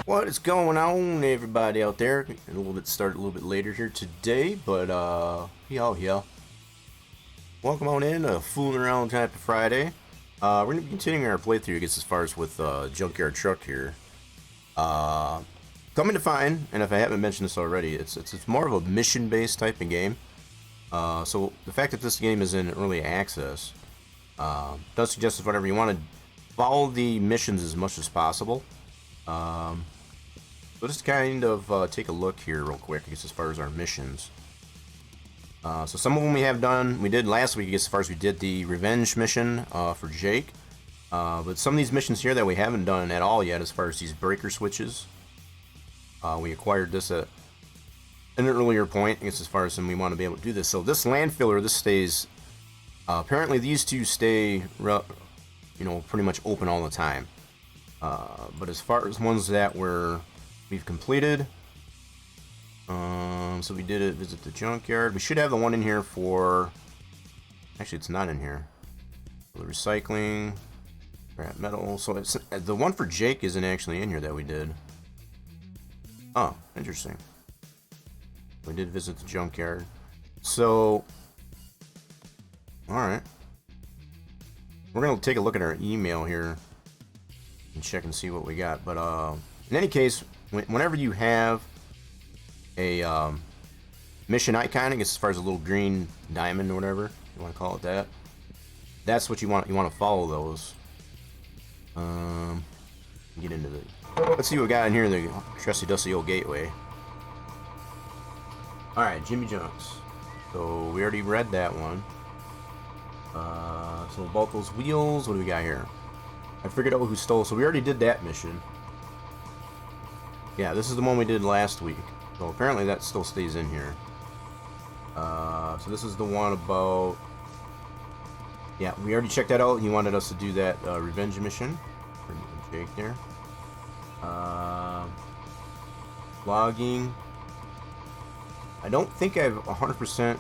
What is going on, everybody out there? A little bit started a little bit later here today, but yeah. Welcome on in, fooling around type of Friday. We're gonna be continuing our playthrough, I guess, as far as with JunkYard Truck here. Coming to find, and if I haven't mentioned this already, it's more of a mission-based type of game. So the fact that this game is in early access does suggest that whatever you want to follow the missions as much as possible. So just kind of take a look here real quick, I guess, as far as our missions. So some of them we have done. We did last week, I guess, as far as we did the revenge mission for Jake. But some of these missions here that we haven't done at all yet, as far as these breaker switches. We acquired this at an earlier point, I guess, as far as when we want to be able to do this. So this land filler, this stays... apparently these two stay, pretty much open all the time. But as far as ones that we've completed, so we did it, visit the junkyard. We should have the one in here for, actually it's not in here, the recycling, scrap metal. So it's, the one for Jake isn't actually in here that we did. Oh, interesting. We did visit the junkyard. So, alright. We're going to take a look at our email here and check and see what we got. But in any case, whenever you have a mission icon, I guess, as far as a little green diamond or whatever you want to call it, that's what you want. You want to follow those. Get into the... Let's see what we got in here, the trusty dusty old gateway. Alright, Jimmy Junks. So we already read that one. So about those wheels, what do we got here? I figured out who stole, so we already did that mission. Yeah, this is the one we did last week. So apparently that still stays in here. So this is the one about... Yeah, we already checked that out. He wanted us to do that revenge mission. Jake there. Logging. I don't think I've 100%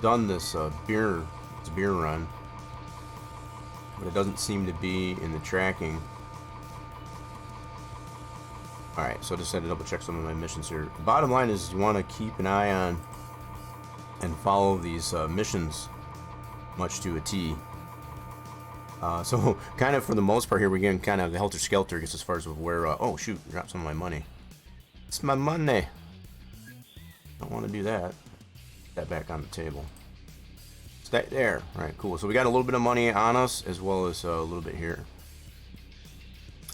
done this beer run. But it doesn't seem to be in the tracking. Alright, so I just had to double check some of my missions here. The bottom line is you want to keep an eye on and follow these missions much to a T. So kind of for the most part here, we're getting kind of helter-skelter as far as where... oh shoot, dropped some of my money. It's my money. Don't want to do that. Put that back on the table. Stay there. Alright, cool. So we got a little bit of money on us, as well as a little bit here.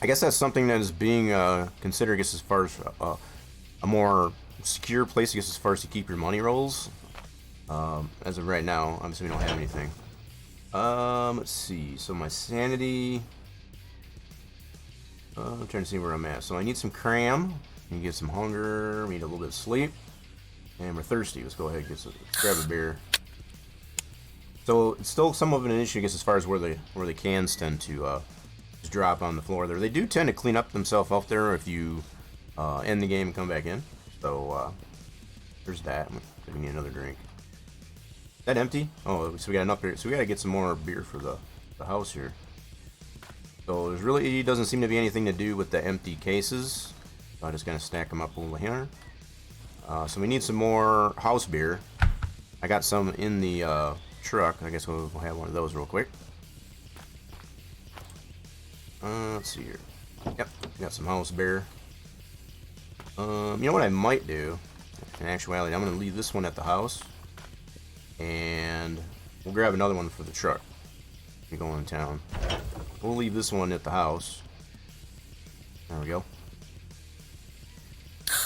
I guess that's something that is being considered, I guess, as far as a more secure place, I guess, as far as to keep your money rolls. As of right now, obviously we don't have anything. Let's see. So my sanity... I'm trying to see where I'm at. So I need some cram. We need to get some hunger. We need a little bit of sleep. And we're thirsty. Let's go ahead and let's grab a beer. So it's still some of an issue, I guess, as far as where the cans tend to just drop on the floor there. They do tend to clean up themselves up there if you end the game and come back in. So there's that. We need another drink. Is that empty? Oh, so we got enough beer. So we gotta get some more beer for the house here. So there's really doesn't seem to be anything to do with the empty cases. So I'm just gonna stack them up over here. So we need some more house beer. I got some in the truck. I guess we'll have one of those real quick. Let's see here. Yep, got some house beer. You know what I might do? In actuality, I'm gonna leave this one at the house, and we'll grab another one for the truck. We're going in town. We'll leave this one at the house. There we go.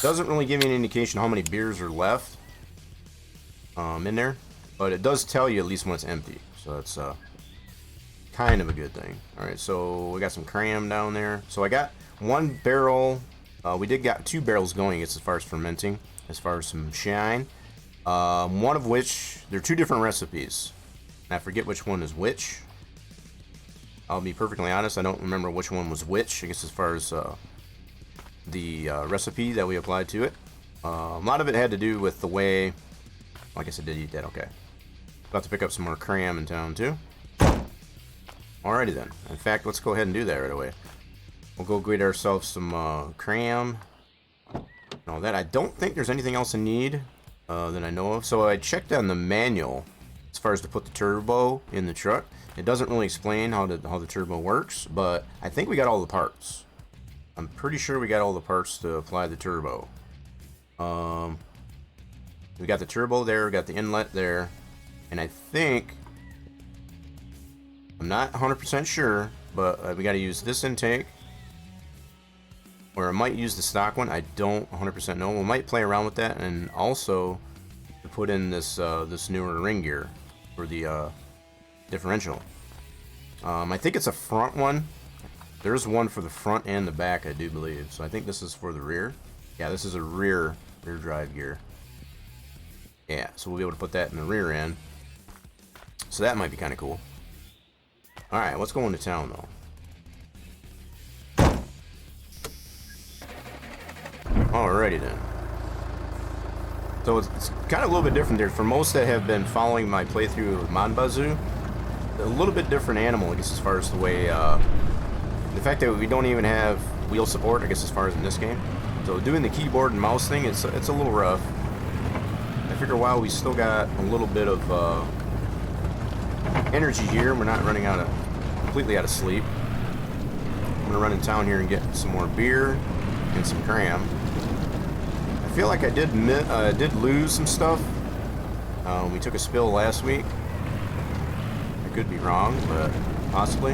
Doesn't really give me an indication how many beers are left in there, but it does tell you at least when it's empty, so that's kind of a good thing. Alright, so we got some cram down there. So I got one barrel. We did got 2 barrels going as far as fermenting, as far as some shine. One of which, they're 2 different recipes. I forget which one is which. I'll be perfectly honest, I don't remember which one was which, I guess, as far as the recipe that we applied to it. A lot of it had to do with the way... I guess I did eat that, okay. About to pick up some more cram in town, too. Alrighty then. In fact, let's go ahead and do that right away. We'll go get ourselves some cram. And all that. I don't think there's anything else I need that I know of. So I checked on the manual as far as to put the turbo in the truck. It doesn't really explain how the turbo works, but I think we got all the parts. I'm pretty sure we got all the parts to apply the turbo. We got the turbo there, we got the inlet there, and I think, I'm not 100% sure, but we got to use this intake, or I might use the stock one. I don't 100% know. We might play around with that, and also to put in this this newer ring gear for the differential. I think it's a front one. There's one for the front and the back, I do believe. So I think this is for the rear. Yeah, this is a rear drive gear. Yeah, so we'll be able to put that in the rear end. So that might be kind of cool. Alright, let's go into town though. Alrighty then. So it's kind of a little bit different there. For most that have been following my playthrough of Manbazu, a little bit different animal, I guess, as far as the way, the fact that we don't even have wheel support, I guess, as far as in this game. So doing the keyboard and mouse thing, it's a little rough. I figure while we still got a little bit of energy here, we're not running completely out of sleep. I'm gonna run in town here and get some more beer and some cram. I feel like I did lose some stuff. We took a spill last week. I could be wrong, but possibly.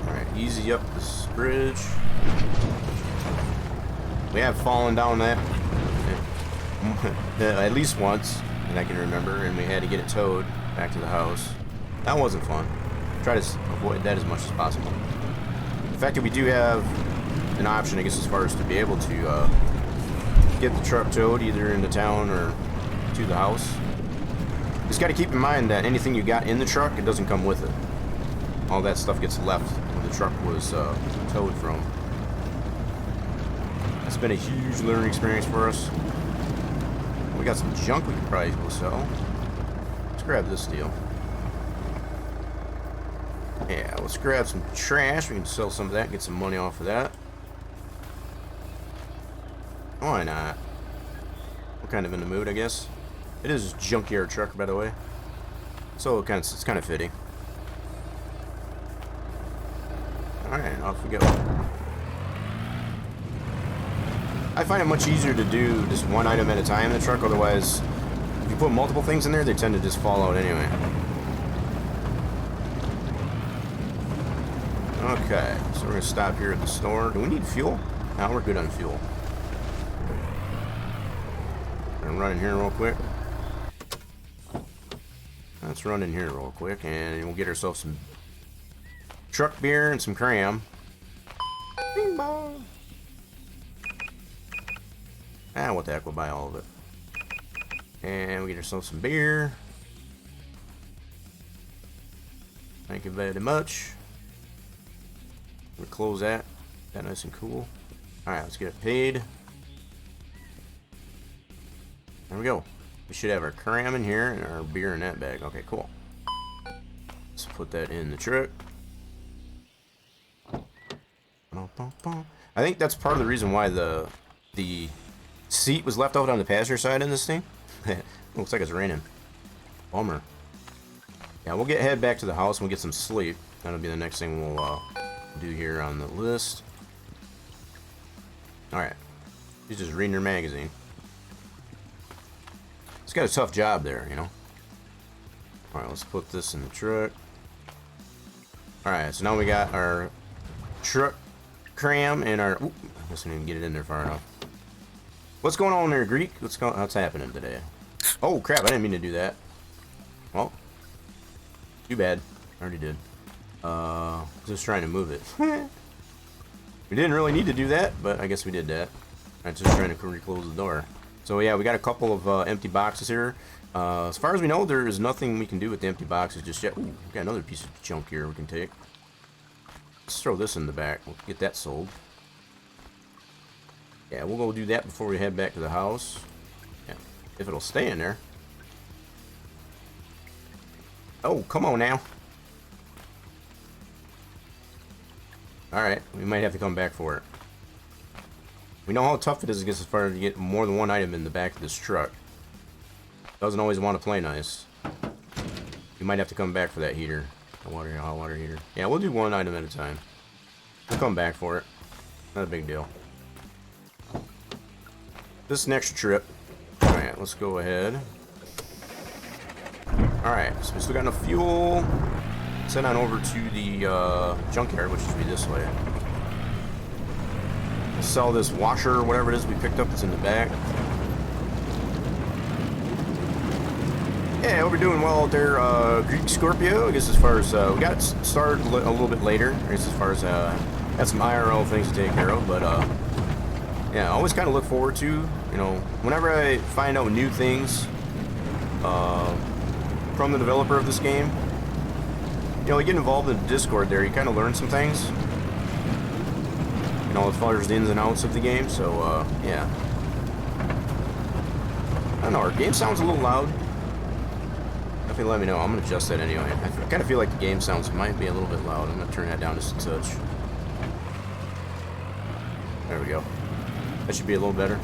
Alright, easy up this bridge. We have fallen down that at least once, and I can remember, and we had to get it towed back to the house. That wasn't fun. Try to avoid that as much as possible. The fact that we do have an option, I guess, as far as to be able to get the truck towed either into town or to the house. Just got to keep in mind that anything you got in the truck, it doesn't come with it. All that stuff gets left where the truck was towed from. It's been a huge learning experience for us. We got some junk we could probably go sell. Let's grab this deal. Yeah, let's grab some trash. We can sell some of that and get some money off of that. Why not? We're kind of in the mood, I guess. It is a JunkYard truck, by the way. So it's kind of fitting. Alright, off we go. I find it much easier to do just one item at a time in the truck. Otherwise, if you put multiple things in there, they tend to just fall out anyway. Okay, so we're going to stop here at the store. Do we need fuel? No, we're good on fuel. I'm going to run in here real quick. Let's run in here real quick, and we'll get ourselves some truck beer and some cram. Bing bong. Ah, what the heck, we'll buy all of it. And we get ourselves some beer. Thank you very much. We'll close that. That nice and cool. Alright, let's get it paid. There we go. We should have our cram in here and our beer in that bag. Okay, cool. Let's put that in the truck. I think that's part of the reason why the seat was left out on the passenger side in this thing. Looks like it's raining. Bummer. Yeah, we'll head back to the house and we'll get some sleep. That'll be the next thing we'll do here on the list. Alright. She's just reading her magazine. It's got a tough job there, you know. Alright, let's put this in the truck. Alright, so now we got our truck cram and our... Oop, I guess I didn't even get it in there far enough. What's going on there, Greek? What's happening today? Oh, crap, I didn't mean to do that. Well, too bad. I already did. Just trying to move it. We didn't really need to do that, but I guess we did that. I'm just trying to reclose the door. So yeah, we got a couple of empty boxes here. As far as we know, there is nothing we can do with the empty boxes just yet. Ooh, we got another piece of junk here we can take. Let's throw this in the back. We'll get that sold. Yeah, we'll go do that before we head back to the house. Yeah, if it'll stay in there. Oh, come on now. Alright, we might have to come back for it. We know how tough it is, I guess, as far as to get more than one item in the back of this truck. Doesn't always want to play nice. We might have to come back for that heater. The hot water heater. Yeah, we'll do one item at a time. We'll come back for it. Not a big deal. This next trip. Alright, let's go ahead. Alright, so we still got enough fuel. Let's head on over to the junkyard, which should be this way. We'll sell this washer or whatever it is we picked up that's in the back. Yeah, we're doing well out there, Greek Scorpio. I guess as far as, we got started a little bit later. I guess as far as, got some IRL things to take care of, but, yeah, I always kind of look forward to, you know, whenever I find out new things, from the developer of this game. You know, you get involved in the Discord there, you kind of learn some things. You know, as far as the ins and outs of the game, so, yeah. I don't know, our game sounds a little loud. Definitely let me know. I'm going to adjust that anyway. I kind of feel like the game sounds might be a little bit loud. I'm going to turn that down just a touch. There we go. That should be a little better.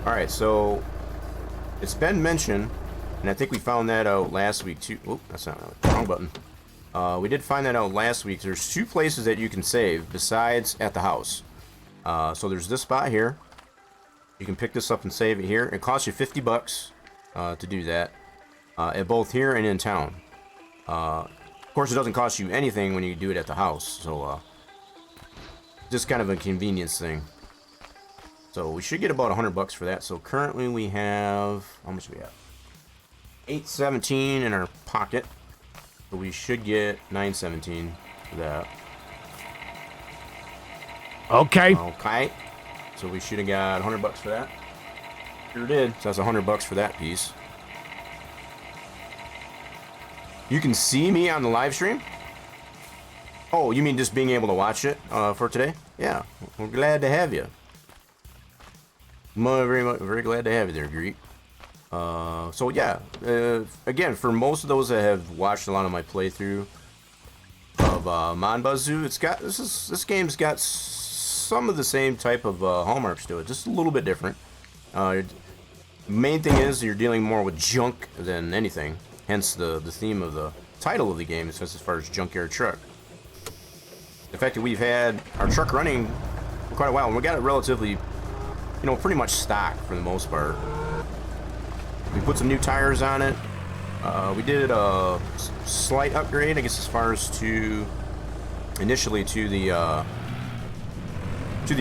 Alright, so it's been mentioned, and I think we found that out last week too. Oh, that's not the wrong button. We did find that out last week. There's two places that you can save besides at the house. So there's this spot here. You can pick this up and save it here. It costs you 50 bucks to do that, at both here and in town. Of course, it doesn't cost you anything when you do it at the house. So just kind of a convenience thing. So we should get about 100 bucks for that. So currently we have, how much do we have? 817 in our pocket. So we should get 917 for that. Okay. Okay. So we should have got 100 bucks for that. Sure did. So that's 100 bucks for that piece. You can see me on the live stream? Oh, you mean just being able to watch it for today? Yeah. We're glad to have you. Very glad to have you there, Greek. So yeah, again, for most of those that have watched a lot of my playthrough of Manbazu, it's got this game's got some of the same type of hallmarks to it, just a little bit different. The main thing is you're dealing more with junk than anything, hence the theme of the title of the game is as far as junkyard truck. The fact that we've had our truck running for quite a while, and we got it relatively, you know, pretty much stock for the most part. We put some new tires on it. We did a slight upgrade, I guess, as far as to initially to the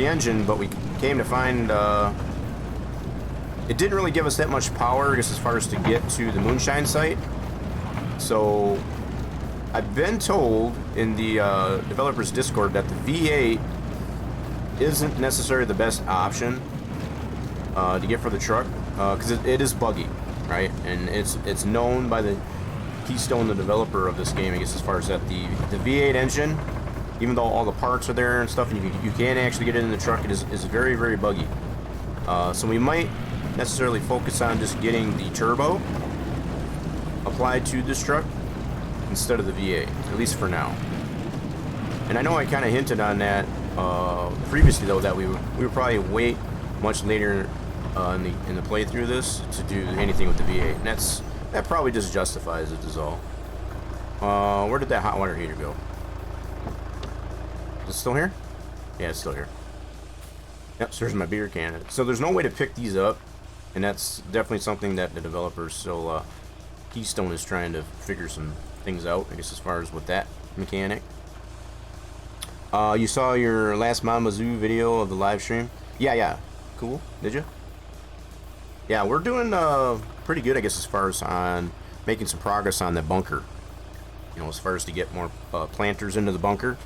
engine, but we came to find it didn't really give us that much power, I guess, as far as to get to the moonshine site. So I've been told in the developers Discord that the V8 isn't necessarily the best option to get for the truck, because it is buggy, right? And it's known by the Keystone, the developer of this game, I guess, as far as that the V8 engine, even though all the parts are there and stuff, and you can actually get it in the truck, it is very, very buggy. So we might necessarily focus on just getting the turbo applied to this truck instead of the V8, at least for now. And I know I kind of hinted on that previously, though, that we would probably wait much later in the playthrough of this to do anything with the V8, and that probably just justifies it is all. Where did that hot water heater go? Is it still here? Yeah, it's still here. Yep, so there's my beer can. So there's no way to pick these up, and that's definitely something that the developers still, Keystone is trying to figure some things out, I guess, as far as with that mechanic. You saw your last Manbazu video of the live stream? Yeah. Cool. Did you? Yeah, we're doing pretty good, I guess, as far as on making some progress on the bunker. You know, as far as to get more planters into the bunker.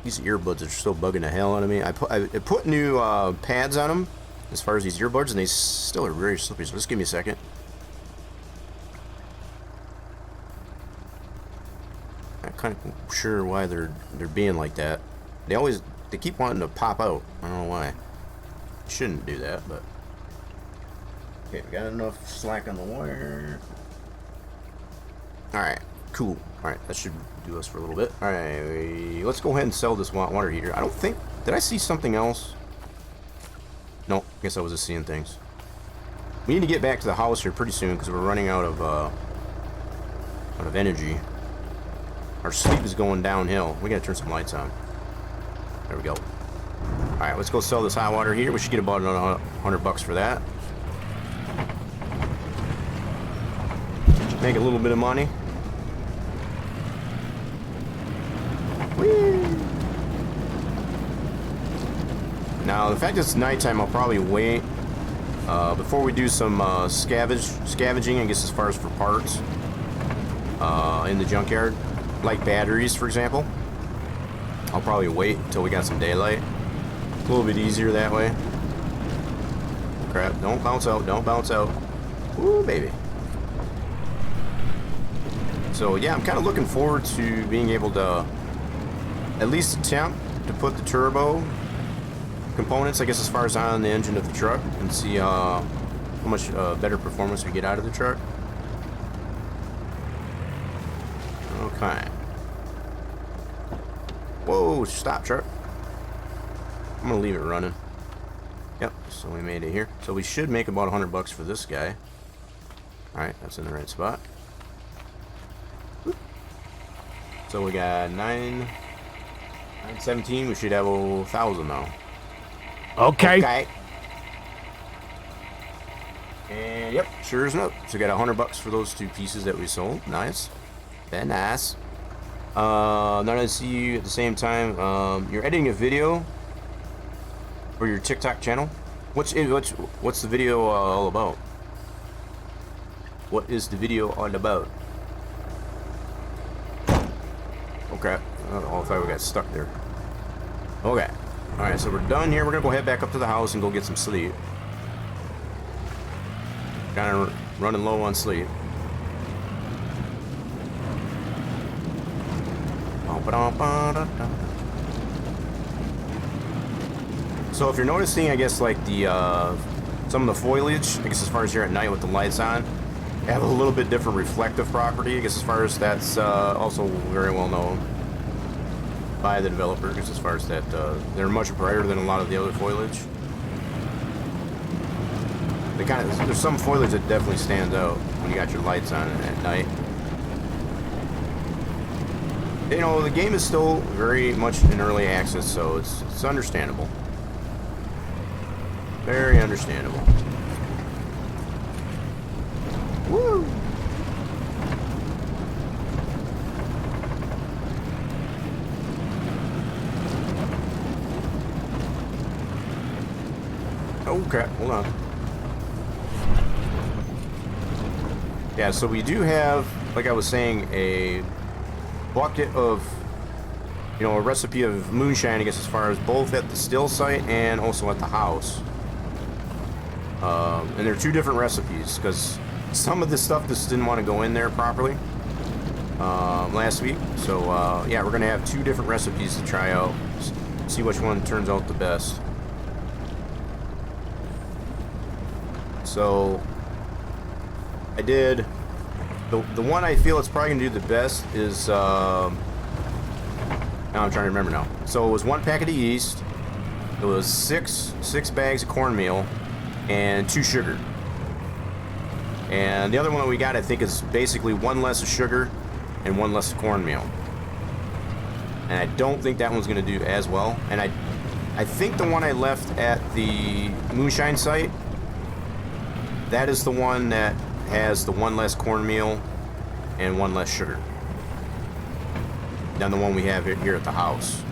These earbuds are still bugging the hell out of me. I put new pads on them as far as these earbuds, and they still are very slippery. So just give me a second. I'm kind of sure why they're being like that. They keep wanting to pop out. I don't know why. Shouldn't do that, but okay, we got enough slack on the wire. All right, Cool. Alright, that should do us for a little bit. Alright, let's go ahead and sell this water heater. I don't think... Did I see something else? No, I guess I was just seeing things. We need to get back to the house here pretty soon because we're running out of energy. Our sleep is going downhill. We gotta turn some lights on. There we go. Alright, let's go sell this hot water heater. We should get about another $100 for that. Make a little bit of money. Whee! Now, the fact that it's nighttime, I'll probably wait before we do some scavenging, I guess, as far as for parts in the junkyard, like batteries, for example. I'll probably wait until we got some daylight. A little bit easier that way. Crap, don't bounce out, don't bounce out. Ooh, baby. So, yeah, I'm kind of looking forward to being able to at least attempt to put the turbo components, I guess, as far as on the engine of the truck, and see how much better performance we get out of the truck. Okay. Whoa, stop, truck. I'm gonna leave it running. Yep, so we made it here. So we should make about $100 for this guy. Alright, that's in the right spot. So we got 917. We should have 1,000 now. Okay. Okay. And yep, sure as no. So we got $100 for those two pieces that we sold. Nice. Very nice. Now I see you at the same time. You're editing a video for your TikTok channel. What's the video all about? What is the video all about? Okay. Oh, I thought we got stuck there. Okay. Alright, so we're done here. We're gonna go head back up to the house and go get some sleep. Kind of running low on sleep. So if you're noticing, I guess, like the some of the foliage, I guess as far as here at night with the lights on, they have a little bit different reflective property. I guess as far as that's also very well known by the developer, because as far as that, they're much brighter than a lot of the other foliage. They there's some foliage that definitely stands out when you got your lights on at night. You know, the game is still very much in early access, so it's understandable. Very understandable. Woo! Oh crap, hold on. Yeah, so we do have, like I was saying, a bucket of, you know, a recipe of moonshine, I guess, as far as both at the still site and also at the house. And they're two different recipes, because some of the stuff just didn't want to go in there properly last week. So, yeah, we're going to have two different recipes to try out, see which one turns out the best. So, I did... The one I feel it's probably going to do the best is... now I'm trying to remember now. So, it was 1 packet of yeast. It was six bags of cornmeal. And 2 sugar. And the other one that we got, I think, is basically 1 less of sugar and 1 less of cornmeal. And I don't think that one's going to do as well. And I think the one I left at the moonshine site, that is the one that has the 1 less cornmeal and 1 less sugar than the one we have here at the house.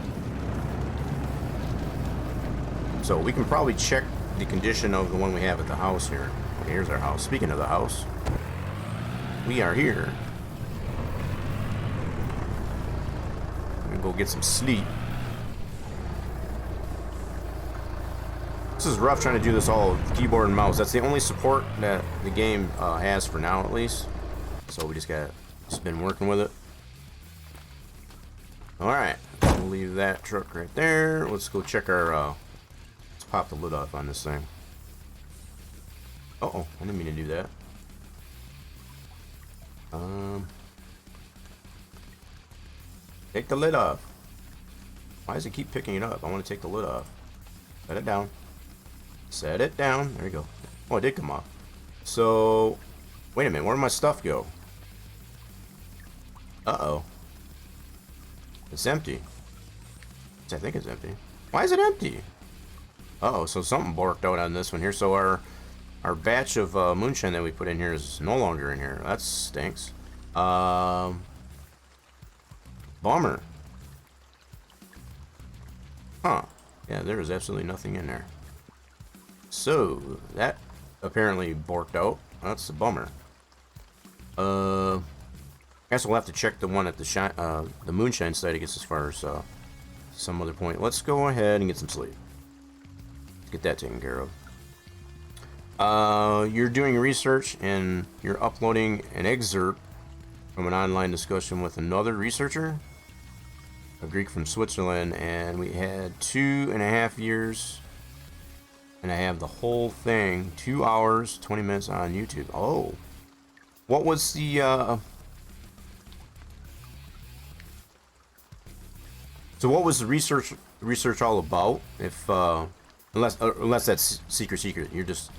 So we can probably check the condition of the one we have at the house here. Okay, here's our house. Speaking of the house, we are here. I'm gonna go get some sleep. This is rough trying to do this all with keyboard and mouse. That's the only support that the game has for now, at least. So we just been working with it. All right, we'll leave that truck right there. Let's go check our. Pop the lid off on this thing. Uh-oh, I didn't mean to do that. Take the lid off. Why does it keep picking it up? I want to take the lid off. Set it down. Set it down. There you go. Oh, it did come off. So, wait a minute. Where did my stuff go? Uh-oh. It's empty. I think it's empty. Why is it empty? Uh-oh, so something borked out on this one here. So our batch of moonshine that we put in here is no longer in here. That stinks. Bummer. Huh. Yeah, there is absolutely nothing in there. So, that apparently borked out. That's a bummer. I guess we'll have to check the one at the moonshine site, I guess, as far as some other point. Let's go ahead and get some sleep. Let's get that taken care of. You're doing research and you're uploading an excerpt from an online discussion with another researcher, a Greek from Switzerland, and we had 2.5 years, and I have the whole thing, 2 hours, 20 minutes on YouTube. Oh, what was the, so what was the research all about? If, unless that's secret, you're just,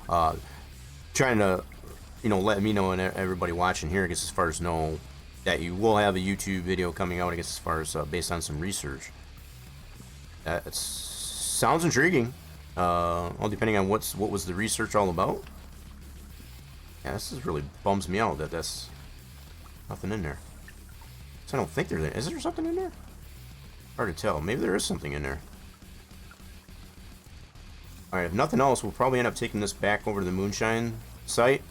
trying to, you know, let me know and everybody watching here, I guess, as far as know that you will have a YouTube video coming out, I guess, as far as based on some research. That sounds intriguing. All depending on what was the research all about. Yeah, this is really bums me out that that's nothing in there. So I don't think there's. Is there something in there? Hard to tell. Maybe there is something in there. All right, if nothing else, we'll probably end up taking this back over to the moonshine site,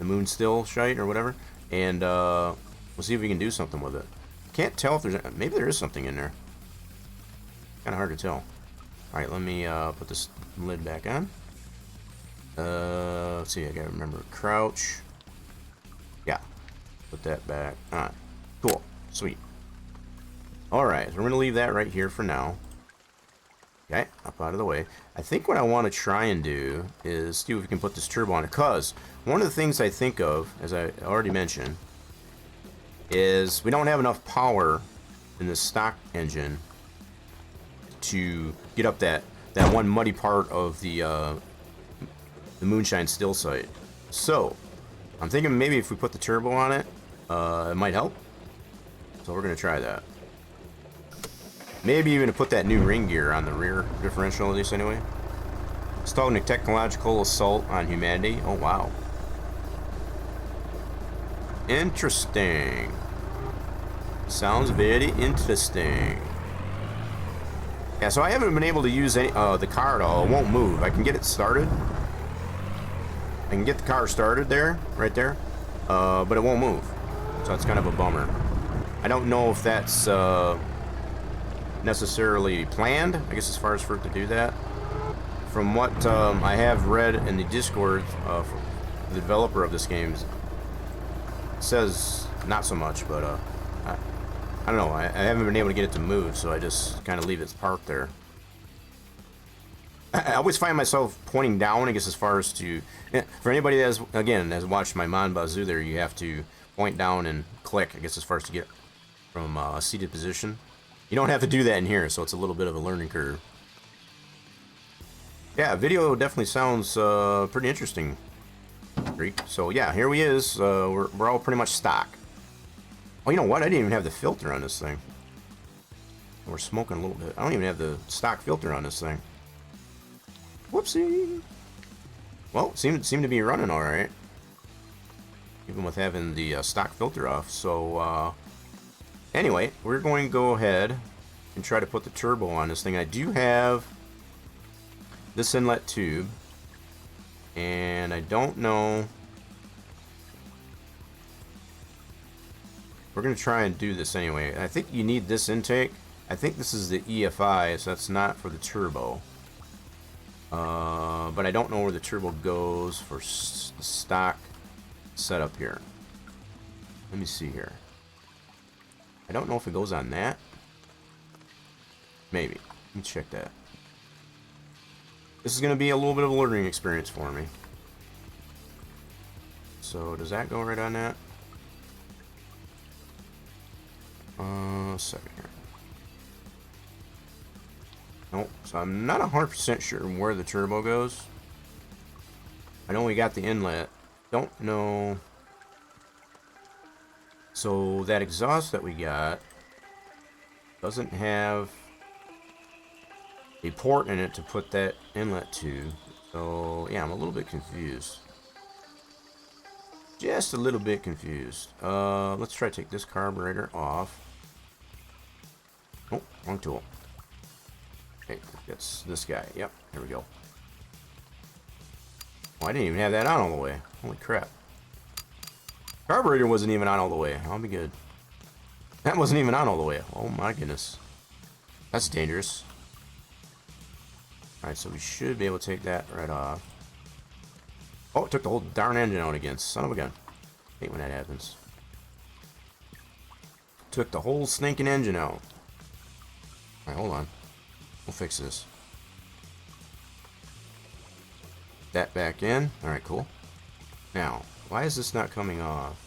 the moon still site or whatever, and we'll see if we can do something with it. Can't tell if there's. Maybe there is something in there. Kind of hard to tell. All right, let me put this lid back on. Let's see. I gotta remember crouch. Yeah, put that back. All right, cool, sweet. All right, so we're gonna leave that right here for now. Okay, up out of the way. I think what I want to try and do is see if we can put this turbo on it, because one of the things I think of, as I already mentioned, is we don't have enough power in the stock engine to get up that one muddy part of the moonshine still site. So I'm thinking maybe if we put the turbo on it, it might help. So we're gonna try that. Maybe even to put that new ring gear on the rear differential, at least anyway. Installing a technological assault on humanity. Oh wow. Interesting. Sounds very interesting. Yeah, so I haven't been able to use any the car at all. It won't move. I can get it started. I can get the car started there, right there, but it won't move. So that's kind of a bummer. I don't know if that's necessarily planned, I guess, as far as for it to do that. From what I have read in the Discord, from the developer of this game, it says not so much, but I don't know. I haven't been able to get it to move, so I just kind of leave it parked there. I always find myself pointing down, I guess, as far as to... For anybody that has, again, has watched my Mon Bazoo there, you have to point down and click, I guess, as far as to get from a seated position. You don't have to do that in here, so it's a little bit of a learning curve. Yeah, video definitely sounds pretty interesting, Greek. So yeah, here he is. We're all pretty much stock. Oh, you know what? I didn't even have the filter on this thing. We're smoking a little bit. I don't even have the stock filter on this thing. Whoopsie. Well, seemed to be running all right, even with having the stock filter off. So anyway, we're going to go ahead and try to put the turbo on this thing. I do have this inlet tube, and I don't know. We're going to try and do this anyway. I think you need this intake. I think this is the EFI, so that's not for the turbo. But I don't know where the turbo goes for the stock setup here. Let me see here. I don't know if it goes on that. Maybe. Let me check that. This is going to be a little bit of a learning experience for me. So does that go right on that? Second here. Nope. So I'm not 100% sure where the turbo goes. I know we got the inlet. Don't know. So that exhaust that we got doesn't have a port in it to put that inlet to. So yeah, I'm a little bit confused. Just a little bit confused. Let's try to take this carburetor off. Oh, wrong tool. Okay, that's this guy. Yep, here we go. Oh, I didn't even have that on all the way. Holy crap. Carburetor wasn't even on all the way. I'll be good. That wasn't even on all the way. Oh my goodness. That's dangerous. Alright, so we should be able to take that right off. Oh, it took the whole darn engine out again. Son of a gun. Hate when that happens. Took the whole stinking engine out. Alright, hold on. We'll fix this. That back in. Alright, cool. Now, why is this not coming off?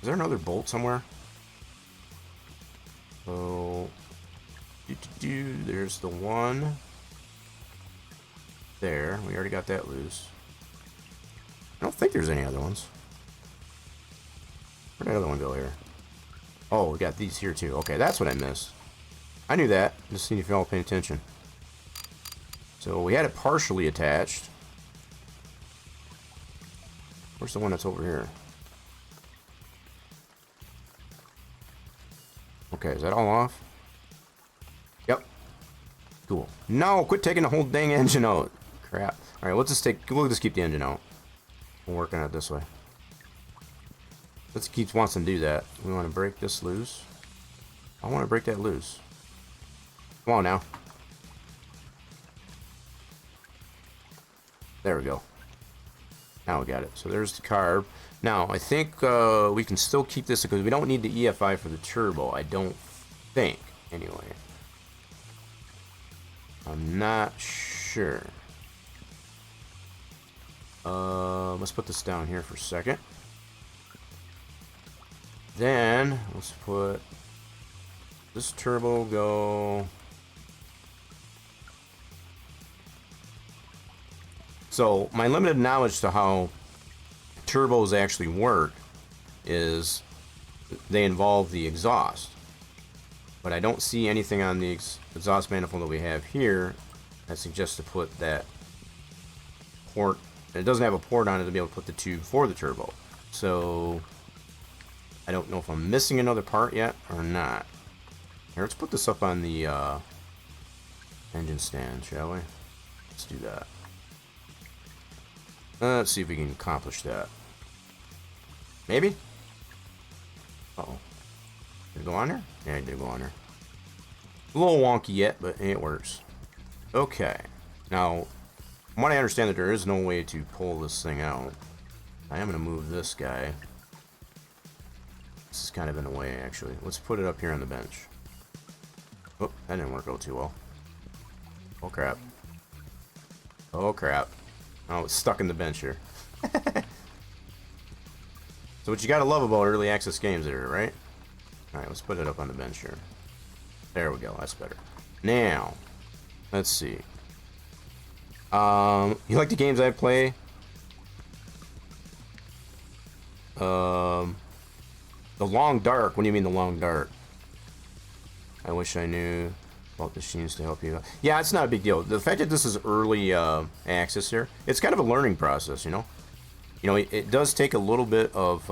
Is there another bolt somewhere? So, there's the one there. We already got that loose. I don't think there's any other ones. Where'd the other one go here? Oh, we got these here too. Okay, that's what I missed. I knew that. Just seeing if y'all paying attention. So we had it partially attached. Where's the one that's over here? Okay, is that all off? Yep. Cool. No, quit taking the whole dang engine out. Crap. All right, we'll just keep the engine out. We'll work on it this way. Let's keep wants to do that. We want to break this loose. I want to break that loose. Come on now. There we go. Now we got it. So there's the carb. Now, I think we can still keep this because we don't need the EFI for the turbo. I don't think, anyway. I'm not sure. Let's put this down here for a second. Then, let's put this turbo go. So, my limited knowledge to how turbos actually work is they involve the exhaust. But I don't see anything on the exhaust manifold that we have here that suggests to put that port. It doesn't have a port on it to be able to put the tube for the turbo. So, I don't know if I'm missing another part yet or not. Here, let's put this up on the engine stand, shall we? Let's do that. Let's see if we can accomplish that. Maybe? Uh-oh. Did it go on there? Yeah, it did go on there. A little wonky yet, but it works. Okay. Now, from what I understand, that there is no way to pull this thing out. I am going to move this guy. This is kind of in the way, actually. Let's put it up here on the bench. Oh, that didn't work out too well. Oh, crap. Oh, crap. Oh, it's stuck in the bench here. So what you gotta love about early access games there, right? Alright, let's put it up on the bench here. There we go, that's better. Now, let's see. You like the games I play? The Long Dark. What do you mean the Long Dark? I wish I knew about machines to help you. Yeah, it's not a big deal. The fact that this is early access here, it's kind of a learning process, you know? You know, it does take a little bit of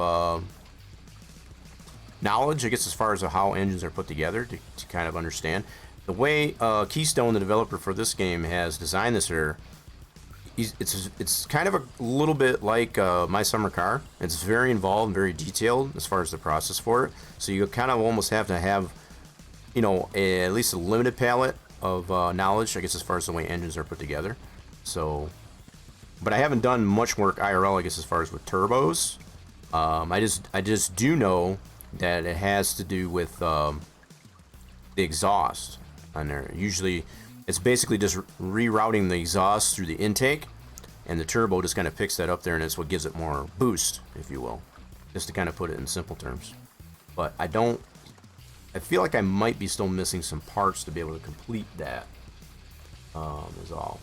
knowledge, I guess, as far as how engines are put together to kind of understand. The way Keystone, the developer for this game, has designed this here, it's kind of a little bit like My Summer Car. It's very involved and very detailed as far as the process for it. So you kind of almost have to have, you know, at least a limited palette of knowledge, I guess, as far as the way engines are put together. So, but I haven't done much work IRL, I guess, as far as with turbos. I just do know that it has to do with the exhaust on there. Usually, it's basically just rerouting the exhaust through the intake, and the turbo just kind of picks that up there, and it's what gives it more boost, if you will, just to kind of put it in simple terms. But I don't I feel like I might be still missing some parts to be able to complete that. Is all.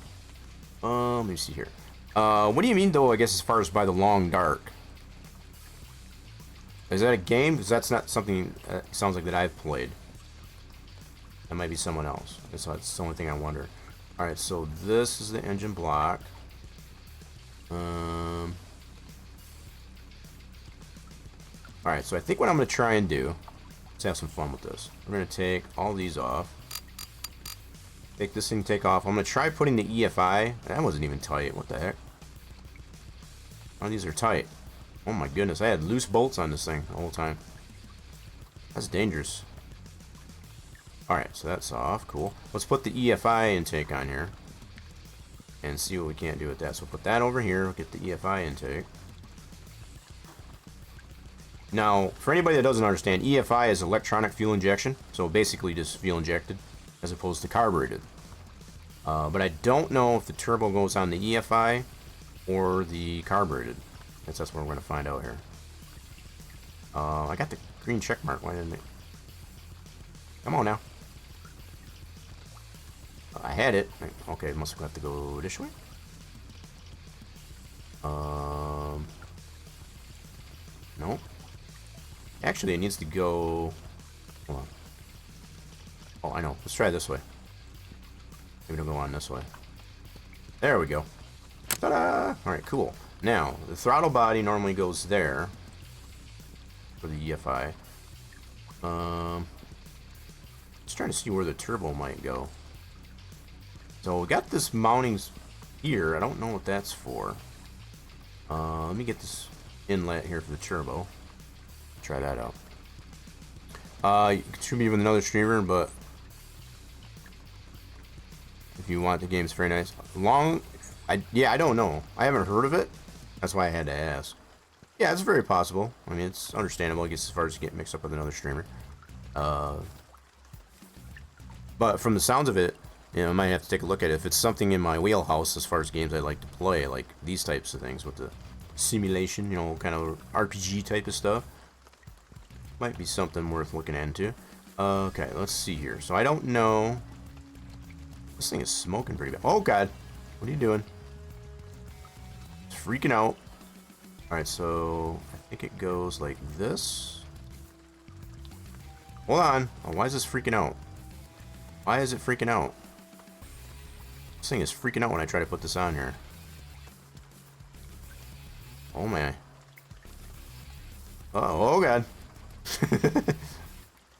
Let me see here. What do you mean, though, I guess, as far as by the long dark? Is that a game? Because that's not something that sounds like that I've played. That might be someone else. So that's the only thing I wonder. Alright, so this is the engine block. Alright, so I think what I'm going to try and do, let's have some fun with this. We're going to take all these off. Take this thing, take off. I'm going to try putting the EFI. That wasn't even tight. What the heck? Oh, these are tight. Oh my goodness, I had loose bolts on this thing the whole time. That's dangerous. Alright, so that's off. Cool. Let's put the EFI intake on here. And see what we can't do with that. So we'll put that over here. We'll get the EFI intake. Now, for anybody that doesn't understand, EFI is electronic fuel injection. So basically just fuel injected as opposed to carbureted. But I don't know if the turbo goes on the EFI or the carbureted. That's what we're going to find out here. I got the green check mark. Why didn't it? Come on now. I had it. Okay, must have to go this way. No. Actually, it needs to go. Hold on. Oh, I know. Let's try this way. Maybe it'll go on this way. There we go. Ta-da! Alright, cool. Now, the throttle body normally goes there for the EFI. Just trying to see where the turbo might go. So we got this mounting here. I don't know what that's for. Let me get this inlet here for the turbo. Try that out. You can shoot me with another streamer, but if you want, the game's very nice. Yeah, I don't know. I haven't heard of it. That's why I had to ask. Yeah, it's very possible. I mean, it's understandable, I guess, as far as getting mixed up with another streamer. But from the sounds of it, you know, I might have to take a look at it. If it's something in my wheelhouse as far as games I like to play, like these types of things with the simulation, you know, kind of RPG type of stuff, might be something worth looking into. Okay, let's see here. So I don't know. This thing is smoking pretty bad. Oh, God. What are you doing? It's freaking out. Alright, so I think it goes like this. Hold on. Oh, why is this freaking out? Why is it freaking out? This thing is freaking out when I try to put this on here. Oh, man. Oh, God.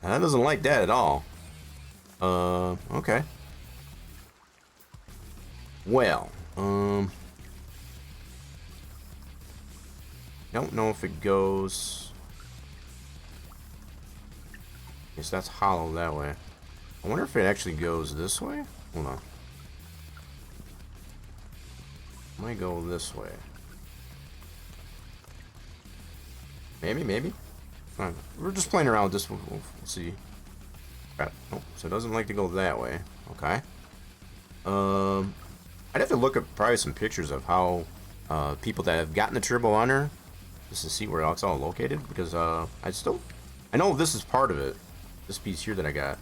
That doesn't like that at all. Okay. Well, don't know if it goes. Guess that's hollow that way. I wonder if it actually goes this way. Hold on. Might go this way. Maybe. Fine. We're just playing around with this one. We'll see. Oh, so it doesn't like to go that way. Okay. I'd have to look at probably some pictures of how people that have gotten the turbo on her, just to see where it's all located, because I know this is part of it, this piece here that I got.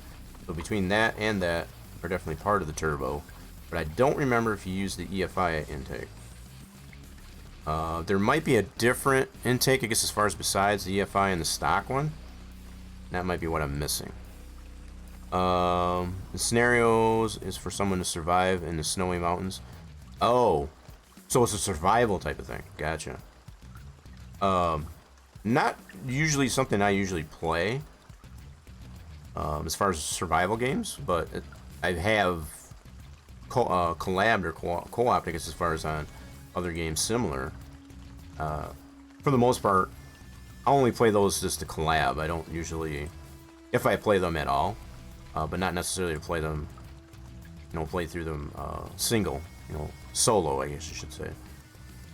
So between that and that are definitely part of the turbo, but I don't remember if you use the EFI intake. There might be a different intake, I guess, as far as besides the EFI and the stock one. That might be what I'm missing. The scenarios is for someone to survive in the snowy mountains. Oh, so it's a survival type of thing. Gotcha. Not usually something I usually play, as far as survival games, but I have collabed or co-opted, I guess, as far as on other games similar. For the most part, I only play those just to collab. I don't usually, if I play them at all, but not necessarily to play them, you know, play through them single, you know, solo, I guess you should say.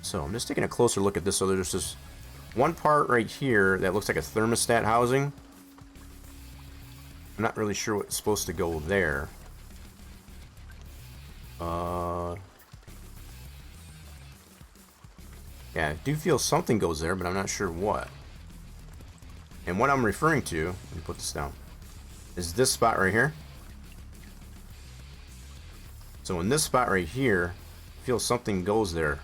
So I'm just taking a closer look at this. So there's this one part right here that looks like a thermostat housing. I'm not really sure what's supposed to go there. Yeah, I do feel something goes there, but I'm not sure what. And what I'm referring to, let me put this down. is this spot right here. So in this spot right here, I feel something goes there.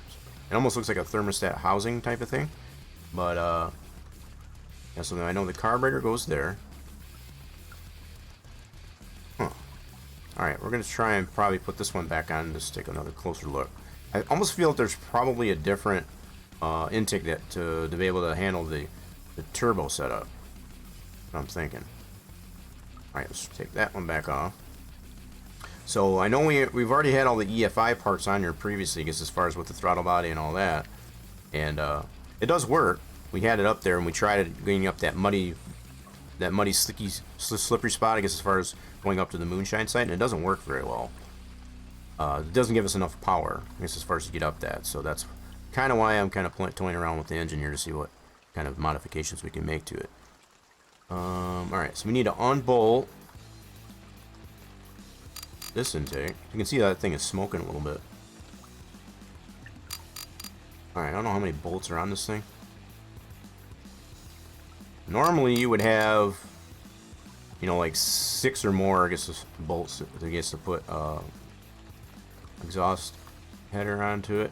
It almost looks like a thermostat housing type of thing. But, yeah, so I know the carburetor goes there. Huh. Alright, we're going to try and probably put this one back on and just take another closer look. I almost feel that there's probably a different intake that to be able to handle the turbo setup. That's what I'm thinking. Alright, let's take that one back off. So I know we've already had all the EFI parts on here previously, I guess, as far as with the throttle body and all that. And it does work. We had it up there and we tried it getting up that muddy, sticky, slippery spot, I guess, as far as going up to the moonshine site, and it doesn't work very well. It doesn't give us enough power, I guess, as far as to get up that. So that's kind of why I'm kind of toying around with the engine here to see what kind of modifications we can make to it. Alright, so we need to unbolt this intake. You can see that thing is smoking a little bit. Alright, I don't know how many bolts are on this thing. Normally you would have, you know, like 6 or more, I guess, bolts, I guess, to put exhaust header onto it.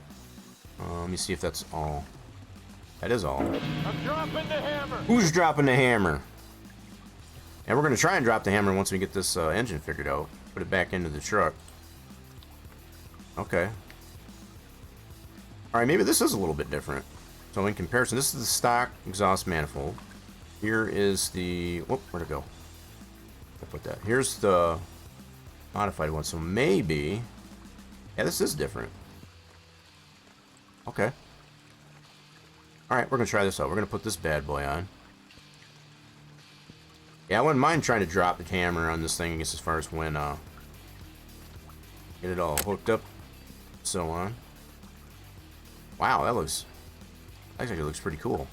Let me see if that's all. That is all. I'm dropping the hammer. Who's dropping the hammer? And we're going to try and drop the hammer once we get this engine figured out. Put it back into the truck. Okay. Alright, maybe this is a little bit different. So in comparison, this is the stock exhaust manifold. Here is the... Whoop, where'd it go? I put that. Here's the modified one. So maybe... Yeah, this is different. Okay. Alright, we're going to try this out. We're going to put this bad boy on. Yeah, I wouldn't mind trying to drop the hammer on this thing, I guess, as far as when, get it all hooked up, so on. Wow, that looks, actually, it looks pretty cool.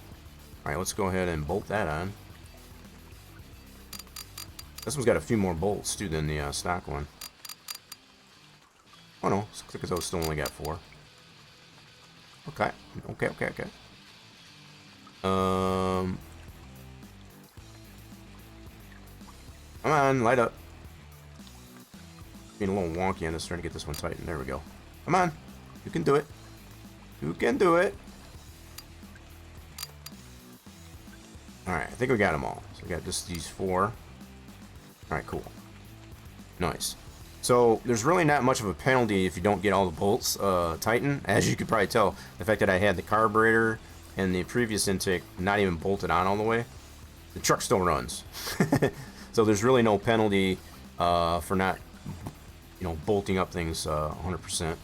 Alright, let's go ahead and bolt that on. This one's got a few more bolts, too, than the stock one. Oh, no, it's because I still only got 4. Okay, okay. Come on, light up. Being a little wonky on this, trying to get this one tightened. There we go. Come on. You can do it. You can do it. Alright, I think we got them all. So we got just these 4. Alright, cool. Nice. So, there's really not much of a penalty if you don't get all the bolts tightened. As you could probably tell, the fact that I had the carburetor and the previous intake not even bolted on all the way, the truck still runs. So there's really no penalty for not, you know, bolting up things 100%. All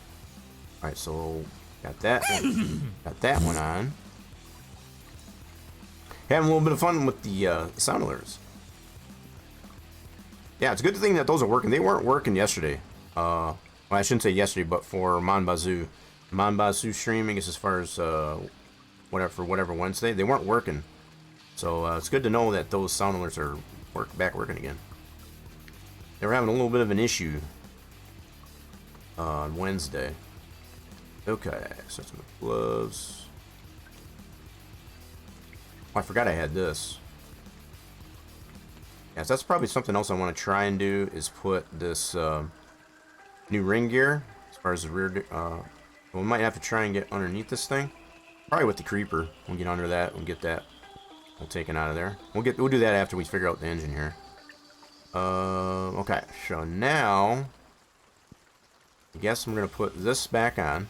right, so got that one on. Having a little bit of fun with the sound alerts. Yeah, it's a good thing that those are working. They weren't working yesterday. Well, I shouldn't say yesterday, but for Monbazoo streaming, as far as whatever Wednesday, they weren't working. So it's good to know that those sound alerts are back working again. They were having a little bit of an issue on Wednesday. Okay, so some gloves. Oh, I forgot I had this. Yes, that's probably something else I want to try and do, is put this new ring gear as far as the rear. We might have to try and get underneath this thing. Probably with the creeper. We'll get under that and get that all taken out of there. We'll do that after we figure out the engine here. Okay, so now I guess I'm gonna put this back on.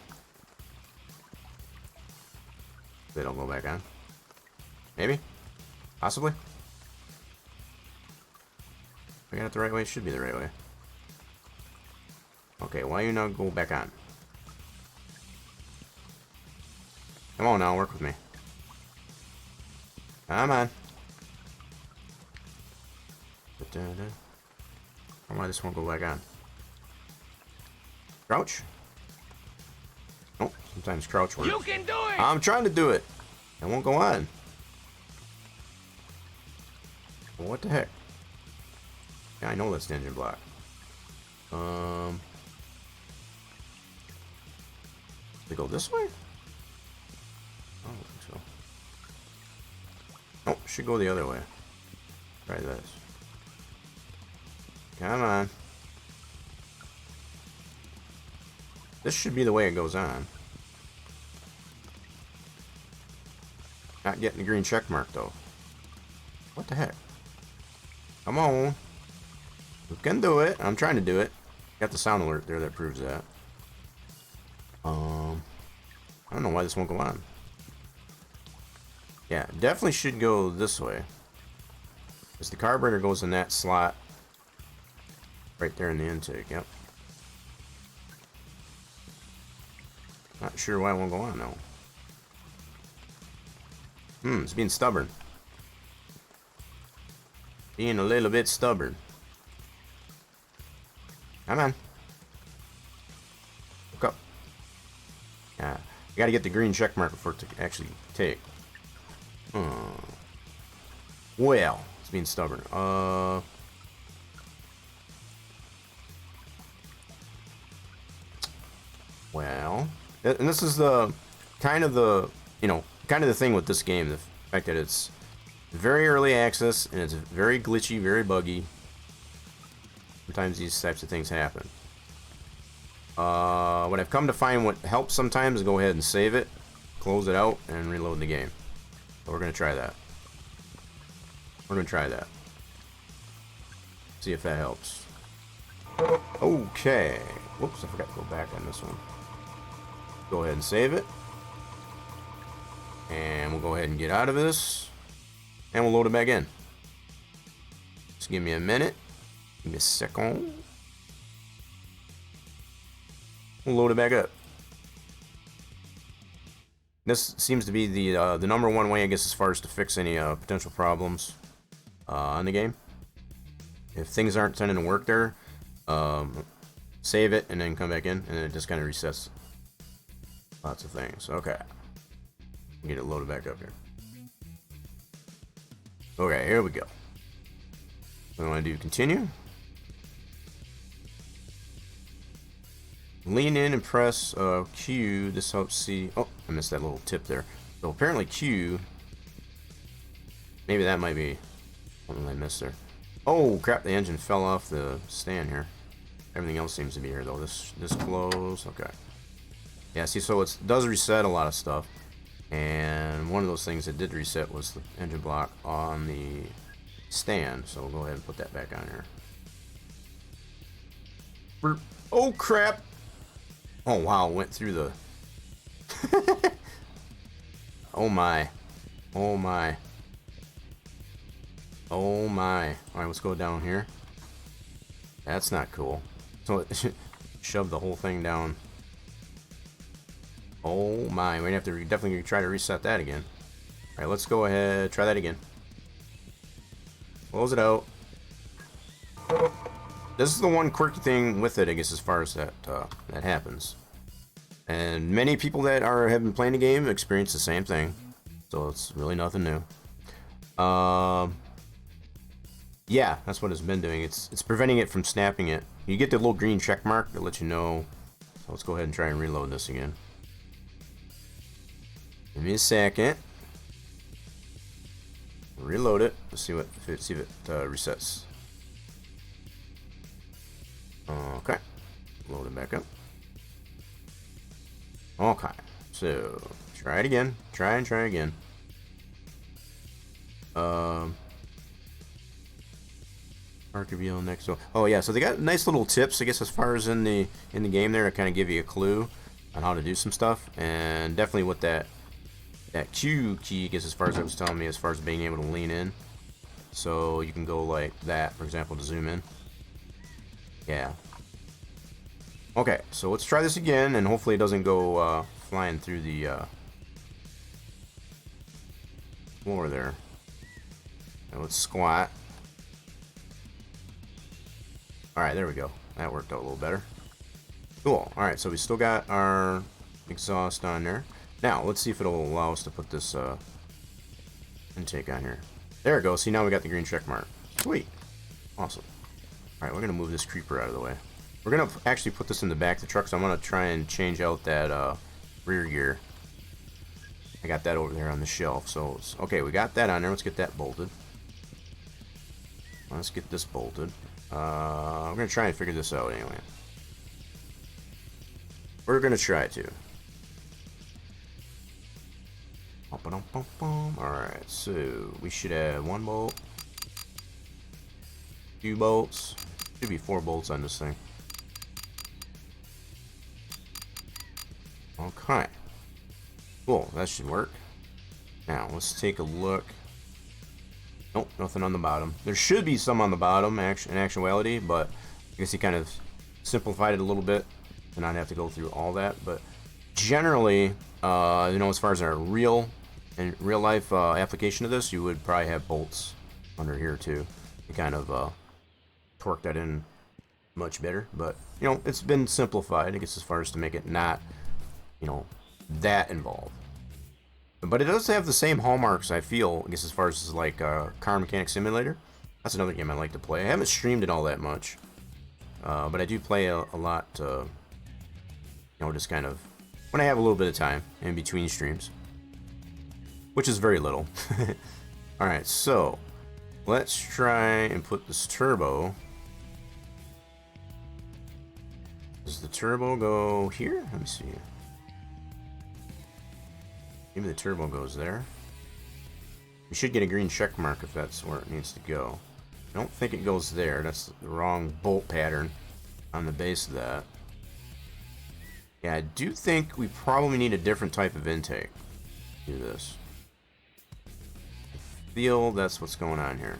They don't go back on. Maybe? Possibly? I got it the right way? It should be the right way. Okay, why you not go back on? Come on now, work with me. Come on. Why this won't go back on? Crouch? Oh, sometimes crouch works. You can do it! I'm trying to do it. It won't go on. Well, what the heck? Yeah, I know that's the engine block. They go this way? I don't think so. Oh, should go the other way. Try this. Come on. This should be the way it goes on. Not getting the green check mark though. What the heck? Come on. We can do it. I'm trying to do it. Got the sound alert there that proves that. I don't know why this won't go on. Yeah, definitely should go this way. Because the carburetor goes in that slot. Right there in the intake, yep. Not sure why it won't go on though. It's being stubborn. Being a little bit stubborn. Come on. Look up. Yeah. You gotta get the green check mark before it to actually take. Well, it's being stubborn. Well, and this is the kind of the thing with this game, the fact that it's very early access and it's very glitchy, very buggy. Sometimes these types of things happen. What I've come to find, what helps sometimes, is go ahead and save it, close it out, and reload the game. So we're gonna try that. We're gonna try that. See if that helps. Okay. Whoops, I forgot to go back on this one. Go ahead and save it. And we'll go ahead and get out of this. And we'll load it back in. Just give me a minute. Give me a second. We'll load it back up. This seems to be the number one way, I guess, as far as to fix any potential problems on the game. If things aren't tending to work there, save it and then come back in, and then it just kind of resets lots of things. Okay. Get it loaded back up here. Okay, here we go. I want to do continue. Lean in and press Q. This helps see. Oh, I missed that little tip there. So apparently Q. Maybe that might be something I missed there. Oh crap! The engine fell off the stand here. Everything else seems to be here though. This close. Okay. Yeah. See, so it does reset a lot of stuff. And one of those things that did reset was the engine block on the stand. So we'll go ahead and put that back on here. Oh crap! Oh wow, went through the... Oh my. Oh my. Oh my. Alright, let's go down here. That's not cool. So it shoved the whole thing down. Oh my, we're gonna have to definitely try to reset that again. Alright, let's go ahead, try that again. Close it out. This is the one quirky thing with it, I guess, as far as that that happens. And many people that have been playing the game experience the same thing. So it's really nothing new. Yeah, that's what it's been doing. It's preventing it from snapping it. You get the little green check mark that lets you know. So let's go ahead and try and reload this again. Give me a second. Reload it. Let's see if it resets. Okay. Load it back up. Okay. So try it again. Try again. Mark reveal next one. Oh yeah, so they got nice little tips, I guess, as far as in the game there, to kind of give you a clue on how to do some stuff. And definitely with that Q key, I guess, as far as it was telling me, as far as being able to lean in. So you can go like that, for example, to zoom in. Yeah. Okay, so let's try this again, and hopefully it doesn't go flying through the floor there. Now let's squat. Alright, there we go. That worked out a little better. Cool. Alright, so we still got our exhaust on there. Now, let's see if it'll allow us to put this intake on here. There it goes. See, now we got the green check mark. Sweet. Awesome. Alright, we're going to move this creeper out of the way. We're going to actually put this in the back of the truck, so I'm going to try and change out that rear gear. I got that over there on the shelf. So, okay, we got that on there. Let's get that bolted. Let's get this bolted. I'm gonna try and figure this out anyway. We're gonna try to. Alright, so we should have 1 bolt, 2 bolts, should be 4 bolts on this thing. Okay, cool, that should work. Now let's take a look. Nope, nothing on the bottom. There should be some on the bottom in actuality, but I guess he kind of simplified it a little bit to not have to go through all that. But generally, you know, as far as our real life application of this, you would probably have bolts under here too to kind of torque that in much better. But you know, it's been simplified, I guess, as far as to make it not, you know, that involved. But it does have the same hallmarks, I feel, I guess, as far as like Car Mechanic Simulator. That's another game I like to play. I haven't streamed it all that much, but I do play a lot, you know, just kind of when I have a little bit of time in between streams, which is very little. Alright, so let's try and put this turbo. Does the turbo go here? Let me see. Maybe the turbo goes there. We should get a green check mark if that's where it needs to go. I don't think it goes there. That's the wrong bolt pattern on the base of that. Yeah, I do think we probably need a different type of intake to do this. I feel that's what's going on here.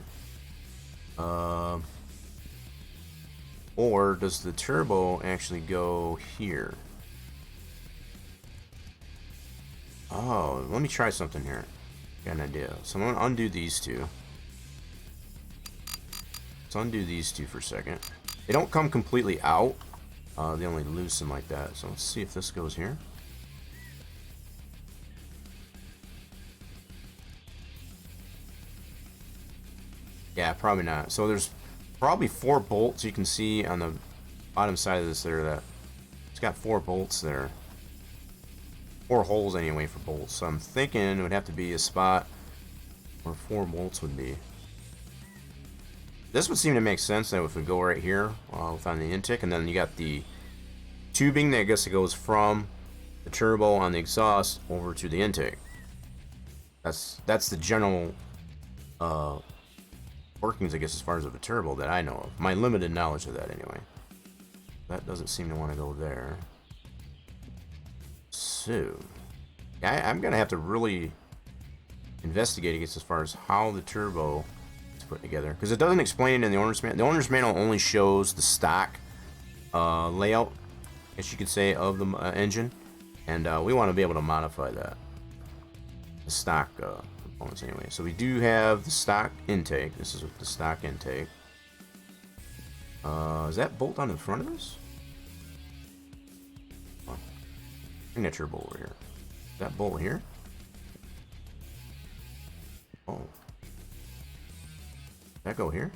Or does the turbo actually go here? Oh, let me try something here. Got an idea. So I'm going to undo these two. Let's undo these two for a second. They don't come completely out. They only loosen like that. So let's see if this goes here. Yeah, probably not. So there's probably 4 bolts you can see on the bottom side of this there. That it's got 4 bolts there. 4 holes anyway for bolts, so I'm thinking it would have to be a spot where 4 bolts would be. This would seem to make sense that if we go right here on the intake, and then you got the tubing that I guess it goes from the turbo on the exhaust over to the intake. That's the general workings, I guess, as far as of a turbo that I know of. My limited knowledge of that anyway. That doesn't seem to want to go there. So, I'm going to have to really investigate, I guess, as far as how the turbo is put together. Because it doesn't explain it in the owner's manual. The owner's manual only shows the stock layout, as you could say, of the engine. And we want to be able to modify that. The stock components anyway. So we do have the stock intake. This is the stock intake. Is that bolt on the front of this? Signature bolt over here. That bolt here? Oh. That go here?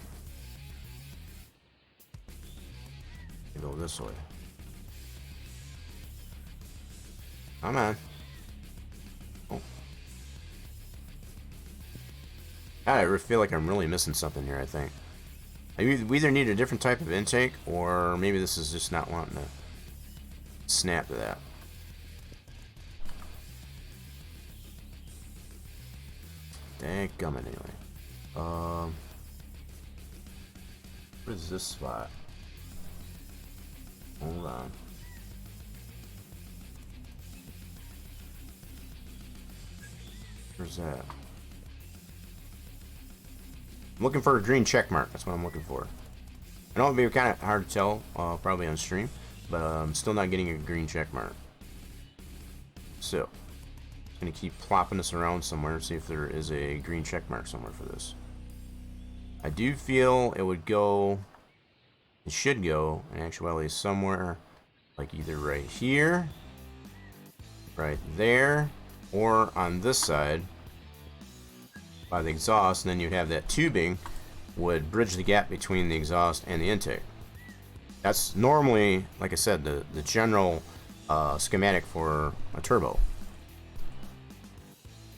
They go this way. Come on. Oh. I feel like I'm really missing something here, I think. We either need a different type of intake, or maybe this is just not wanting to snap to that. Dadgummit, anyway. What is this spot? Hold on. Where's that? I'm looking for a green check mark. That's what I'm looking for. I know it'd be kind of hard to tell, probably on stream, but I'm still not getting a green check mark. So, I'm gonna keep plopping this around somewhere, see if there is a green check mark somewhere for this. I do feel it would go, it should go, in actuality, somewhere like either right here, right there, or on this side by the exhaust, and then you'd have that tubing would bridge the gap between the exhaust and the intake. That's normally, like I said, the general schematic for a turbo.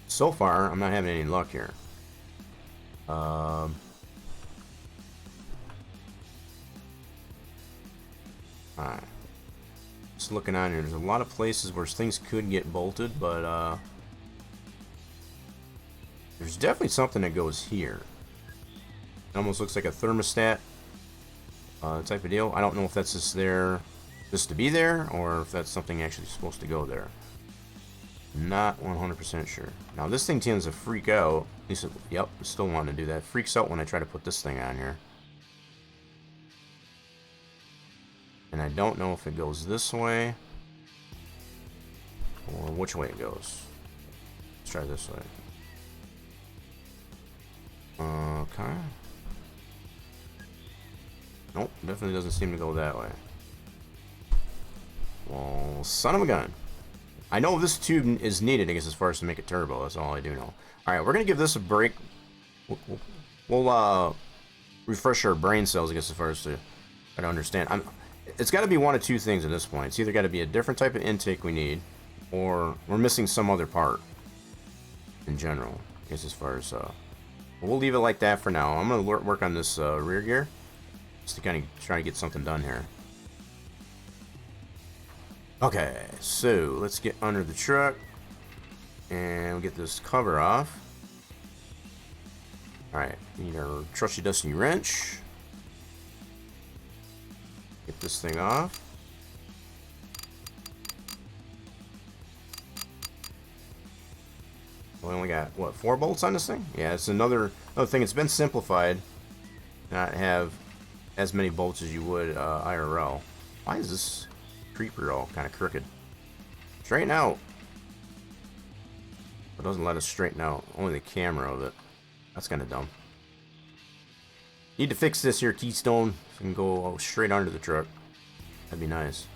So far, I'm not having any luck here. Alright. Just looking on here, there's a lot of places where things could get bolted, but there's definitely something that goes here. It almost looks like a thermostat type of deal. I don't know if that's just there just to be there, or if that's something actually supposed to go there. Not 100% sure. Now this thing tends to freak out. At least, yep, still wanting to do that. Freaks out when I try to put this thing on here. And I don't know if it goes this way or which way it goes. Let's try this way. Okay. Nope, definitely doesn't seem to go that way. Well, son of a gun. I know this tube is needed, I guess, as far as to make it turbo. That's all I do know. Alright, we're going to give this a break. We'll refresh our brain cells, I guess, as far as to try to understand. It's got to be one of two things at this point. It's either got to be a different type of intake we need, or we're missing some other part in general, I guess, as far as... we'll leave it like that for now. I'm going to work on this rear gear, just to kind of try to get something done here. Okay, so let's get under the truck and we'll get this cover off. Alright, need our trusty dusty wrench. Get this thing off. We only got, what, 4 bolts on this thing? Yeah, it's another thing. It's been simplified. Not have as many bolts as you would IRL. Why is this creeper all kind of crooked? Straighten out. It doesn't let us straighten out. Only the camera of it. That's kind of dumb. Need to fix this here keystone so we can go straight under the truck. That'd be nice.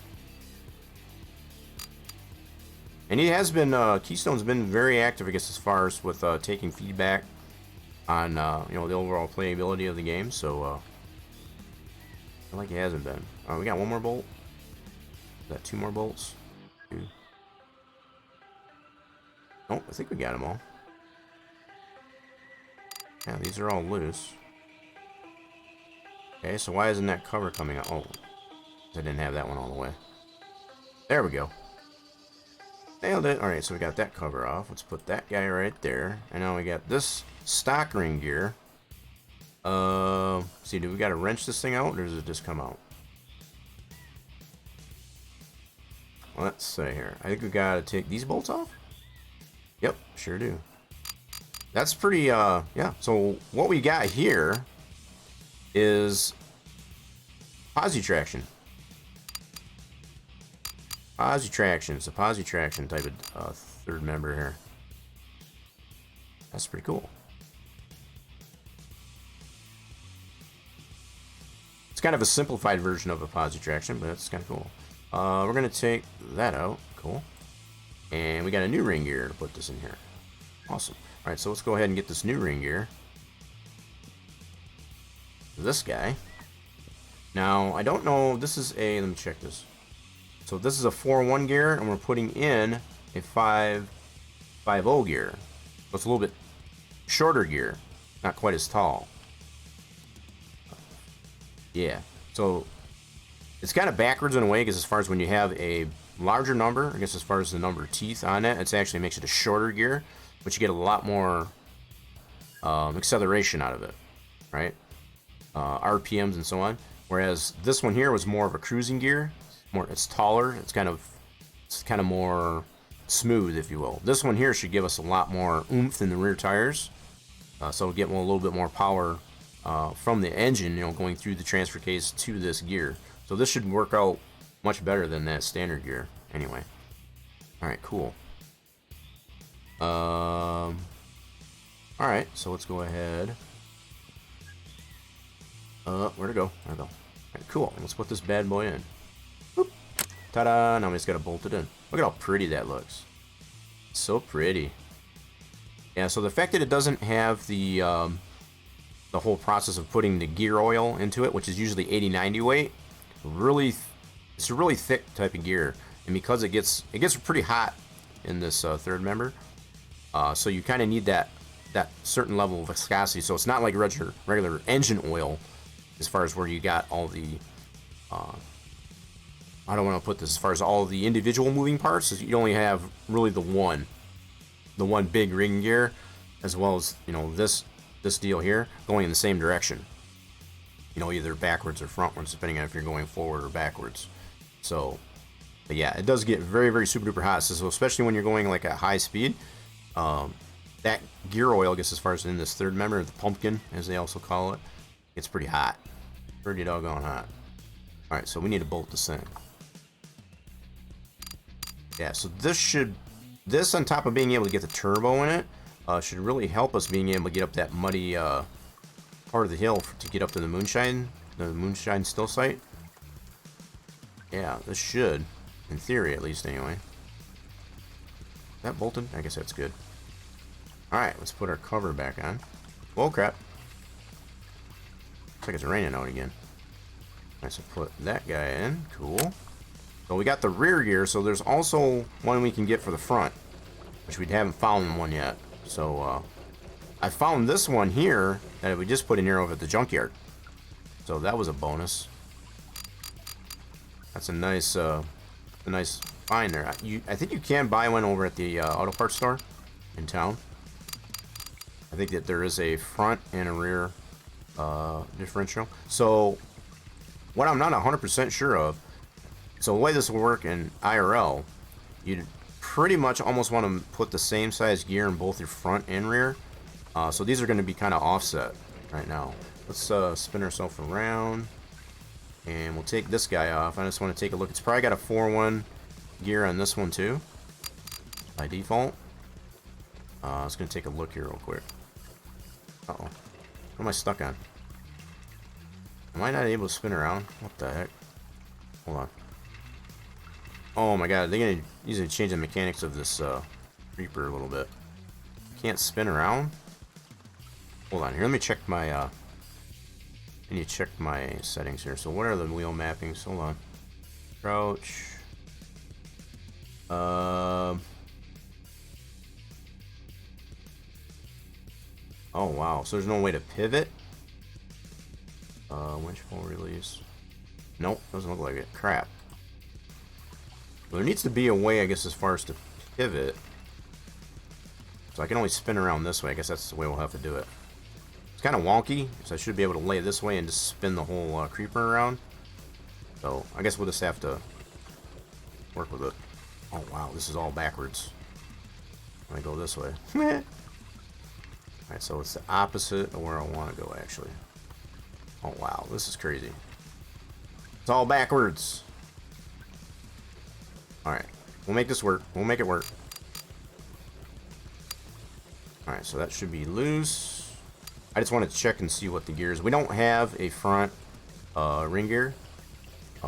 And he has been, Keystone's been very active, I guess, as far as with taking feedback on, you know, the overall playability of the game. So, I feel like he hasn't been. We got one more bolt. Is that 2 more bolts? 2. Oh, I think we got them all. Yeah, these are all loose. Okay, so why isn't that cover coming out? Oh, I didn't have that one all the way. There we go. Nailed it. Alright, so we got that cover off. Let's put that guy right there. And now we got this stock ring gear. See, do we got to wrench this thing out, or does it just come out? Well, let's see here. I think we got to take these bolts off. Yep, sure do. That's pretty, yeah. So what we got here is posi traction. Posi traction. It's a posi traction type of third member here. That's pretty cool. It's kind of a simplified version of a posi traction, but it's kind of cool. We're going to take that out. Cool. And we got a new ring gear to put this in here. Awesome. Alright, so let's go ahead and get this new ring gear. This guy. Now, I don't know, this is a, let me check this. So this is a 4-1 gear, and we're putting in a 5-5-0 gear. So it's a little bit shorter gear, not quite as tall. Yeah, so it's kind of backwards in a way, because as far as when you have a larger number, I guess as far as the number of teeth on it, it actually makes it a shorter gear, but you get a lot more acceleration out of it, right? RPMs and so on. Whereas this one here was more of a cruising gear. It's taller. It's kind of more smooth, if you will. This one here should give us a lot more oomph in the rear tires, so we'll get a little bit more power from the engine, you know, going through the transfer case to this gear. So this should work out much better than that standard gear. Anyway, all right, cool. All right, so let's go ahead. Where to go? There we go. All right, cool. Let's put this bad boy in. Boop. Ta-da! Now we just gotta bolt it in. Look at how pretty that looks. So pretty. Yeah. So the fact that it doesn't have the whole process of putting the gear oil into it, which is usually 80-90 weight, really, it's a really thick type of gear, and because it gets pretty hot in this third member, so you kind of need that certain level of viscosity. So it's not like regular engine oil, as far as where you got all the I don't want to put this as far as all the individual moving parts. Is you only have really the one big ring gear, as well as, you know, this deal here going in the same direction. You know, either backwards or frontwards, depending on if you're going forward or backwards. So, but yeah, it does get very, very super duper hot. So especially when you're going like at high speed, that gear oil, I guess, as far as in this third member, the pumpkin, as they also call it, gets pretty hot. Pretty doggone hot. All right, so we need to bolt this thing. Yeah, so this on top of being able to get the turbo in it, should really help us being able to get up that muddy part of the hill to get up to the moonshine still site. Yeah, this should, in theory at least anyway. Is that bolted? I guess that's good. Alright, let's put our cover back on. Whoa, crap. Looks like it's raining out again. Alright, so put that guy in. Cool. So we got the rear gear, so there's also one we can get for the front, which we haven't found one yet. So I found this one here that we just put in here over at the junkyard. So that was a bonus. That's a nice find there. I think you can buy one over at the auto parts store in town. I think that there is a front and a rear differential. So what I'm not 100% sure of, so the way this will work in IRL, you'd pretty much almost want to put the same size gear in both your front and rear. So these are going to be kind of offset right now. Let's spin ourselves around, and we'll take this guy off. I just want to take a look. It's probably got a 4-1 gear on this one too, by default. I was going to take a look here real quick. Uh-oh. What am I stuck on? Am I not able to spin around? What the heck? Hold on. Oh my god, they're going to usually change the mechanics of this Reaper a little bit. Can't spin around? Hold on here, let me check my I need to check my settings here. So what are the wheel mappings? Hold on. Crouch. Oh wow, so there's no way to pivot? Winch full release. Nope, doesn't look like it. Crap. Well, there needs to be a way, I guess, as far as to pivot. So I can only spin around this way. I guess that's the way we'll have to do it. It's kind of wonky, so I should be able to lay this way and just spin the whole creeper around. So I guess we'll just have to work with it. Oh wow, this is all backwards. Let me go this way. Alright, so it's the opposite of where I want to go, actually. Oh wow, this is crazy. It's all backwards. Alright, we'll make this work. We'll make it work. Alright, so that should be loose. I just wanted to check and see what the gear is. We don't have a front ring gear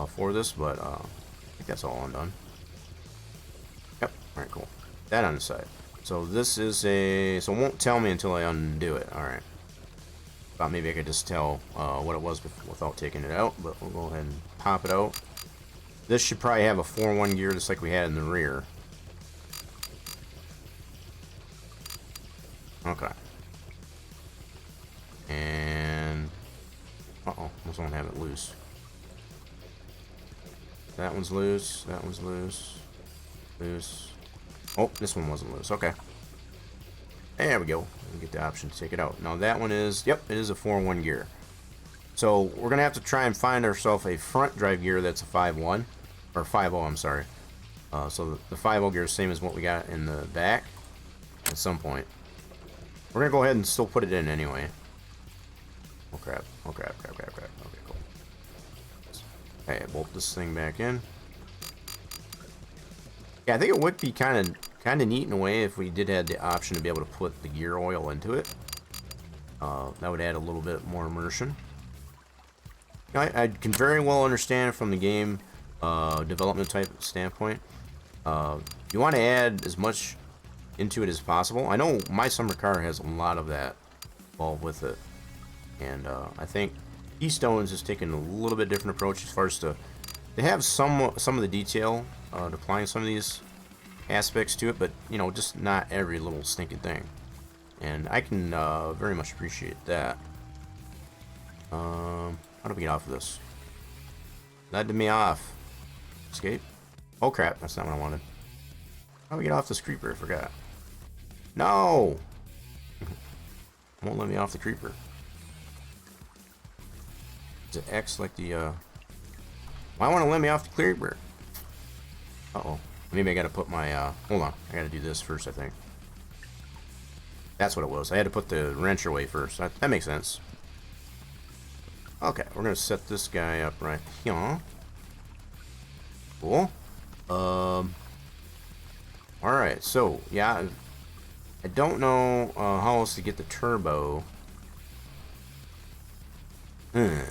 for this, but I think that's all undone. Yep, alright, cool. That on the side. So this is a... So it won't tell me until I undo it. Alright. Thought maybe I could just tell what it was without taking it out, but we'll go ahead and pop it out. This should probably have a 4-1 gear just like we had in the rear. Okay. And... Uh-oh, this one have it loose. That one's loose, that one's loose. Loose. Oh, this one wasn't loose, okay. There we go. We get the option to take it out. Now that one is, yep, it is a 4-1 gear. So we're going to have to try and find ourselves a front drive gear that's a 5-1. Or 5-0, I'm sorry. So the 5-0 gear is the same as what we got in the back at some point. We're going to go ahead and still put it in anyway. Oh crap, oh crap, crap, crap, crap. Okay, cool. Okay, bolt this thing back in. Yeah, I think it would be kind of neat in a way if we did have the option to be able to put the gear oil into it. That would add a little bit more immersion. I can very well understand from the game development type standpoint. You want to add as much into it as possible. I know my summer car has a lot of that involved with it, and I think Keystones is taking a little bit different approach as far as they have some of the detail applying some of these aspects to it, but you know, just not every little stinking thing, and I can very much appreciate that. How do we get off of this? Let me off. Escape. Oh crap, that's not what I wanted. How do we get off this creeper? I forgot. No! Won't let me off the creeper. Is it X like the, Why won't it let me off the creeper? Uh-oh. Maybe I gotta put my, hold on. I gotta do this first, I think. That's what it was. I had to put the wrench away first. That makes sense. Okay, we're gonna set this guy up right here. Cool. Alright, so, yeah. I don't know how else to get the turbo. I'm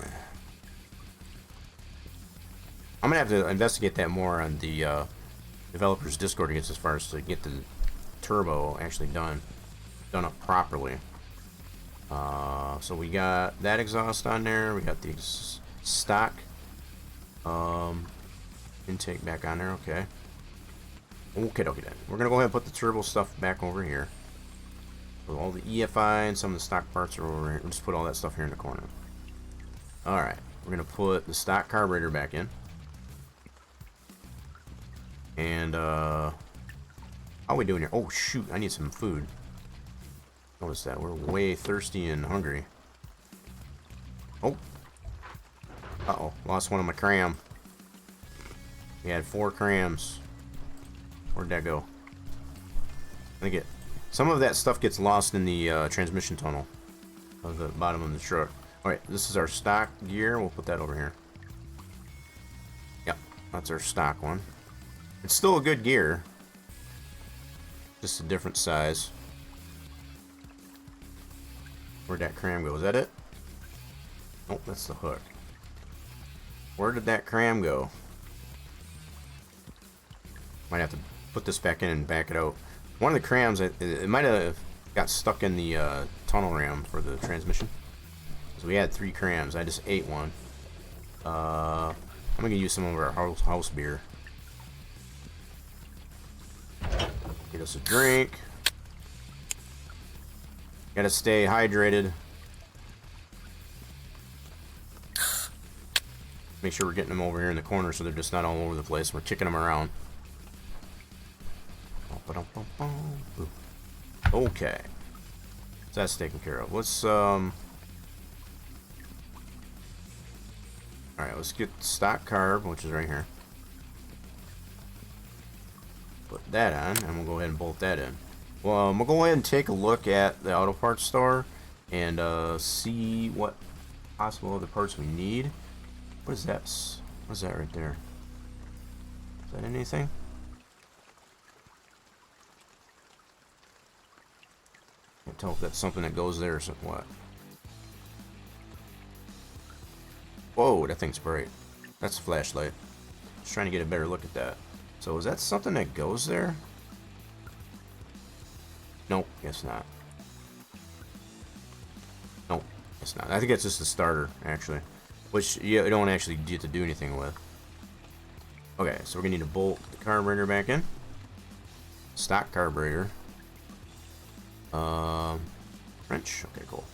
gonna have to investigate that more on the developers Discord as far as to get the turbo actually done up properly. So we got that exhaust on there, we got the stock intake back on there. Okay, then we're gonna go ahead and put the turbo stuff back over here. So all the EFI and some of the stock parts are over here. We'll just put all that stuff here in the corner. Alright, we're gonna put the stock carburetor back in. And how are we doing here? Oh shoot, I need some food. Notice that we're way thirsty and hungry. Oh, lost one of my cram. We had 4 crams. Where'd that go? I think some of that stuff gets lost in the transmission tunnel of the bottom of the truck. Alright, this is our stock gear. We'll put that over here. Yep, that's our stock one. It's still a good gear, just a different size. Where'd that cram go? Is that it? Oh, that's the hook. Where did that cram go? Might have to put this back in and back it out. One of the crams, it might have got stuck in the tunnel ram for the transmission. So we had 3 crams. I just ate one. I'm gonna use some of our house beer. Get us a drink. Gotta stay hydrated. Make sure we're getting them over here in the corner so they're just not all over the place. We're kicking them around. Okay. So that's taken care of. Let's alright, let's get stock carb, which is right here. Put that on, and we'll go ahead and bolt that in. Well, we'll go ahead and take a look at the auto parts store and see what possible other parts we need. What is that? What is that right there? Is that anything? Can't tell if that's something that goes there or something. What? Whoa, that thing's bright. That's a flashlight. Just trying to get a better look at that. So is that something that goes there? Nope, guess not. Nope, guess not. I think it's just a starter, actually. Which you don't actually get to do anything with. Okay, so we're gonna need to bolt the carburetor back in. Stock carburetor. Wrench. Okay, cool.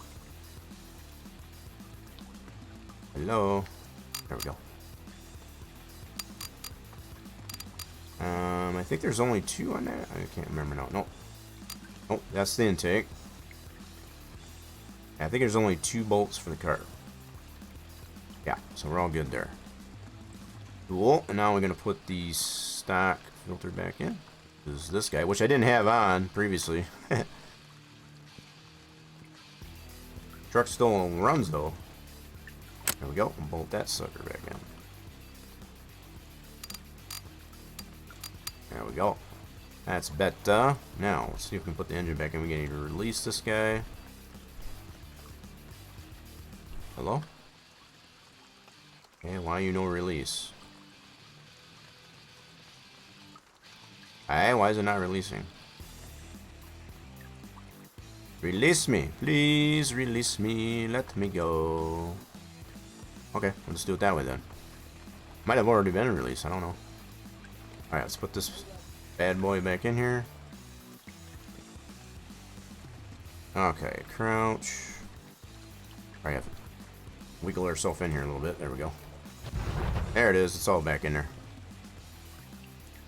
Hello. There we go. I think there's only 2 on that. I can't remember now. Nope. Oh, that's the intake. I think there's only 2 bolts for the car. Yeah, so we're all good there. Cool. And now we're gonna put the stock filter back in. This is this guy, which I didn't have on previously. Truck still runs though. There we go. We'll bolt that sucker back in. There we go. That's better. Now, let's see if we can put the engine back in. We need to release this guy. Hello? Okay, why you no release? Hey, why is it not releasing? Release me. Please release me. Let me go. Okay, let's do it that way then. Might have already been released. I don't know. Alright, let's put this bad boy back in here. Okay, crouch. Alright, have to wiggle ourselves in here a little bit. There we go. There it is. It's all back in there.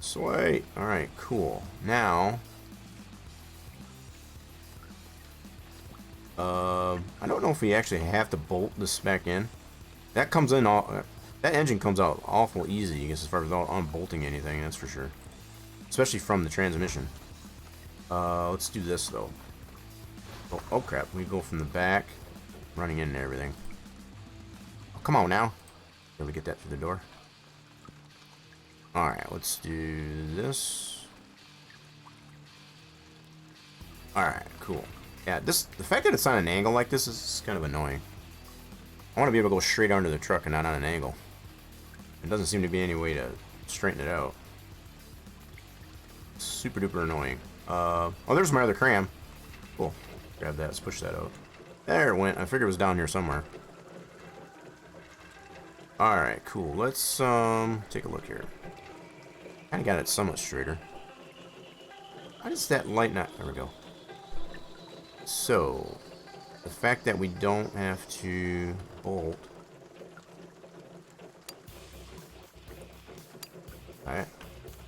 Sweet. Alright, cool. Now, I don't know if we actually have to bolt this back in. That comes in all. That engine comes out awful easy, I guess, as far as without unbolting anything. That's for sure. Especially from the transmission. Let's do this though. Oh crap! We go from the back, running in and everything. Oh, come on now. Did we get that through the door? All right, let's do this. All right, cool. Yeah, the fact that it's on an angle like this is kind of annoying. I want to be able to go straight under the truck and not on an angle. There doesn't seem to be any way to straighten it out. Super duper annoying. Oh, there's my other cram. Cool. Grab that. Let's push that out. There it went. I figured it was down here somewhere. Alright, cool. Let's take a look here. Kinda got it somewhat straighter. Why does that light not... There we go. So, the fact that we don't have to bolt. Alright.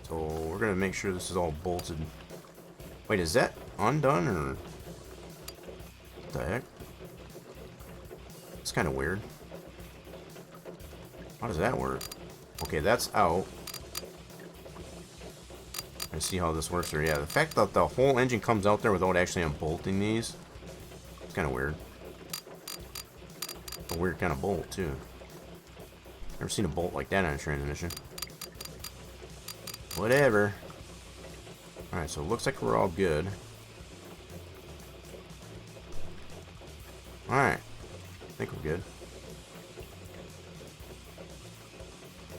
So, we're gonna make sure this is all bolted. Wait, is that undone, or... What the heck? It's kind of weird. How does that work? Okay, that's out. I see how this works here. Yeah, the fact that the whole engine comes out there without actually unbolting these, it's kind of weird. A weird kind of bolt, too. Never seen a bolt like that on a transmission. Whatever. Alright, so it looks like we're all good. Alright. I think we're good.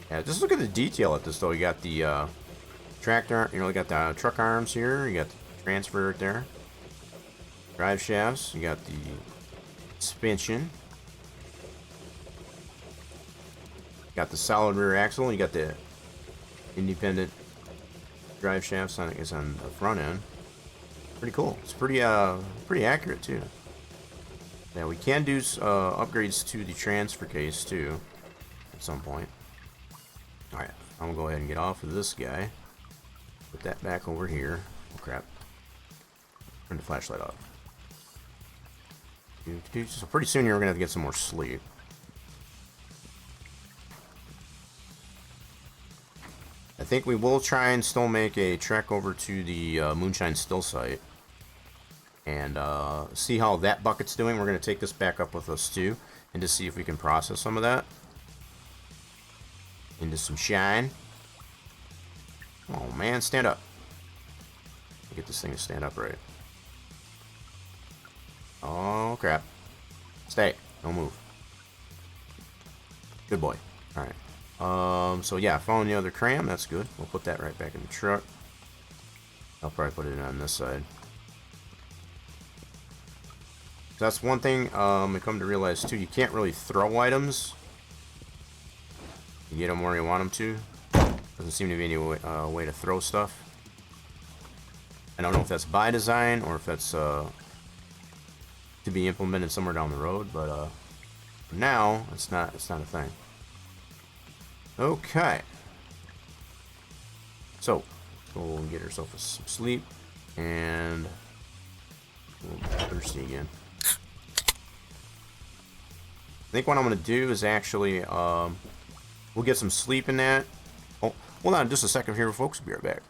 Yeah, just look at the detail at this, though. You got the tractor, you got the truck arms here. You got the transfer right there. Drive shafts. You got the suspension. You got the solid rear axle. You got the independent drive shafts on, I guess, on the front end. Pretty cool. It's pretty accurate too. Yeah, we can do upgrades to the transfer case too at some point. All right, I'm gonna go ahead and get off of this guy. Put that back over here. Oh crap! Turn the flashlight off. So pretty soon here we're gonna have to get some more sleep. I think we will try and still make a trek over to the Moonshine Still site and see how that bucket's doing. We're going to take this back up with us too and to see if we can process some of that into some shine. Oh man, stand up. Get this thing to stand up right. Oh crap. Stay. Don't move. Good boy. Alright. So yeah, following the other cram, that's good. We'll put that right back in the truck. I'll probably put it on this side. That's one thing I come to realize too. You can't really throw items. You get them where you want them to. Doesn't seem to be any way to throw stuff. I don't know if that's by design or if that's to be implemented somewhere down the road, but for now it's not a thing. Okay. So, we'll get ourselves some sleep, and we'll be thirsty again. I think what I'm going to do is actually, we'll get some sleep in that. Oh, hold on just a second here, folks. We'll be right back.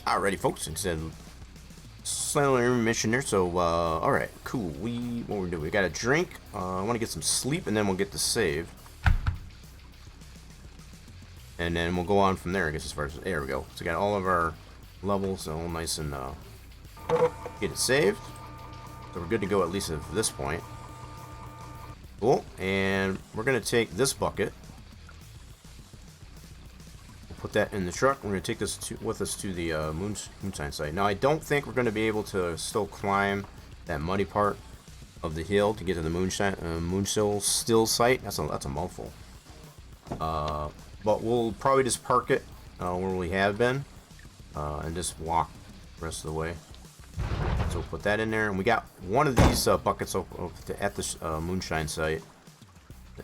Alrighty, folks. Instead of slightly intermission there, so alright, cool. What we're doing? We got a drink. I want to get some sleep, and then we'll get the save, and then we'll go on from there. I guess as far as there we go. So we got all of our levels all nice and get it saved. So we're good to go at least at this point. Cool. And we're going to take this bucket. We'll put that in the truck. We're going to take this with us to the moonshine site. Now, I don't think we're going to be able to still climb that muddy part of the hill to get to the moonshine still site. That's a mouthful. But we'll probably just park it where we have been and just walk the rest of the way. So we'll put that in there, and we got one of these buckets at the moonshine site,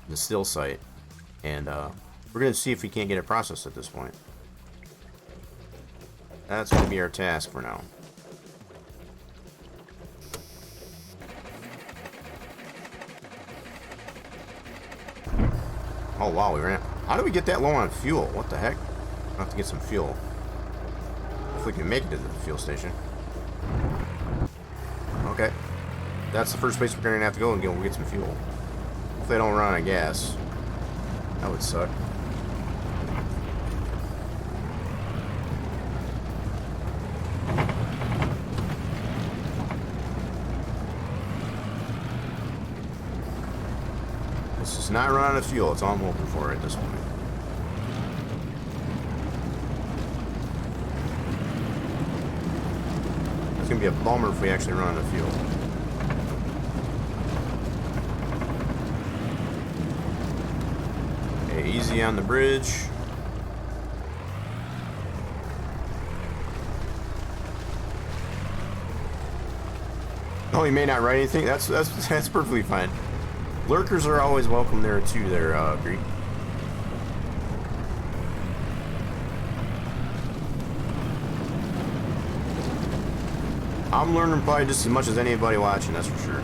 the still site, and we're gonna see if we can't get it processed at this point. That's gonna be our task for now. Oh wow, we ran. How do we get that low on fuel? What the heck? I'll have to get some fuel. If we can make it to the fuel station. Okay. That's the first place we're gonna have to go and get some fuel. If they don't run out of gas. That would suck. This is not running out of fuel. It's all I'm hoping for at this point. It's gonna be a bummer if we actually run out of fuel. Okay, easy on the bridge. Oh, he may not write anything. That's perfectly fine. Lurkers are always welcome there too, there, Greek. I'm learning probably just as much as anybody watching, that's for sure.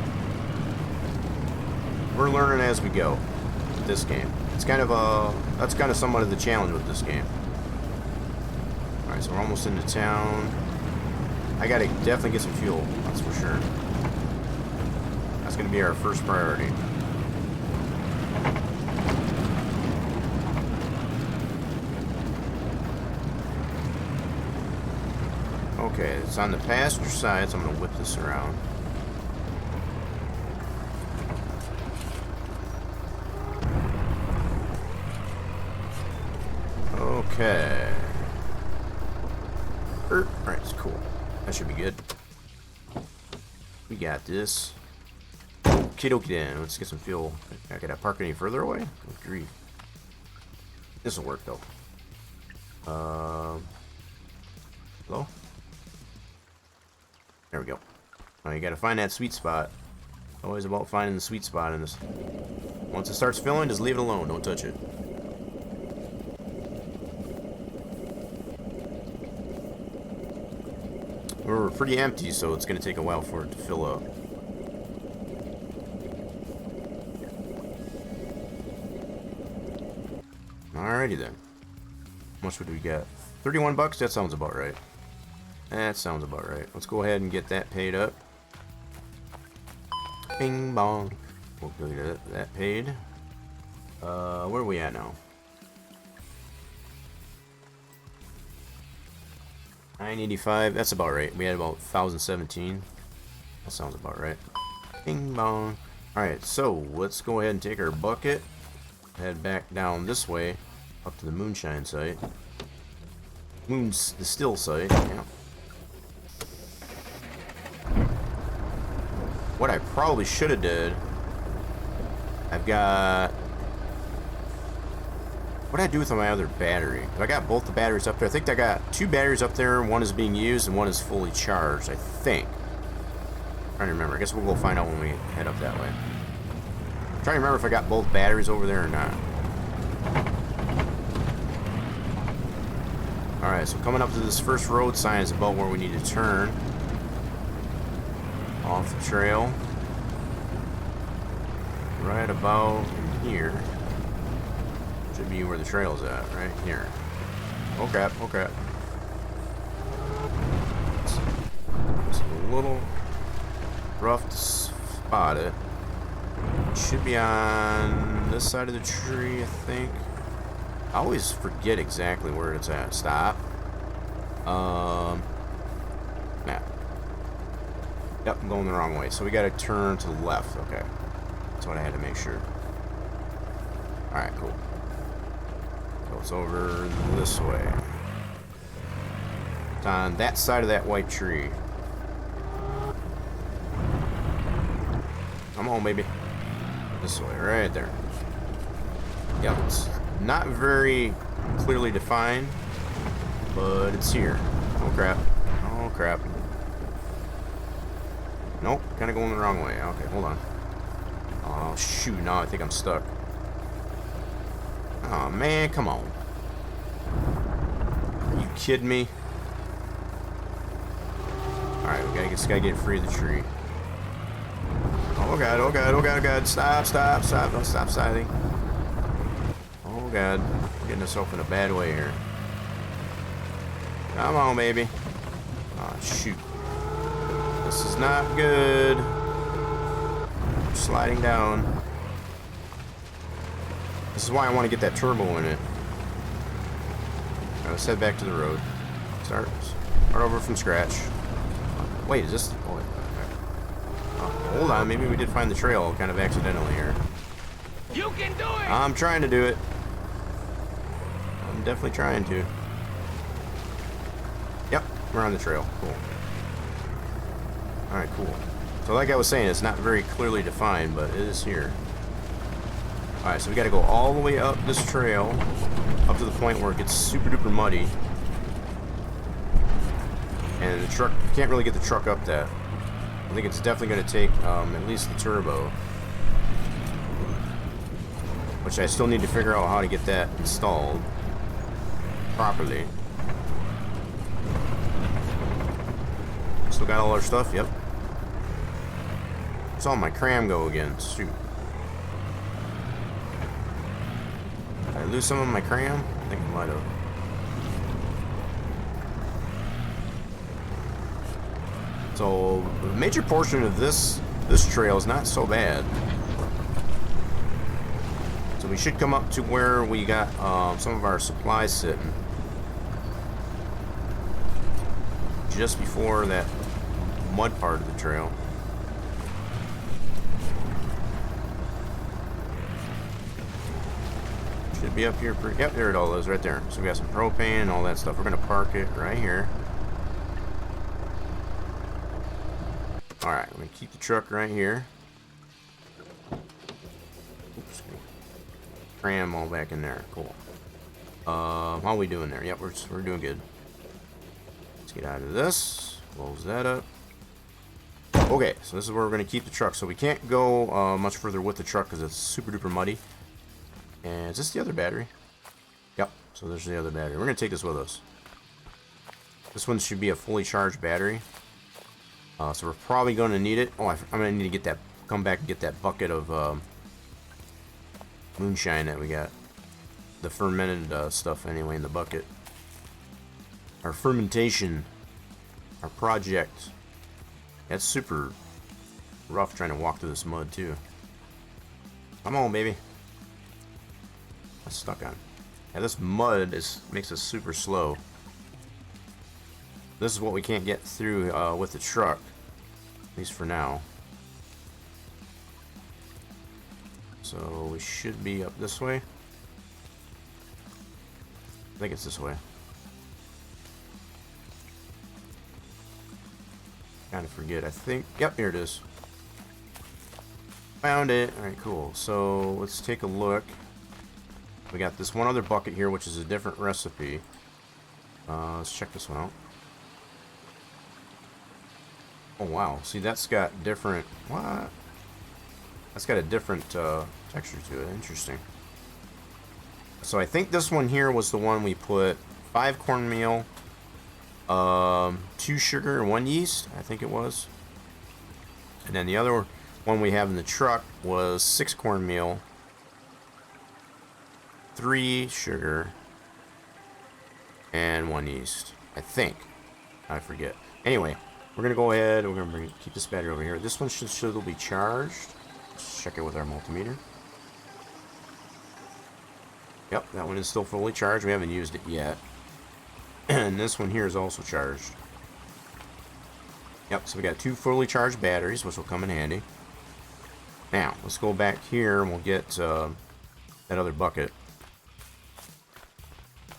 We're learning as we go with this game. It's kind of that's kind of somewhat of the challenge with this game. Alright, so we're almost into town. I gotta definitely get some fuel, that's for sure. That's gonna be our first priority. Okay, it's on the passenger side, so I'm gonna whip this around. Okay. Alright, it's cool. That should be good. We got this. Okie dokie then. Let's get some fuel. I gotta park any further away? Good grief. This'll work though. Hello? There we go. Now you gotta find that sweet spot. Always about finding the sweet spot in this. Once it starts filling, just leave it alone. Don't touch it. We're pretty empty, so it's gonna take a while for it to fill up. Alrighty then. How much would we get? 31 bucks? That sounds about right. That sounds about right. Let's go ahead and get that paid up. Bing bong. We'll get that paid. Where are we at now? 985. That's about right. We had about 1017. That sounds about right. Bing bong. Alright, so let's go ahead and take our bucket. Head back down this way. Up to the moonshine site. The still site. Yeah. What I probably should have did. I've got. What did I do with my other battery? I got both the batteries up there. I think I got 2 batteries up there. One is being used and one is fully charged, I think. I'm trying to remember. I guess we'll go find out when we head up that way. I'm trying to remember if I got both batteries over there or not. Alright, so coming up to this first road sign is about where we need to turn. Off the trail. Right about in here. Should be where the trail's at, right here. Okay, okay. It's a little rough to spot it. It should be on this side of the tree, I think. I always forget exactly where it's at. Stop. Nah. Yep, I'm going the wrong way. So we gotta turn to the left. Okay. That's what I had to make sure. Alright, cool. So it's over this way. It's on that side of that white tree. Come on, baby. This way, right there. Yep, it's not very clearly defined, but it's here. Oh, crap. Oh, crap. Nope, kind of going the wrong way. Okay, hold on. Oh, shoot. Now I think I'm stuck. Oh, man, come on. Are you kidding me? Alright, we just gotta get free of the tree. Oh, God, oh, God, oh, God, oh, God. Stop, stop, stop. Don't stop siding. Oh, God. We're getting ourselves in a bad way here. Come on, baby. Oh, shoot. This is not good. I'm sliding down. This is why I want to get that turbo in it. Alright, let's head back to the road. Start over from scratch. Wait, is this... Oh, wait. Hold on, maybe we did find the trail kind of accidentally here. You can do it! I'm trying to do it. I'm definitely trying to. Yep, we're on the trail. Cool. Alright, cool. So like I was saying, it's not very clearly defined, but it is here. Alright, so we gotta go all the way up this trail, up to the point where it gets super duper muddy. And the truck, you can't really get the truck up that. I think it's definitely going to take at least the turbo. Which I still need to figure out how to get that installed properly. Still got all our stuff? Yep. Where's all my cram go again? Shoot. Did I lose some of my cram? I think I might have. So, the major portion of this trail is not so bad. So we should come up to where we got some of our supplies sitting. Just before that mud part of the trail. Should be up here. Yep, there it all is, right there. So we got some propane and all that stuff. We're going to park it right here. Alright, I'm going to keep the truck right here. Oops. Cram all back in there. Cool. How are we doing there? Yep, we're doing good. Let's get out of this. Close that up. Okay, so this is where we're going to keep the truck. So we can't go much further with the truck because it's super duper muddy. And is this the other battery? Yep, so there's the other battery. We're going to take this with us. This one should be a fully charged battery. So we're probably going to need it. Oh, I'm going to need to get that, come back and get that bucket of moonshine that we got. The fermented stuff anyway in the bucket. Our fermentation, our project. That's super rough trying to walk through this mud too. Come on, baby. I'm stuck on. Yeah, this mud makes us super slow. This is what we can't get through with the truck, at least for now. So we should be up this way. I think it's this way. Kind of forget. I think. Yep, here it is. Found it. All right, cool. So let's take a look. We got this one other bucket here, which is a different recipe. Let's check this one out. Oh wow, see that's got different, what? That's got a different texture to it, interesting. So I think this one here was the one we put 5 cornmeal, 2 sugar, and 1 yeast, I think it was. And then the other one we have in the truck was 6 cornmeal, 3 sugar, and 1 yeast, I think. I forget. Anyway. We're going to go ahead, we're going to keep this battery over here. This one should still be charged. Let's check it with our multimeter. Yep, that one is still fully charged. We haven't used it yet. And this one here is also charged. Yep, so we got 2 fully charged batteries, which will come in handy. Now, let's go back here and we'll get that other bucket.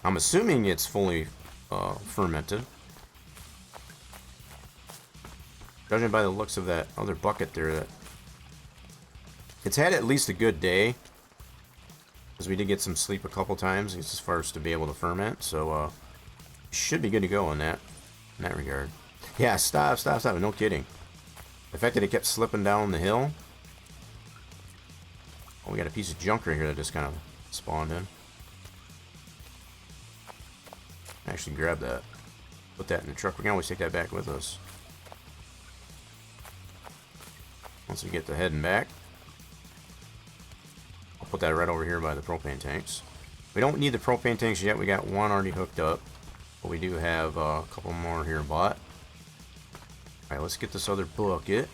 I'm assuming it's fully fermented. Judging by the looks of that other bucket there, that it's had at least a good day. Because we did get some sleep a couple times as far as to be able to ferment. So, should be good to go in that regard. Yeah, stop. No kidding. The fact that it kept slipping down the hill. Oh, we got a piece of junk right here that just kind of spawned in. Actually, grab that. Put that in the truck. We can always take that back with us. Once we get the heading back. I'll put that right over here by the propane tanks. We don't need the propane tanks yet. We got one already hooked up. But we do have a couple more here bought. Alright, let's get this other bucket.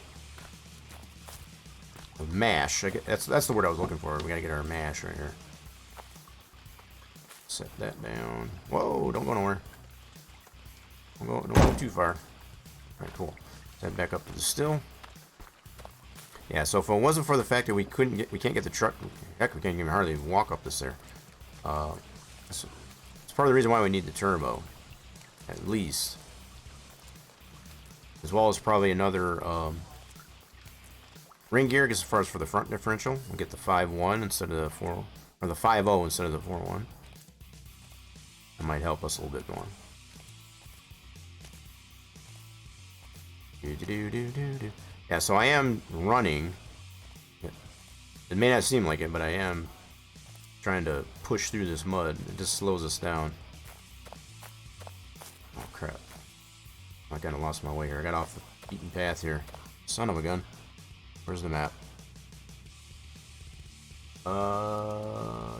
Mash. That's the word I was looking for. We gotta get our mash right here. Set that down. Whoa, don't go nowhere. Don't go too far. Alright, cool. Head back up to the still. Yeah, so if it wasn't for the fact that we can't get the truck, heck, we can't even hardly walk up this there. It's part of the reason why we need the turbo, at least, as well as probably another ring gear. As far as for the front differential, we'll get the 5.1 instead of the 4, or the 5.0 instead of the 4.1. That might help us a little bit more. Yeah, so I am running. It may not seem like it, but I am trying to push through this mud. It just slows us down. Oh, crap. I kind of lost my way here. I got off the beaten path here. Son of a gun. Where's the map?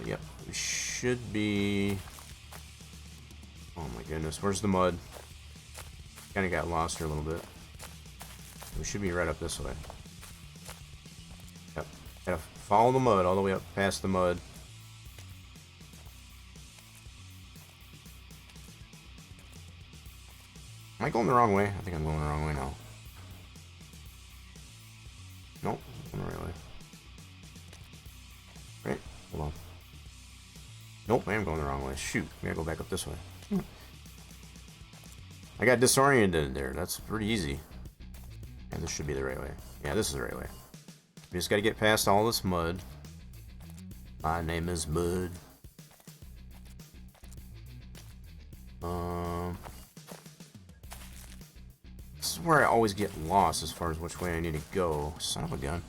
Yep. We should be... Oh, my goodness. Where's the mud? Kind of got lost here a little bit. We should be right up this way. Yep. Gotta follow the mud all the way up past the mud. Am I going the wrong way? I think I'm going the wrong way now. Nope, I'm going the right way. Right, hold on. Nope, I am going the wrong way. Shoot, we gotta go back up this way. I got disoriented there. That's pretty easy. And this should be the right way. Yeah, this is the right way. We just gotta get past all this mud. My name is Mud. This is where I always get lost as far as which way I need to go. Son of a gun.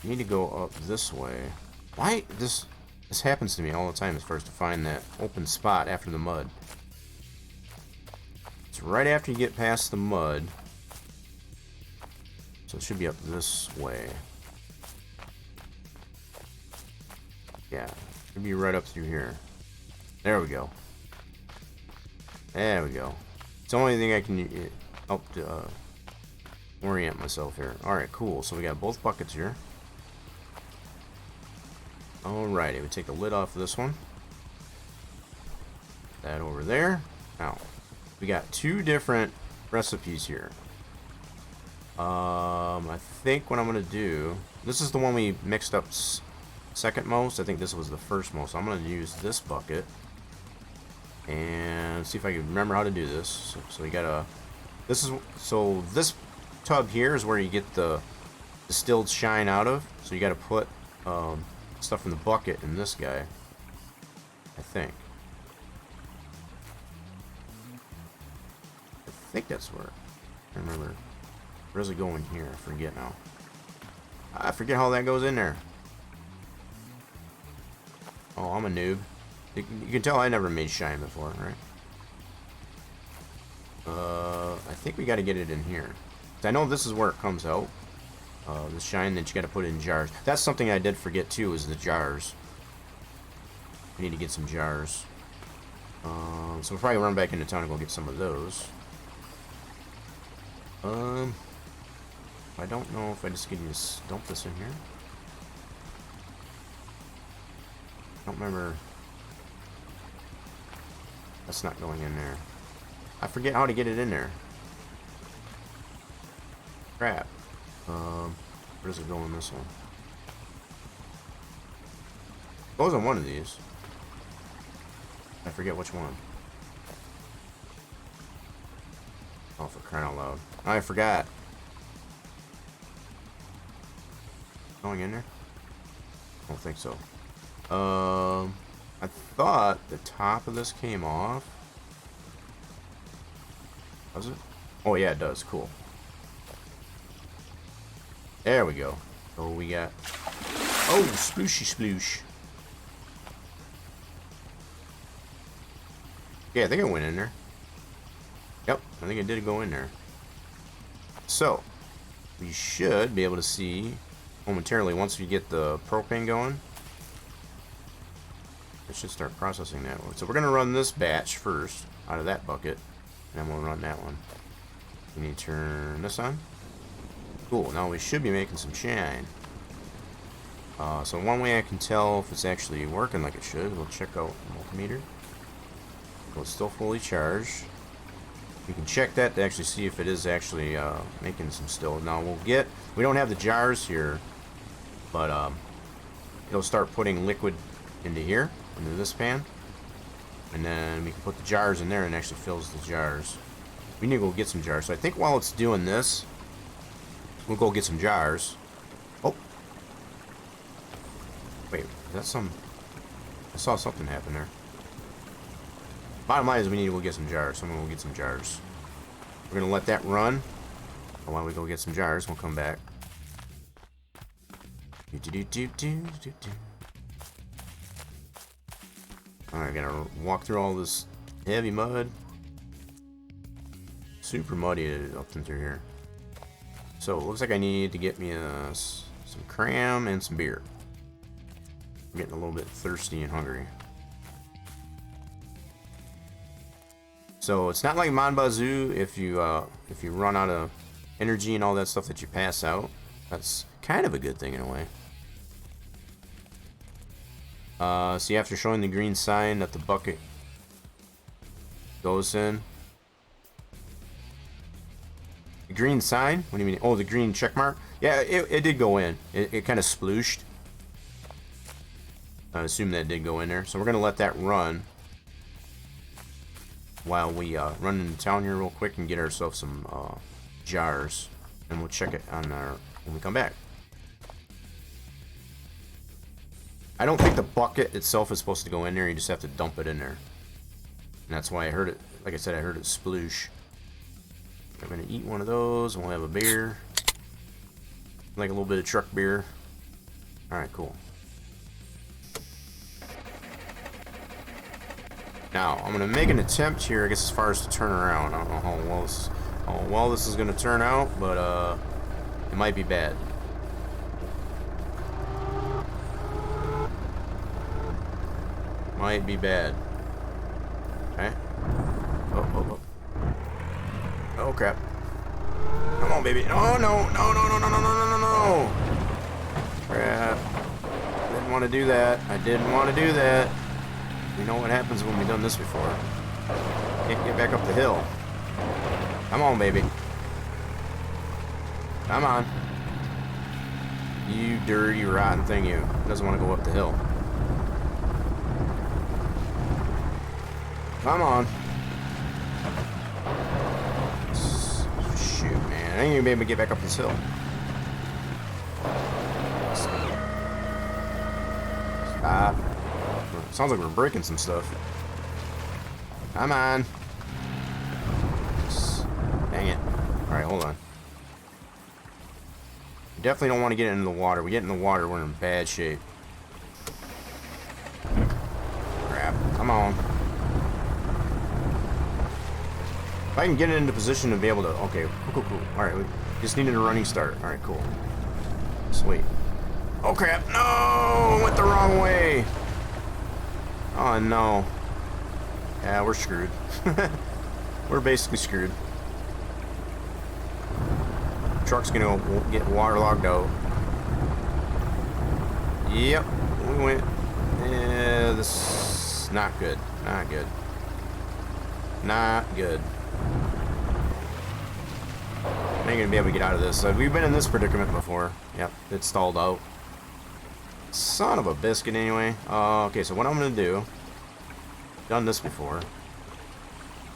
I need to go up this way. Why? This happens to me all the time as far as to find that open spot after the mud. It's right after you get past the mud. So it should be up this way. Yeah, it should be right up through here. There we go. There we go. It's the only thing I can help to orient myself here. Alright, cool. So we got both buckets here. Alrighty, we take the lid off of this one. That over there. Now, we got two different recipes here. I think what I'm gonna do, this is the one we mixed up second most. I think this was the first most. So I'm gonna use this bucket and see if I can remember how to do this. So we got this tub here is where you get the distilled shine out of. So you got to put stuff in the bucket in this guy, I think. I think that's where. I remember. Where's it going here? I forget now. I forget how that goes in there. Oh, I'm a noob. You can tell I never made shine before, right? I think we got to get it in here. I know this is where it comes out. The shine that you got to put in jars. That's something I did forget too, is the jars. We need to get some jars. So we'll probably run back into town and go get some of those. I don't know if I just get you to dump this in here. I don't remember. That's not going in there. I forget how to get it in there. Crap. Where does it go in this one? It goes on one of these. I forget which one. Oh, for crying out loud. I forgot. Going in there? I don't think so. I thought the top of this came off. Does it? Oh yeah, it does. Cool. There we go. So we got... Oh, splooshy sploosh. Yeah, I think it went in there. Yep, I think it did go in there. So, we should be able to see momentarily once we get the propane going. It should start processing that one. So we're going to run this batch first out of that bucket, and then we'll run that one. We need to turn this on. Cool, now we should be making some shine. So one way I can tell if it's actually working like it should, we'll check out the multimeter. So it's still fully charged. We can check that to actually see if it is actually making some still. Now we don't have the jars here, but it'll start putting liquid into here, into this pan. And then we can put the jars in there and it actually fills the jars. We need to go get some jars. So I think while it's doing this, we'll go get some jars. Oh. Wait, is that some... I saw something happen there. Bottom line is we need to go get some jars. Someone will get some jars. We're going to let that run. While we go get some jars, we'll come back. Alright, gotta walk through all this heavy mud. Super muddy up through here. So, it looks like I need to get me some cram and some beer. I'm getting a little bit thirsty and hungry. So, it's not like Monbazoo if you run out of energy and all that stuff that you pass out. That's kind of a good thing in a way. See, after showing the green sign that the bucket goes in. The green sign? What do you mean? Oh, the green check mark? Yeah, it did go in. It kind of splooshed. I assume that did go in there. So we're going to let that run while we run into town here real quick and get ourselves some jars. And we'll check it on when we come back. I don't think the bucket itself is supposed to go in there. You just have to dump it in there. And that's why I heard it. Like I said, I heard it sploosh. I'm going to eat one of those, and we'll have a beer. Like a little bit of truck beer. Alright, cool. Now, I'm going to make an attempt here, I guess, as far as to turn around. I don't know how well this is going to turn out, but it might be bad. Might be bad. Okay. Oh. Oh, crap. Come on, baby. Oh, no. No. Crap. I didn't want to do that. You know what happens when we've done this before. Can't get back up the hill. Come on, baby. Come on. You dirty, rotten thing, you. Doesn't want to go up the hill. Come on. Shoot, man. I ain't even be able to get back up this hill. Stop. Sounds like we're breaking some stuff. Come on. Dang it. Alright, hold on. We definitely don't want to get into the water. We get in the water, we're in bad shape. Crap. Come on. If I can get it into position to be able to... Okay, cool. Alright, we just needed a running start. Alright, cool. Sweet. Oh, crap. No! Went the wrong way. Oh, no. Yeah, we're screwed. We're basically screwed. Truck's gonna get waterlogged out. Yep. We went... Yeah, this is not good. Not good. Not good. I ain't gonna be able to get out of this. We've been in this predicament before. Yep, it's stalled out. Son of a biscuit, anyway. Okay, so what I'm gonna do... Done this before.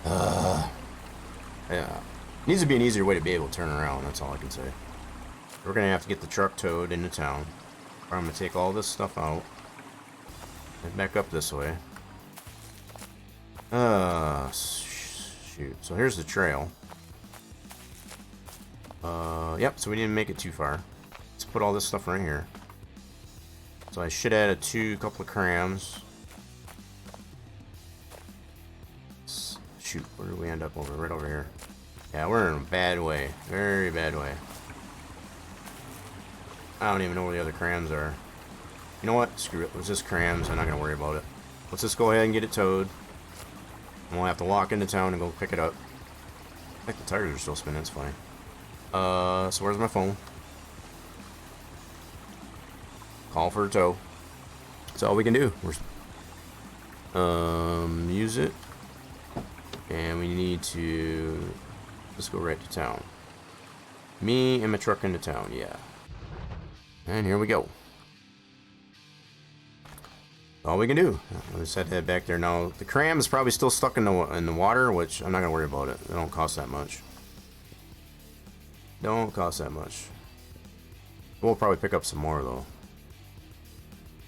Yeah. Needs to be an easier way to be able to turn around, that's all I can say. We're gonna have to get the truck towed into town. I'm gonna take all this stuff out. And back up this way. Shoot. So here's the trail. Yep, so we didn't make it too far. Let's put all this stuff right here. So I should add a couple of crams. Shoot, where do we end up over? Right over here. Yeah, we're in a bad way. Very bad way. I don't even know where the other crams are. You know what? Screw it. It was just crams. I'm not going to worry about it. Let's just go ahead and get it towed. And we'll have to walk into town and go pick it up. I think the tires are still spinning. It's fine. So where's my phone? Call for a tow. That's all we can do. Use it. And we need to just go right to town. Me and my truck into town, yeah. And here we go. All we can do. I just had to head back there. Now, the cram is probably still stuck in the water, which I'm not going to worry about it. It don't cost that much. Don't cost that much. We'll probably pick up some more, though.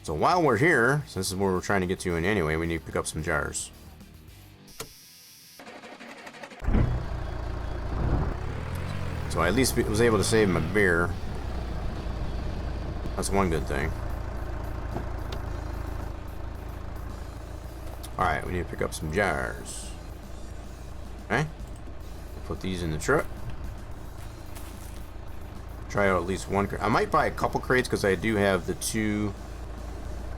So while we're here, since this is where we're trying to get to in anyway, we need to pick up some jars. So I at least was able to save my beer. That's one good thing. Alright, we need to pick up some jars. Okay. Put these in the truck. Try out at least one crate. I might buy a couple crates because I do have the two,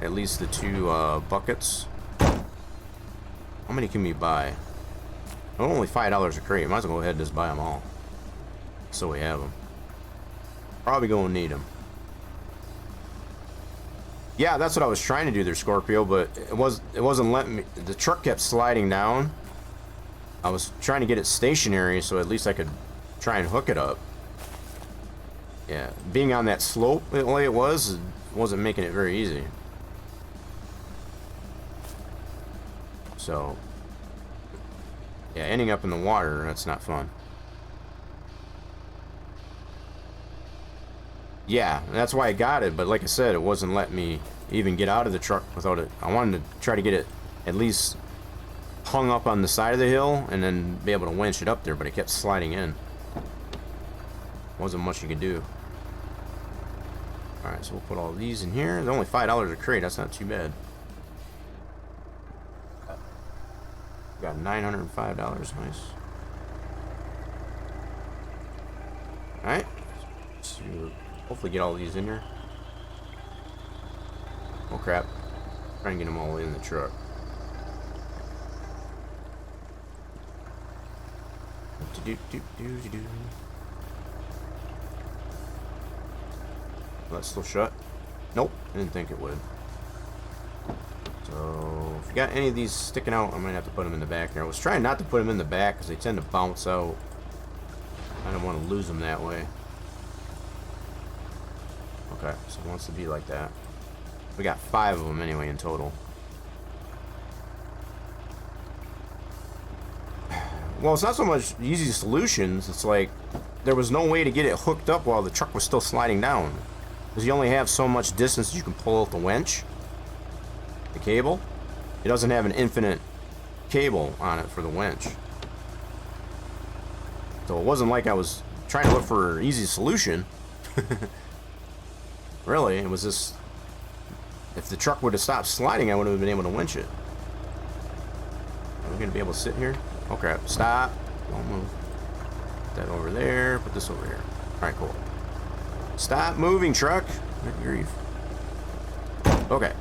at least the two buckets. How many can we buy? Oh, only $5 a crate. Might as well go ahead and just buy them all. So we have them. Probably gonna need them. Yeah, that's what I was trying to do there, Scorpio, but it wasn't letting me. The truck kept sliding down. I was trying to get it stationary so at least I could try and hook it up. Yeah, being on that slope the way it wasn't making it very easy. So, yeah, ending up in the water, that's not fun. Yeah, that's why I got it, but like I said, it wasn't letting me even get out of the truck without it. I wanted to try to get it at least hung up on the side of the hill and then be able to winch it up there, but it kept sliding in. Wasn't much you could do. Alright, so we'll put all these in here. They're only $5 a crate, that's not too bad. Got $905, nice. Alright. So hopefully get all these in here. Oh crap. Try and get them all in the truck. That's still shut? Nope, I didn't think it would. So, if you got any of these sticking out, I might have to put them in the back there. I was trying not to put them in the back because they tend to bounce out. I don't want to lose them that way. Okay, so it wants to be like that. We got 5 of them anyway in total. Well, it's not so much easy solutions. It's like there was no way to get it hooked up while the truck was still sliding down. Because you only have so much distance you can pull out the winch. The cable. It doesn't have an infinite cable on it for the winch. So it wasn't like I was trying to look for an easy solution. Really, it was just... If the truck would have stopped sliding, I would have been able to winch it. Are we going to be able to sit here? Okay, stop. Don't move. Put that over there. Put this over here. Alright, cool. Stop moving, truck. Good grief. Okay.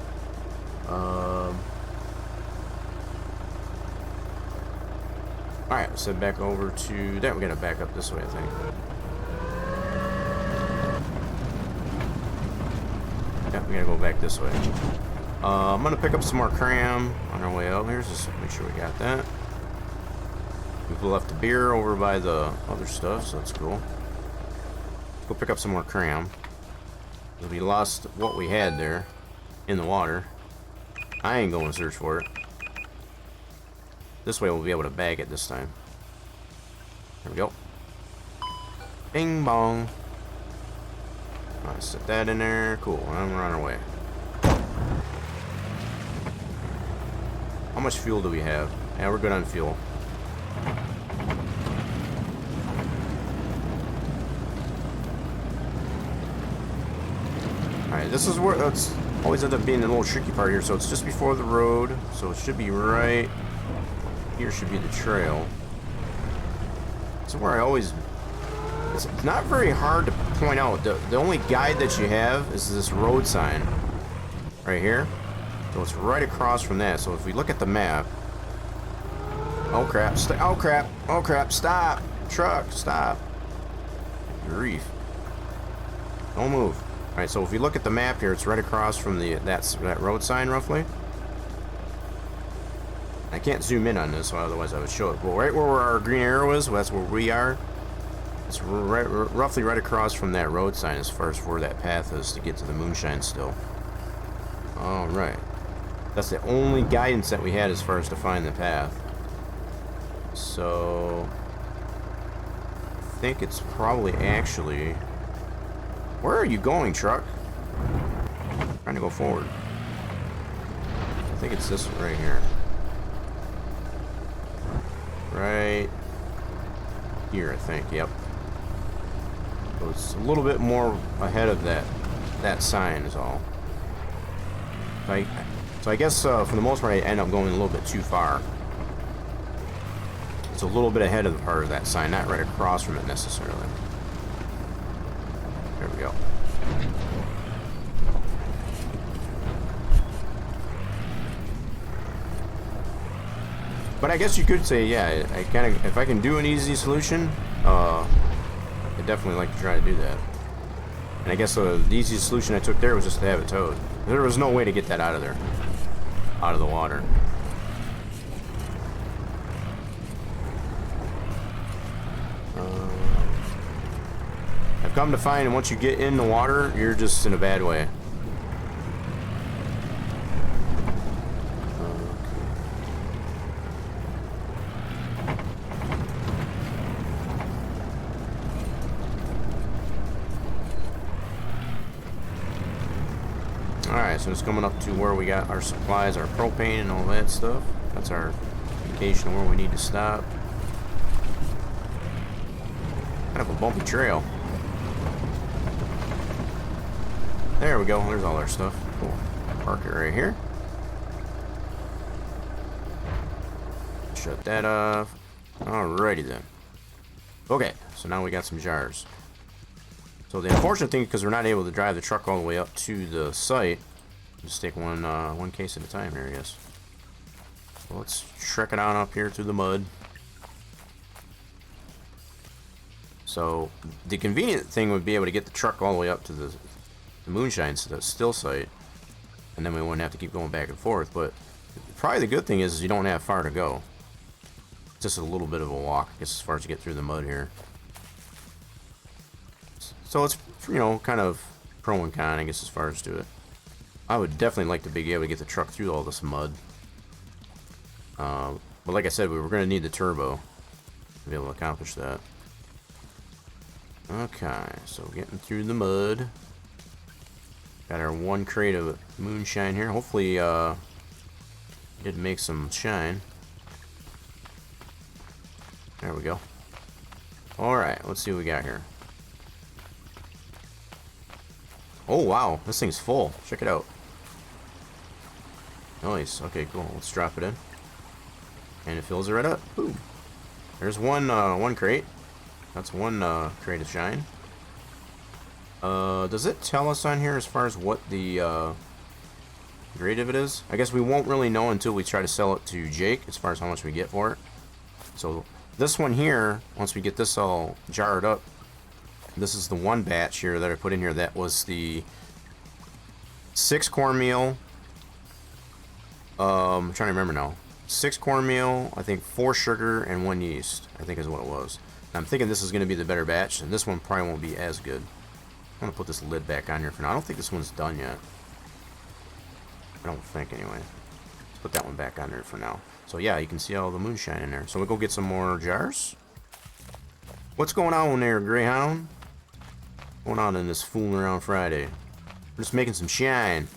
Alright, let's head back over to that. We're going to back up this way, I think. Yeah, we gotta go back this way. I'm gonna pick up some more cram on our way out here, just to make sure we got that. We've left the beer over by the other stuff, so that's cool. Go pick up some more cram. We lost what we had there in the water. I ain't going to search for it. This way we'll be able to bag it this time. There we go. Bing bong. Alright, set that in there. Cool. And we're on our way. How much fuel do we have? Yeah, we're good on fuel. Alright, this is where it's always ends up being a little tricky part here. So it's just before the road. So it should be right here, should be the trail. This is where I always... It's not very hard to point out. The only guide that you have is this road sign right here. So it's right across from that. So if we look at the map... Oh crap, oh crap, oh crap, stop! Truck, stop! Grief. Don't move. Alright, so if you look at the map here, it's right across from that road sign, roughly. I can't zoom in on this, so otherwise I would show it. Well, right where our green arrow is, well, that's where we are. It's roughly right across from that road sign as far as where that path is to get to the moonshine still. Alright. That's the only guidance that we had as far as to find the path. So... I think it's probably actually... Where are you going, truck? I'm trying to go forward. I think it's this one right here. Right here, I think. Yep. So it's a little bit more ahead of that sign is all. So I guess for the most part I end up going a little bit too far. It's a little bit ahead of the part of that sign, not right across from it necessarily. There we go. But I guess you could say, yeah, I kind of, if I can do an easy solution, I'd definitely like to try to do that. And I guess the easiest solution I took there was just to have it towed. There was no way to get that out of there, out of the water. I've come to find once you get in the water, you're just in a bad way. Alright, so it's coming up to where we got our supplies, our propane and all that stuff. That's our indication of where we need to stop. Kind of a bumpy trail. There we go, there's all our stuff. Cool. Park it right here. Shut that off. Alrighty then. Okay, so now we got some jars. So the unfortunate thing, because we're not able to drive the truck all the way up to the site, just take one case at a time here, I guess. So let's trek it on up here through the mud. So the convenient thing would be able to get the truck all the way up to the moonshine, so the still site, and then we wouldn't have to keep going back and forth. But probably the good thing is you don't have far to go. Just a little bit of a walk, I guess, as far as you get through the mud here. So it's, you know, kind of pro and con, I guess, as far as to it. I would definitely like to be able to get the truck through all this mud. But like I said, we were going to need the turbo to be able to accomplish that. Okay, so getting through the mud. Got our one crate of moonshine here. Hopefully, did make some shine. There we go. Alright, let's see what we got here. Oh wow, this thing's full. Check it out. Nice. Okay, cool. Let's drop it in. And it fills it right up. Boom. There's one crate. That's one crate of shine. Does it tell us on here as far as what the grade of it is? I guess we won't really know until we try to sell it to Jake as far as how much we get for it. So this one here, once we get this all jarred up, this is the one batch here that I put in here. That was the 6 cornmeal. I'm trying to remember now. 6 cornmeal, I think 4 sugar, and 1 yeast, I think is what it was. I'm thinking this is going to be the better batch, and this one probably won't be as good. I'm going to put this lid back on here for now. I don't think this one's done yet. I don't think, anyway. Let's put that one back on there for now. So, yeah, you can see all the moonshine in there. So, we'll go get some more jars. What's going on there, Greyhound? What's going on in this Fooling Around Friday? We're just making some shine.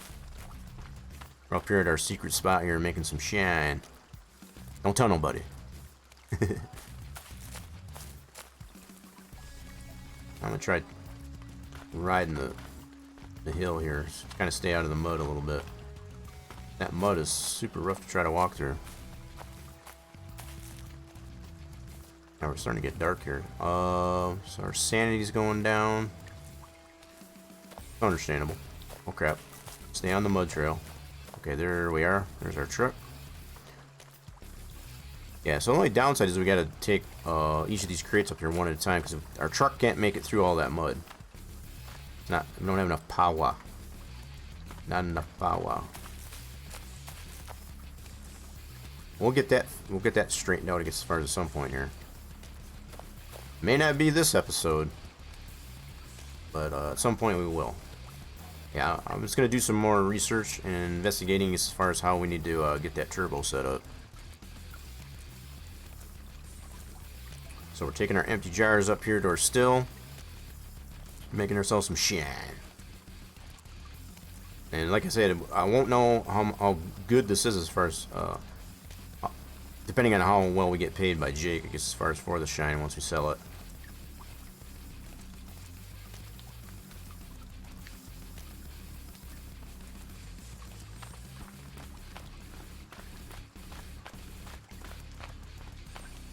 We're up here at our secret spot here making some shine. Don't tell nobody. I'm gonna try riding the hill here. Just kind of stay out of the mud a little bit. That mud is super rough to try to walk through. Now we're starting to get dark here. So our sanity's going down. Understandable. Oh crap. Stay on the mud trail. Okay, there we are. There's our truck. Yeah, so the only downside is we gotta take each of these crates up here one at a time because our truck can't make it through all that mud. We don't have enough power. Not enough power. We'll get that straightened out as far as some point here. May not be this episode, but at some point we will. Yeah, I'm just gonna do some more research and investigating as far as how we need to get that turbo set up. So we're taking our empty jars up here to our still, making ourselves some shine. And like I said, I won't know how good this is as far as, depending on how well we get paid by Jake, I guess, as far as for the shine once we sell it.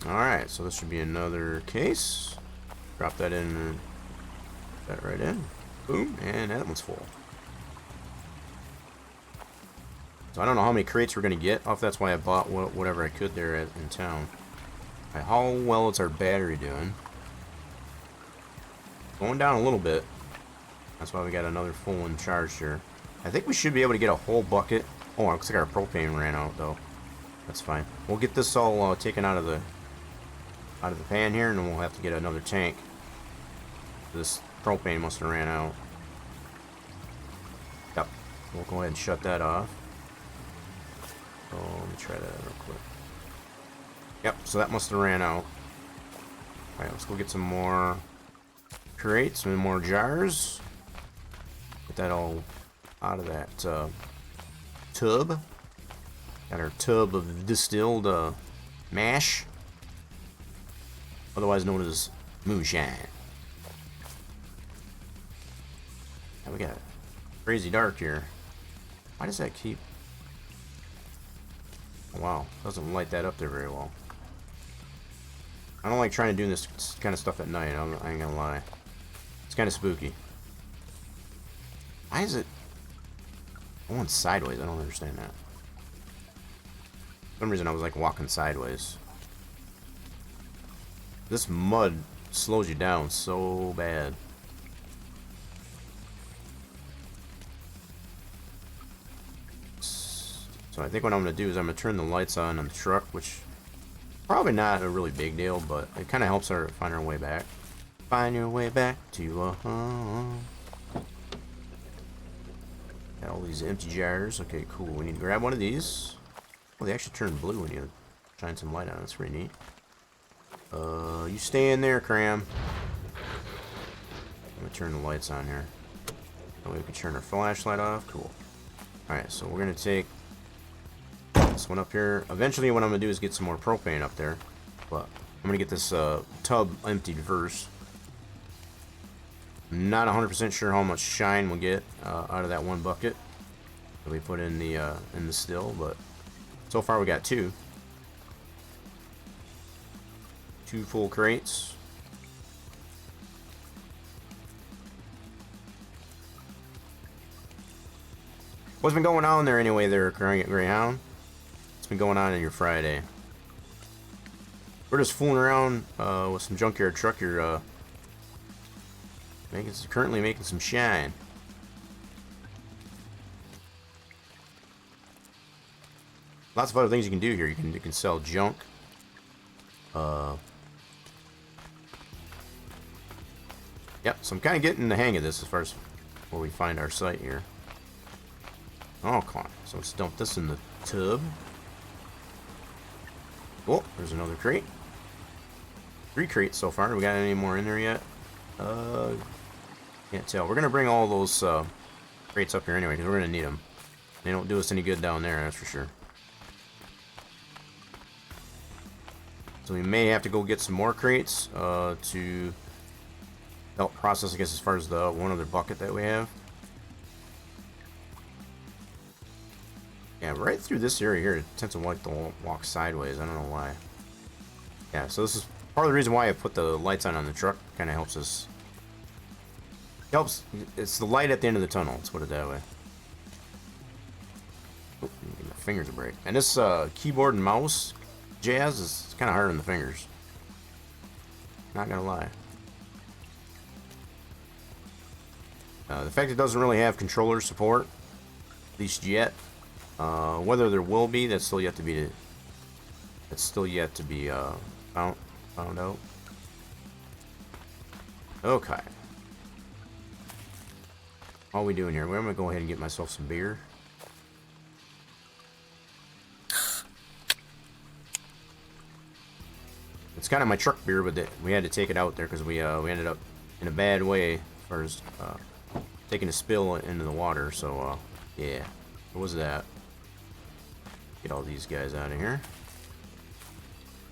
Alright, so this should be another case. Drop that in, that right in. Boom, and that one's full. So I don't know how many crates we're going to get off. That's why I bought whatever I could there in town. Right, how well is our battery doing? Going down a little bit. That's why we got another full one charged here. I think we should be able to get a whole bucket. Oh, it looks like our propane ran out though. That's fine. We'll get this all taken out of the pan here, and then we'll have to get another tank. This propane must have ran out. Yep. We'll go ahead and shut that off. Oh, let me try that real quick. Yep, so that must have ran out. Alright, let's go get some more crates, some more jars. Get that all out of that tub. Got our tub of distilled mash, otherwise known as moonshine. Now we got crazy dark here. Why does that keep... Oh, wow, doesn't light that up there very well. I don't like trying to do this kind of stuff at night, I ain't gonna lie. It's kind of spooky. Why is it going sideways? I don't understand that. For some reason I was like walking sideways. This mud slows you down so bad. So I think what I'm going to do is I'm going to turn the lights on the truck, which probably not a really big deal, but it kind of helps her find her way back. Find your way back to home. Got all these empty jars. Okay, cool. We need to grab one of these. Oh, they actually turn blue when you shine some light on it. That's pretty neat. You stay in there, Cram. I'm gonna turn the lights on here. That way we can turn our flashlight off. Cool. Alright, so we're gonna take this one up here. Eventually what I'm gonna do is get some more propane up there. But I'm gonna get this tub emptied first. I'm not 100% sure how much shine we'll get out of that one bucket that we put in the still, but so far we got two full crates. What's been going on there anyway there, Greyhound? What's been going on in your Friday? We're just fooling around with some junkyard truck here, currently making some shine. Lots of other things you can do here. You can sell junk. Yep, so I'm kind of getting the hang of this as far as where we find our site here. Oh, come on. So let's dump this in the tub. Oh, there's another crate. 3 crates so far. Do we got any more in there yet? Can't tell. We're going to bring all those crates up here anyway, because we're going to need them. They don't do us any good down there, that's for sure. So we may have to go get some more crates to help process, I guess, as far as the one other bucket that we have. Yeah, right through this area here, it tends to like to walk sideways. I don't know why. Yeah, so this is part of the reason why I put the lights on the truck. Kind of helps us. Helps. It's the light at the end of the tunnel. Let's put it that way. Oh, give my fingers a break. And this keyboard and mouse jazz is kind of hard on the fingers. Not gonna lie. The fact it doesn't really have controller support, at least yet. Whether there will be, that's still yet to be. That's still yet to be found out. Okay. What are we doing here? I'm gonna go ahead and get myself some beer. It's kind of my truck beer, but we had to take it out there because we ended up in a bad way as far as taking a spill into the water. So yeah, what was that? Get all these guys out of here.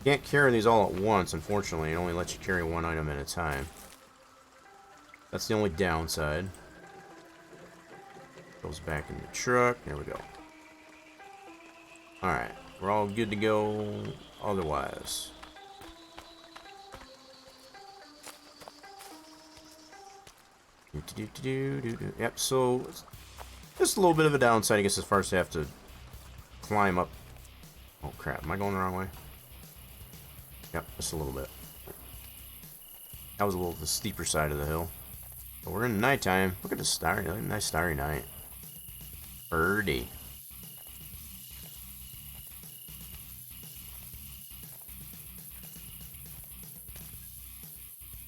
Can't carry these all at once, unfortunately. It only lets you carry one item at a time. That's the only downside. Goes back in the truck. There we go. Alright, we're all good to go otherwise. Yep, so just a little bit of a downside, I guess, as far as I have to climb up. Oh crap, am I going the wrong way? Yep, just a little bit. That was a little the steeper side of the hill. But we're in nighttime. Look at the starry, nice starry night. Birdie.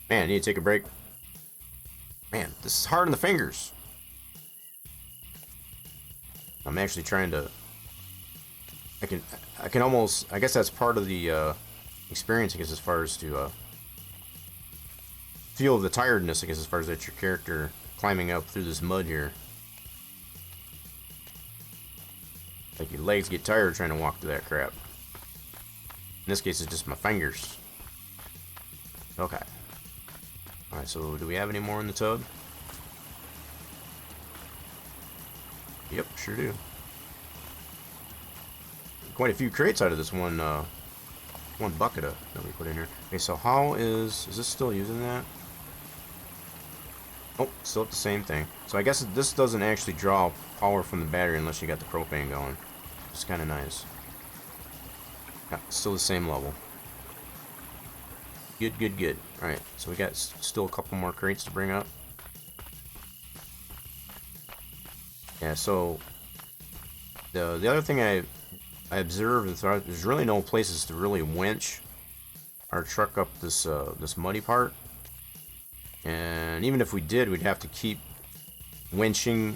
Man, I need to take a break. Man, this is hard on the fingers. I'm actually trying to. I can almost. I guess that's part of the experience. I guess as far as to feel the tiredness. I guess as far as that your character climbing up through this mud here. Like your legs get tired trying to walk through that crap. In this case, it's just my fingers. Okay. Alright, so do we have any more in the tub? Yep, sure do. Quite a few crates out of this one bucket that we put in here. Okay, so how is this still using that? Oh, still the same thing. So I guess this doesn't actually draw power from the battery unless you got the propane going. It's kind of nice. Yeah, still the same level. Good, good, good. Alright, so we got still a couple more crates to bring up. Yeah, so the other thing I observed is there's really no places to really winch our truck up this this muddy part. And even if we did, we'd have to keep winching,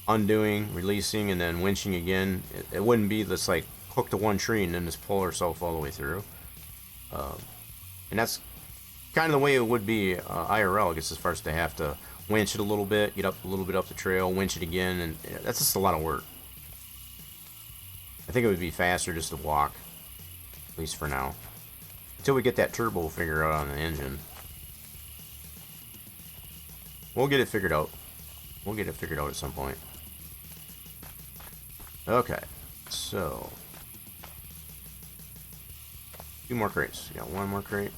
undoing, releasing, and then winching again. It wouldn't be this like hook to one tree and then just pull ourselves all the way through. And that's kind of the way it would be IRL, I guess, as far as to have to winch it a little bit, get up a little bit up the trail, winch it again, and that's just a lot of work. I think it would be faster just to walk, at least for now, until we get that turbo figured out on the engine. We'll get it figured out. We'll get it figured out at some point. Okay, so 2 more crates. We got 1 more crate.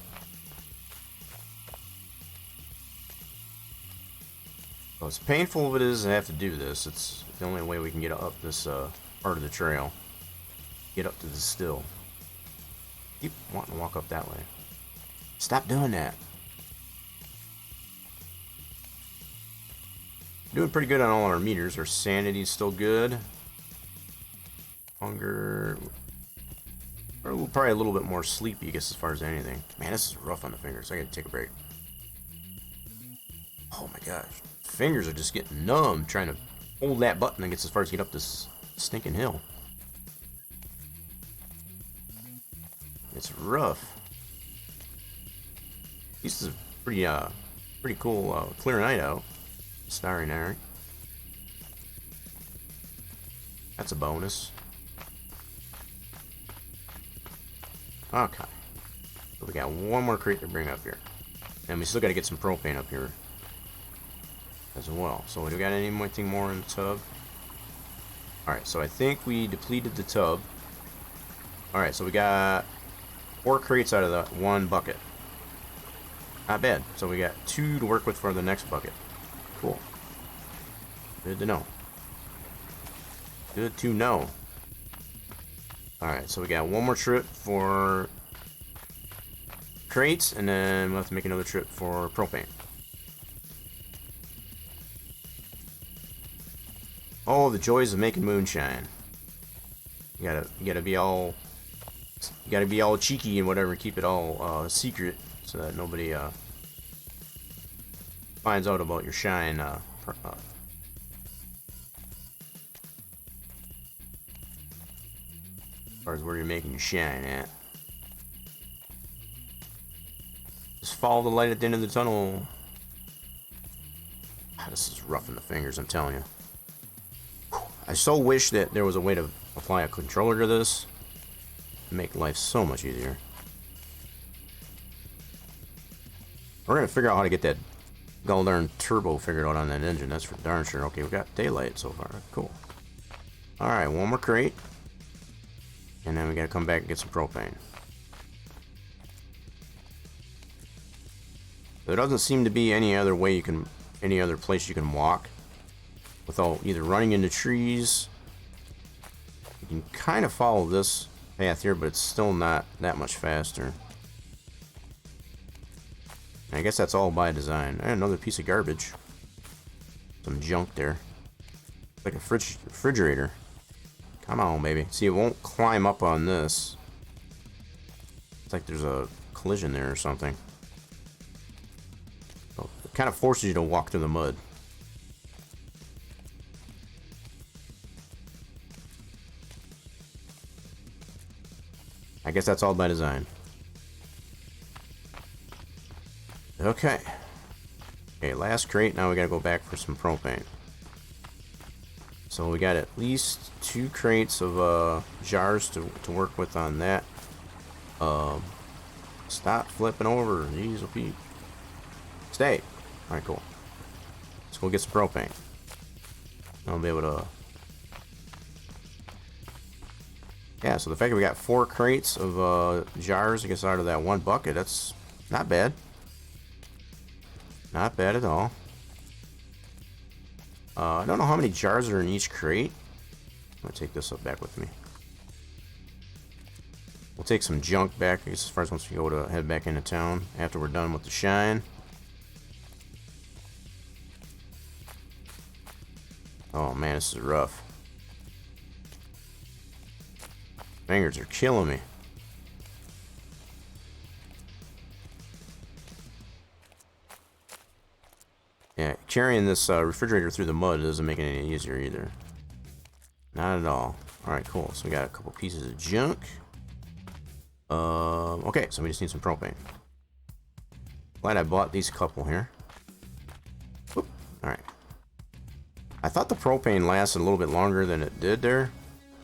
Well, as painful as it is to have to do this, it's the only way we can get up this part of the trail. Get up to the still. Keep wanting to walk up that way. Stop doing that. Doing pretty good on all our meters. Our sanity's still good. Hunger. We're probably a little bit more sleepy, I guess, as far as anything. Man, this is rough on the fingers. I gotta take a break. Oh my gosh. Fingers are just getting numb trying to hold that button and gets as far as get up this stinking hill. It's rough. This is a pretty cool clear night out. Starry night. That's a bonus. Okay. So we got one more crate to bring up here. And we still got to get some propane up here as well. So do we got anything more in the tub? Alright, so I think we depleted the tub. Alright, so we got 4 crates out of the 1 bucket. Not bad. So we got 2 to work with for the next bucket. Cool. Good to know. Good to know. Alright, so we got 1 more trip for crates, and then we'll have to make another trip for propane. Oh, the joys of making moonshine. You gotta be all cheeky and whatever, keep it all secret so that nobody finds out about your shine. As far as where you're making your shine at. Just follow the light at the end of the tunnel. This is rough in the fingers, I'm telling you. I so wish that there was a way to apply a controller to this to make life so much easier. We're gonna figure out how to get that gall darn turbo figured out on that engine. That's for darn sure. Okay, we got daylight so far. Cool. Alright, 1 more crate. And then we gotta come back and get some propane. There doesn't seem to be any other way any other place you can walk without either running into trees. You can kind of follow this path here, but it's still not that much faster. I guess that's all by design. And another piece of garbage. Some junk there. Like a refrigerator. Come on, baby. See, it won't climb up on this. It's like there's a collision there or something. So it kind of forces you to walk through the mud. I guess that's all by design. Okay. Okay, last crate. Now we gotta go back for some propane. So we got at least 2 crates of jars to work with on that. Stop flipping over. Jeez, oh Pete. Stay. Alright, cool. Let's go get some propane. I'll be able to... Yeah, so the fact that we got 4 crates of jars, I guess, out of that 1 bucket, that's not bad. Not bad at all. I don't know how many jars are in each crate. I'm gonna take this up back with me. We'll take some junk back, I guess, as far as once we go to head back into town after we're done with the shine. Oh man, this is rough. Fingers are killing me. Yeah, carrying this refrigerator through the mud doesn't make it any easier either. Not at all. Alright, cool. So we got a couple pieces of junk. Okay, so we just need some propane. Glad I bought these couple here. Alright. I thought the propane lasted a little bit longer than it did there,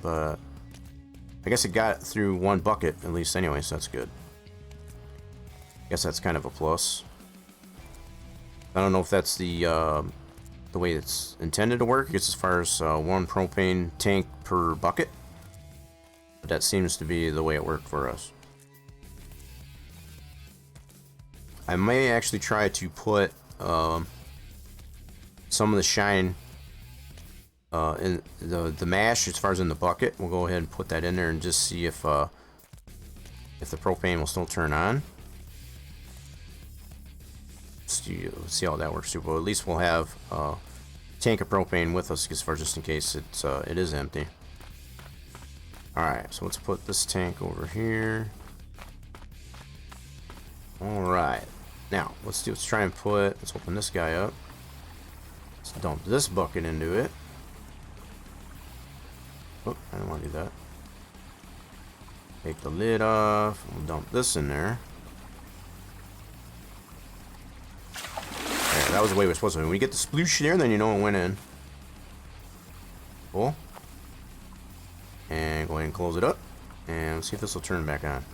but I guess it got through 1 bucket at least anyway, so that's good. I guess that's kind of a plus. I don't know if that's the way it's intended to work. I guess as far as 1 propane tank per bucket, but that seems to be the way it worked for us. I may actually try to put some of the shine in the mash as far as in the bucket. We'll go ahead and put that in there and just see if the propane will still turn on. See how that works too. But at least we'll have a tank of propane with us as far just in case it is empty. Alright, so let's put this tank over here. Alright. Now, let's try and let's open this guy up. Let's dump this bucket into it. Oh, I don't want to do that. Take the lid off. We'll dump this in there. There, that was the way we're supposed to. When you get the sploosh there, then you know it went in. Cool. And go ahead and close it up. And let's see if this will turn back on.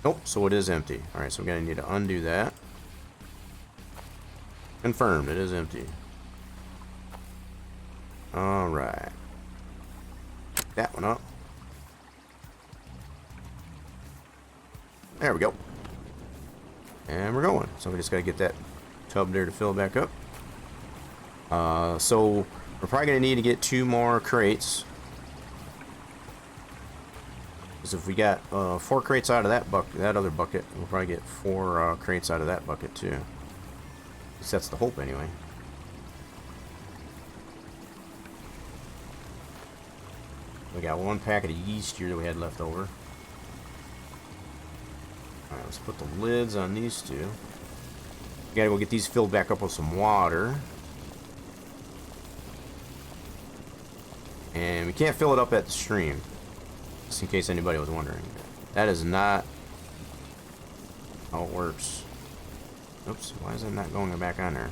Nope, so it is empty. Alright, so we're going to need to undo that. Confirmed, it is empty. Alright. That one up. There we go. And we're going. So we just got to get that tub there to fill back up. So we're probably going to need to get 2 more crates. Because if we got 4 crates out of that other bucket, we'll probably get 4 crates out of that bucket too. At least that's the hope anyway. We got 1 packet of yeast here that we had left over. Alright, let's put the lids on these 2. We gotta go get these filled back up with some water. And we can't fill it up at the stream. Just in case anybody was wondering. That is not how it works. Oops, why is it not going back on there?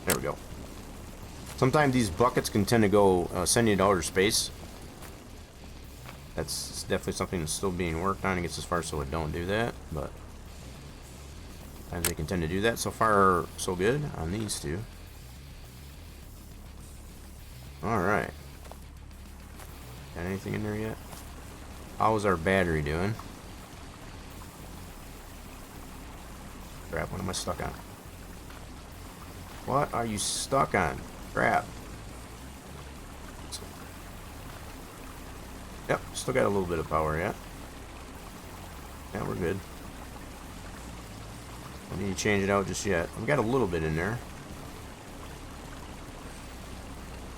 There we go. Sometimes these buckets can tend to go send you to outer space. That's definitely something that's still being worked on. It gets as far so it don't do that, but sometimes they can tend to do that. So far, so good on these 2. Alright. Got anything in there yet? How's our battery doing? Crap, what am I stuck on? What are you stuck on? Crap. Yep, still got a little bit of power yet. Yeah, we're good. Don't need to change it out just yet. We've got a little bit in there.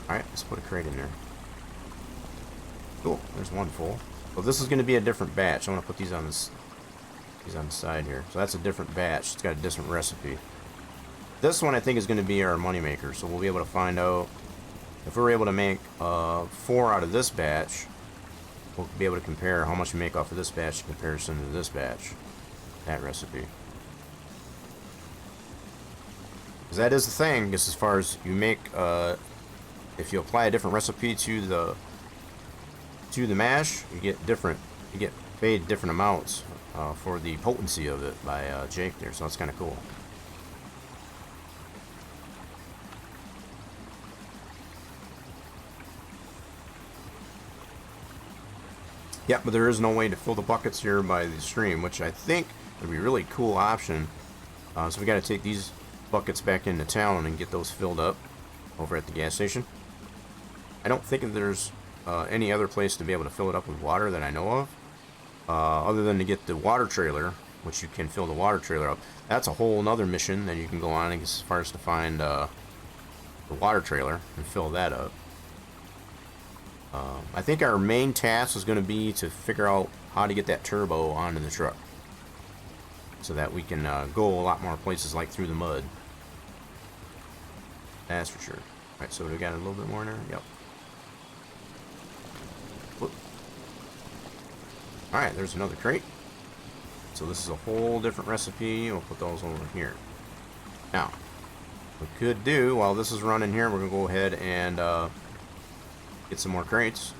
Alright, let's put a crate in there. Cool, there's 1 full. So this is going to be a different batch. I'm going to put these on the side here. So that's a different batch. It's got a different recipe. This one I think is going to be our moneymaker. So we'll be able to find out if we're able to make 4 out of this batch. We'll be able to compare how much we make off of this batch in comparison to this batch. That recipe. Because that is the thing, just as far as you make, if you apply a different recipe to the mash, you get paid different amounts for the potency of it by Jake there, so that's kind of cool. Yeah, but there is no way to fill the buckets here by the stream, which I think would be a really cool option. So we got to take these buckets back into town and get those filled up over at the gas station. I don't think that there's any other place to be able to fill it up with water that I know of, other than to get the water trailer, which you can fill the water trailer up. That's a whole nother mission that you can go on as far as to find the water trailer and fill that up. I think our main task is going to be to figure out how to get that turbo onto the truck so that we can go a lot more places, like through the mud. That's for sure. Alright, so we got a little bit more in there? Yep. Alright, there's another crate. So this is a whole different recipe. We'll put those over here. Now, we could do, while this is running here, we're going to go ahead and get some more crates.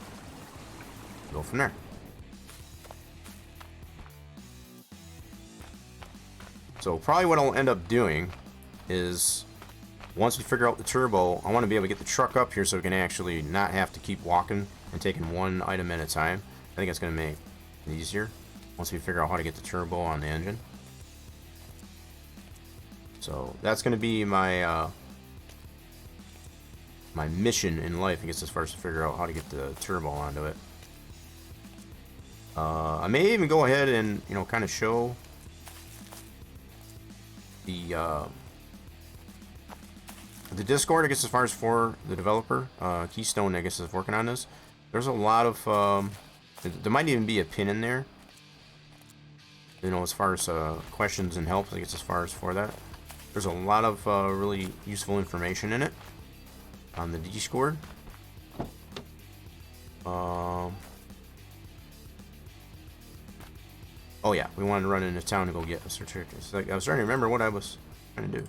Go from there. So probably what I'll end up doing is, once we figure out the turbo, I want to be able to get the truck up here so we can actually not have to keep walking and taking one item at a time. I think it's going to make it easier once we figure out how to get the turbo on the engine. So that's going to be my my mission in life, I guess, as far as to figure out how to get the turbo onto it. I may even go ahead and, you know, kind of show the Discord, I guess, as far as for the developer. Keystone, I guess, is working on this. There's a lot of There might even be a pin in there. You know, as far as questions and help, I guess as far as for that. There's a lot of really useful information in it on the Discord. Oh yeah, we wanted to run into town to go get a certificate. So, like, I was trying to remember what I was trying to do.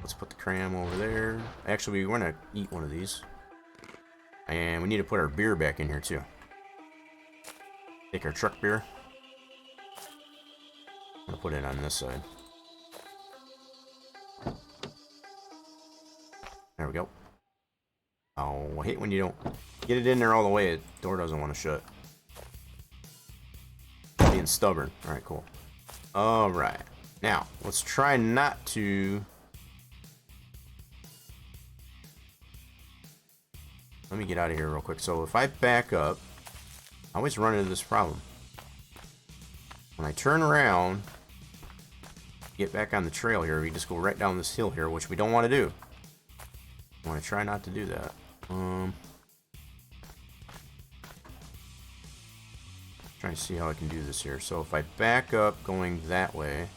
Let's put the cram over there. Actually, we want to eat one of these. And we need to put our beer back in here too. Take our truck beer. I'm gonna put it on this side. There we go. Oh, I hate when you don't get it in there all the way. The door doesn't want to shut. Being stubborn. Alright, cool. Alright. Now, let's try not to... Let me get out of here real quick. So if I back up, I always run into this problem. When I turn around, get back on the trail here, we just go right down this hill here, which we don't want to do. I want to try not to do that. Trying to see how I can do this here. So if I back up going that way,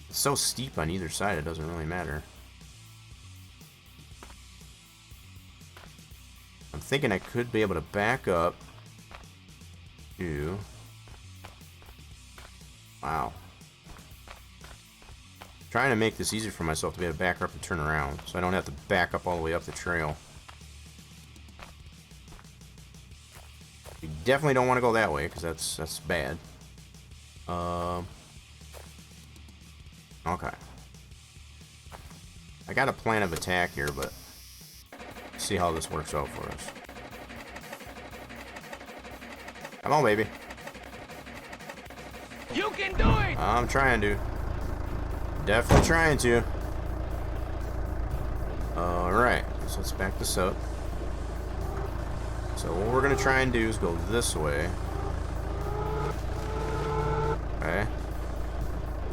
it's so steep on either side, it doesn't really matter. I'm thinking I could be able to back up to... Wow. Trying to make this easier for myself to be able to back up and turn around, so I don't have to back up all the way up the trail. You definitely don't want to go that way, because that's bad. Okay. I got a plan of attack here, but see how this works out for us. Come on, baby. You can do it! I'm trying to. Definitely trying to. Alright, so let's back this up. So what we're going to try and do is go this way. Okay.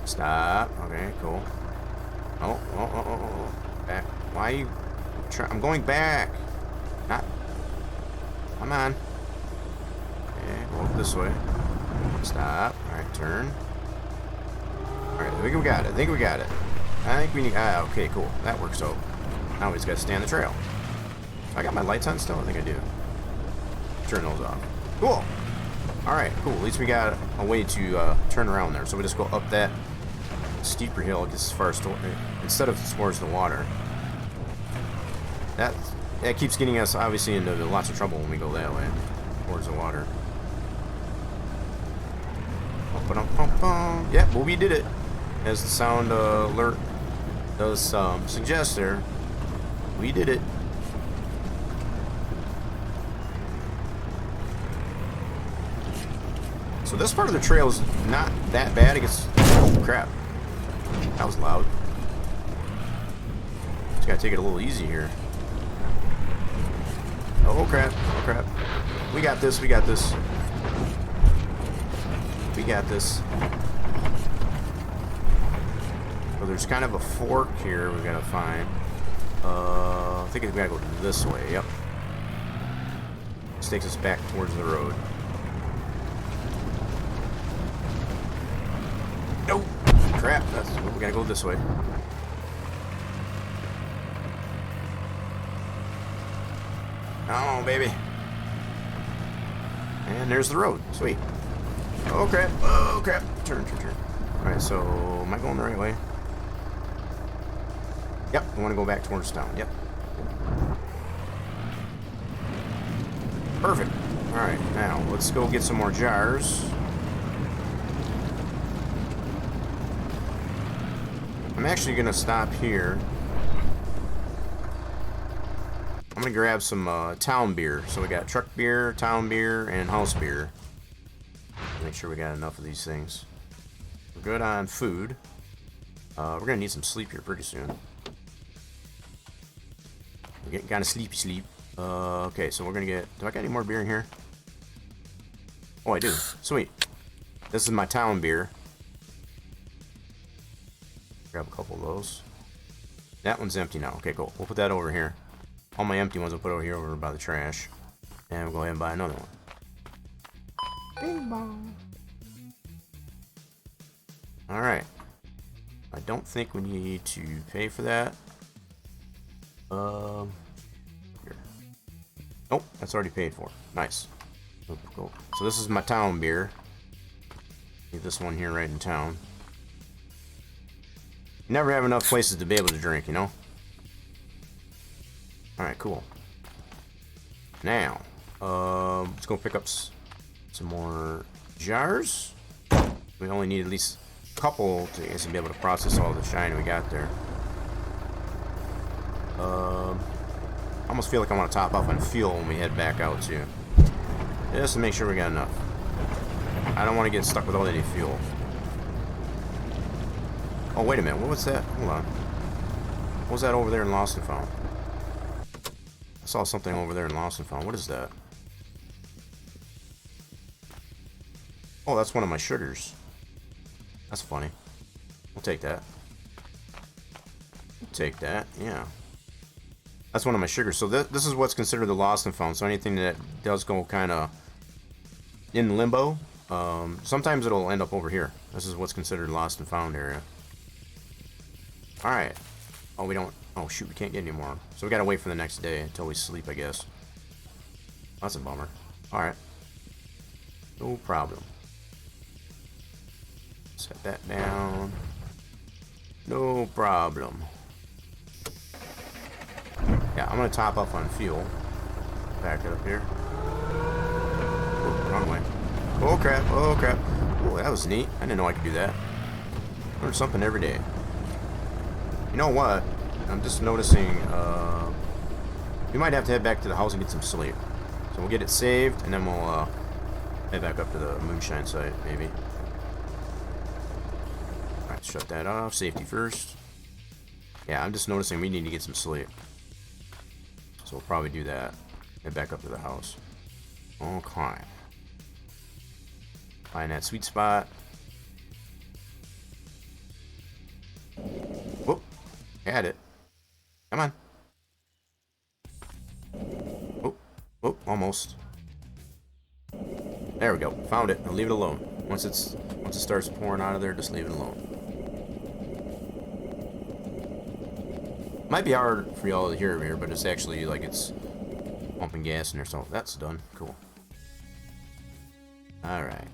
Stop. Okay, cool. Oh. Back. Why are you... I'm going back. Not... Come on. Okay, go up this way. Stop. Alright, turn. Alright, I think we got it. I think we need... okay, cool. That works out. Now we just gotta stay on the trail. I got my lights on still? I think I do. Turn those off. Cool! Alright, cool. At least we got a way to turn around there. So we just go up that steeper hill as far as... instead of towards the water. That keeps getting us, obviously, into lots of trouble when we go that way. Towards the water. Yep, well, we did it. As the sound alert does suggest there. We did it. So this part of the trail is not that bad. It gets... Oh, crap. That was loud. Just gotta take it a little easy here. Oh, crap. Oh, crap. We got this. We got this. We got this. So there's kind of a fork here we gotta find. I think we gotta go this way. Yep. This takes us back towards the road. Nope. Crap. We gotta go this way. Oh, baby. And there's the road. Sweet. Oh, crap. Oh, crap. Turn. Alright, so am I going the right way? Yep, I want to go back towards town. Yep. Perfect. Alright, now let's go get some more jars. I'm actually going to stop here. I'm going to grab some town beer. So we got truck beer, town beer, and house beer. Make sure we got enough of these things. We're good on food. We're going to need some sleep here pretty soon. We're getting kind of sleepy. Okay, so we're going to get... Do I got any more beer in here? Oh, I do. Sweet. This is my town beer. Grab a couple of those. That one's empty now. Okay, cool. We'll put that over here. All my empty ones I'll put over here over by the trash. And we'll go ahead and buy another one. Bing bong. Alright. I don't think we need to pay for that. Here. Nope, that's already paid for. Nice. Cool. So this is my town beer. Get this one here right in town. You never have enough places to be able to drink, you know? Alright, cool. Now, let's go pick up some more jars. We only need at least a couple to be able to process all the shine we got there. I almost feel like I want to top off on fuel when we head back out too. Just to make sure we got enough. I don't want to get stuck without any fuel. Oh, wait a minute. What was that? Hold on. What was that over there in Lost and Found? I saw something over there in Lost and Found. What is that? Oh, that's one of my sugars. That's funny. We'll take that. We'll take that. Yeah. That's one of my sugars. So this is what's considered the Lost and Found. So anything that does go kind of in limbo, sometimes it'll end up over here. This is what's considered Lost and Found area. Alright. Oh, we don't... Oh, shoot, we can't get any more. So we gotta wait for the next day until we sleep, I guess. That's a bummer. Alright. No problem. Set that down. No problem. Yeah, I'm gonna top up on fuel. Back it up here. Oh, wrong way. Oh crap, oh crap. Oh, that was neat. I didn't know I could do that. Learn something every day. You know what? I'm just noticing, we might have to head back to the house and get some sleep. So we'll get it saved, and then we'll, head back up to the moonshine site, maybe. Alright, shut that off. Safety first. Yeah, I'm just noticing we need to get some sleep. So we'll probably do that. Head back up to the house. Okay. Find that sweet spot. Whoop. Had it. Come on. Oh, oh, almost. There we go. Found it. I'll leave it alone. Once it starts pouring out of there, just leave it alone. Might be hard for y'all to hear over here, but it's actually like it's pumping gas in there. So that's done. Cool. All right.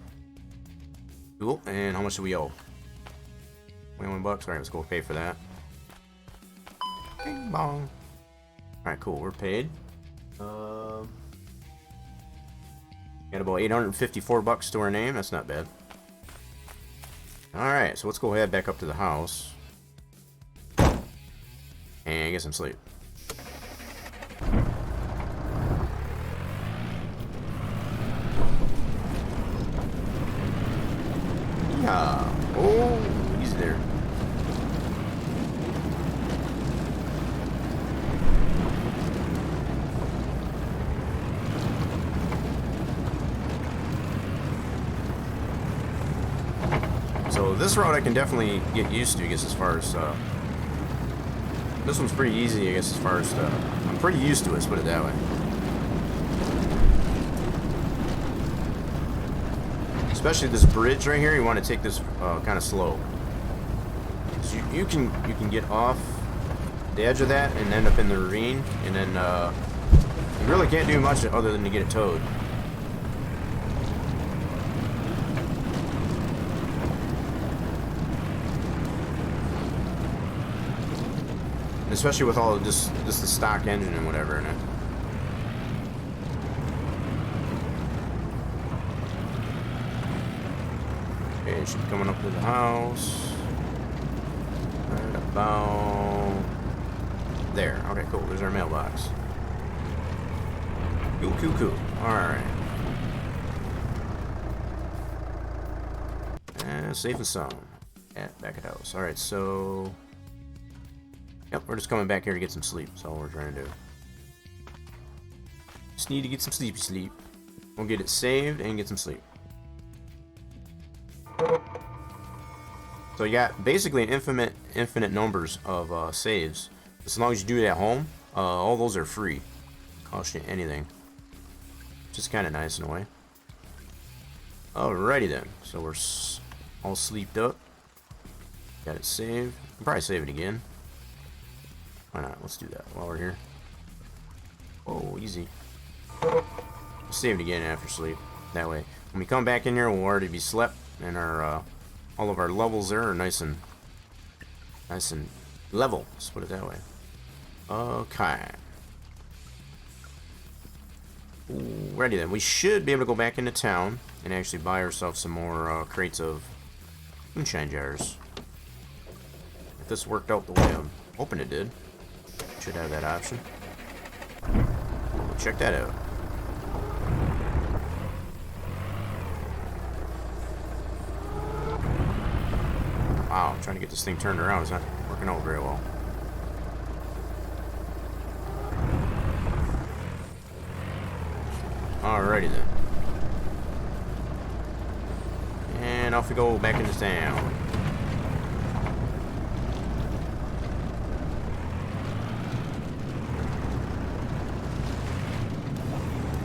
Cool. And how much do we owe? 21 bucks. All right, let's go pay for that. Bing bong. Alright, cool. We're paid. Got about 854 bucks to our name. That's not bad. Alright, so let's go ahead back up to the house. And get some sleep. Yeah. Oh, he's there. So this route I can definitely get used to, I guess, as far as, this one's pretty easy, I guess, as far as, I'm pretty used to it, let's put it that way. Especially this bridge right here, you want to take this, kind of slow. So you can get off the edge of that and end up in the ravine, and then, you really can't do much other than to get it towed. Especially with all of just the stock engine and whatever in it. Okay, it should be coming up to the house. Right about there. Okay, cool. There's our mailbox. Cool, cool, cool. Alright. And safe and sound. Back at house. Alright, so... Yep, we're just coming back here to get some sleep. That's all we're trying to do. Just need to get some sleepy sleep. We'll get it saved and get some sleep. So you got basically an infinite numbers of saves. As long as you do it at home, all those are free. Cost you anything. Which is kind of nice in a way. Alrighty then. So we're all sleeped up. Got it saved. I'll probably save it again. Why not? Let's do that while we're here. Oh, easy. Save it again after sleep. That way, when we come back in here, we'll already be slept, and our all of our levels there are nice and level. Let's put it that way. Okay. Ready then. We should be able to go back into town and actually buy ourselves some more crates of moonshine jars. If this worked out the way I'm hoping it did, should have that option. Check that out. Wow, I'm trying to get this thing turned around. It's not working out very well. Alrighty then. And off we go back into town.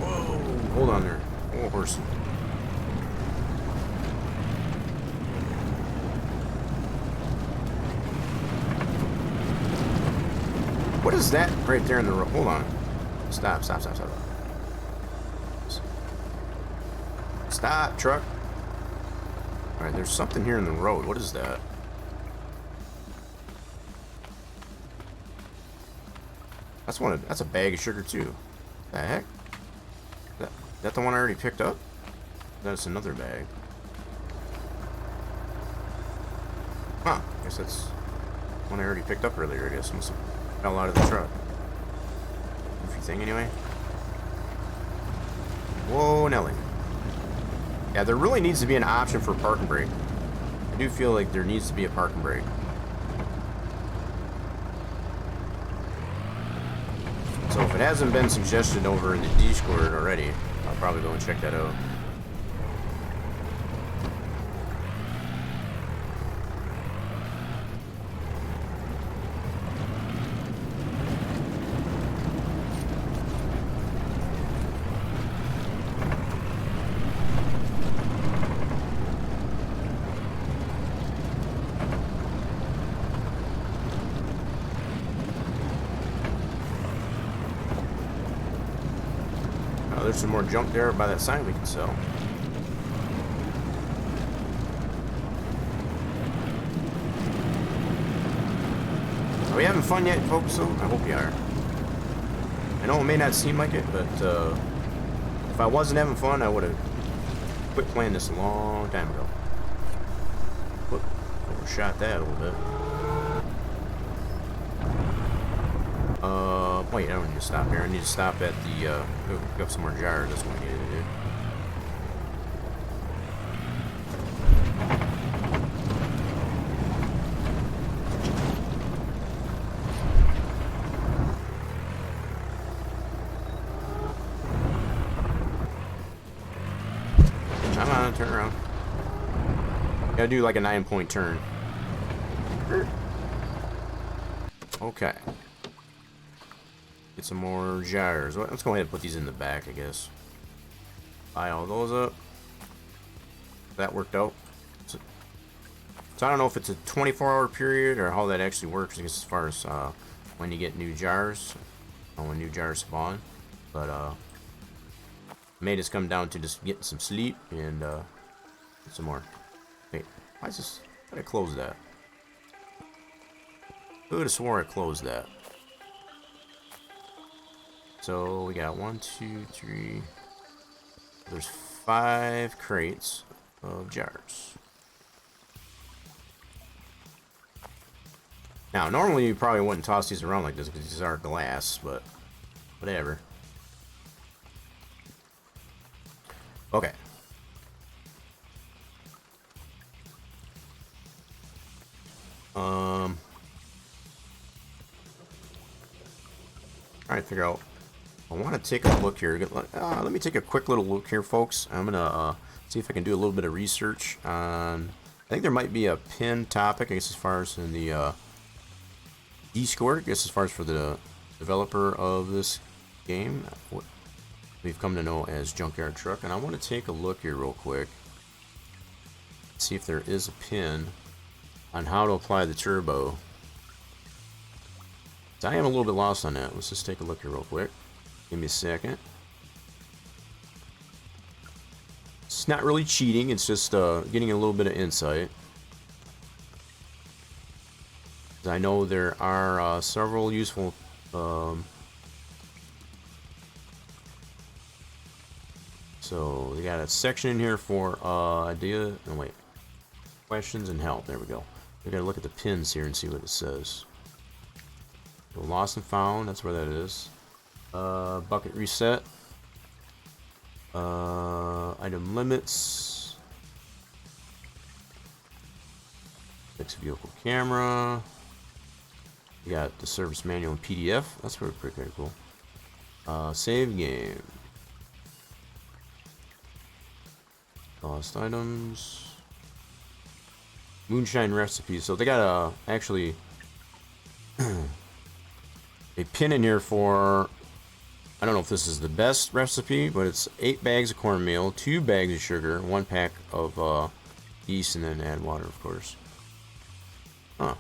Whoa, hold on there. Oh, horse. What is that right there in the road? Hold on. Stop, stop, stop, stop. Stop, truck. Alright, there's something here in the road. What is that? That's a bag of sugar too. The heck? That the one I already picked up? That's another bag. Huh. I guess that's one I already picked up earlier, I guess. Must have fell out of the truck. Goofy thing anyway. Whoa, Nelly. Yeah, there really needs to be an option for park and brake. I do feel like there needs to be a park and brake. So if it hasn't been suggested over in the Discord already, I'll probably go and check that out. There's some more junk there by that sign we can sell. Are we having fun yet, folks? So I hope you are. I know it may not seem like it, but if I wasn't having fun, I would have quit playing this a long time ago. Look, overshot that a little bit. Wait, I don't need to stop here. I need to stop at the, go pick up some more jars. That's what I needed to do. Come on, turn around. Gotta do like a 9-point turn. Okay. Get some more jars. Let's go ahead and put these in the back, I guess. Buy all those up. That worked out. So I don't know if it's a 24-hour period or how that actually works, I guess, as far as when you get new jars, or when new jars spawn. But may just come down to just getting some sleep and get some more. Wait, why is this? Why did I close that? Who would have swore I closed that? So we got 1, 2, 3. There's 5 crates of jars. Now, normally you probably wouldn't toss these around like this because these are glass, but whatever. Okay. Trying to figure out. I want to take a look here. Let me take a quick little look here, folks. I'm gonna see if I can do a little bit of research on. I think there might be a pinned topic, I guess, as far as in the Discord. I guess as far as for the developer of this game, what we've come to know as JunkYard Truck. And I want to take a look here real quick. see if there is a pin on how to apply the turbo. So I am a little bit lost on that. Let's just take a look here real quick. Give me a second. It's not really cheating, it's just getting a little bit of insight. I know there are several useful so they got a section in here for questions and help. There we go. We gotta look at the pins here and see what it says. So lost and found, that's where that is. Bucket reset. Item limits. Fix vehicle camera. You got the service manual and PDF. That's pretty cool. Save game. Lost items. Moonshine recipe. So they got actually a pin in here for, I don't know if this is the best recipe, but it's 8 bags of cornmeal, 2 bags of sugar, 1 pack of yeast, and then add water, of course. Huh.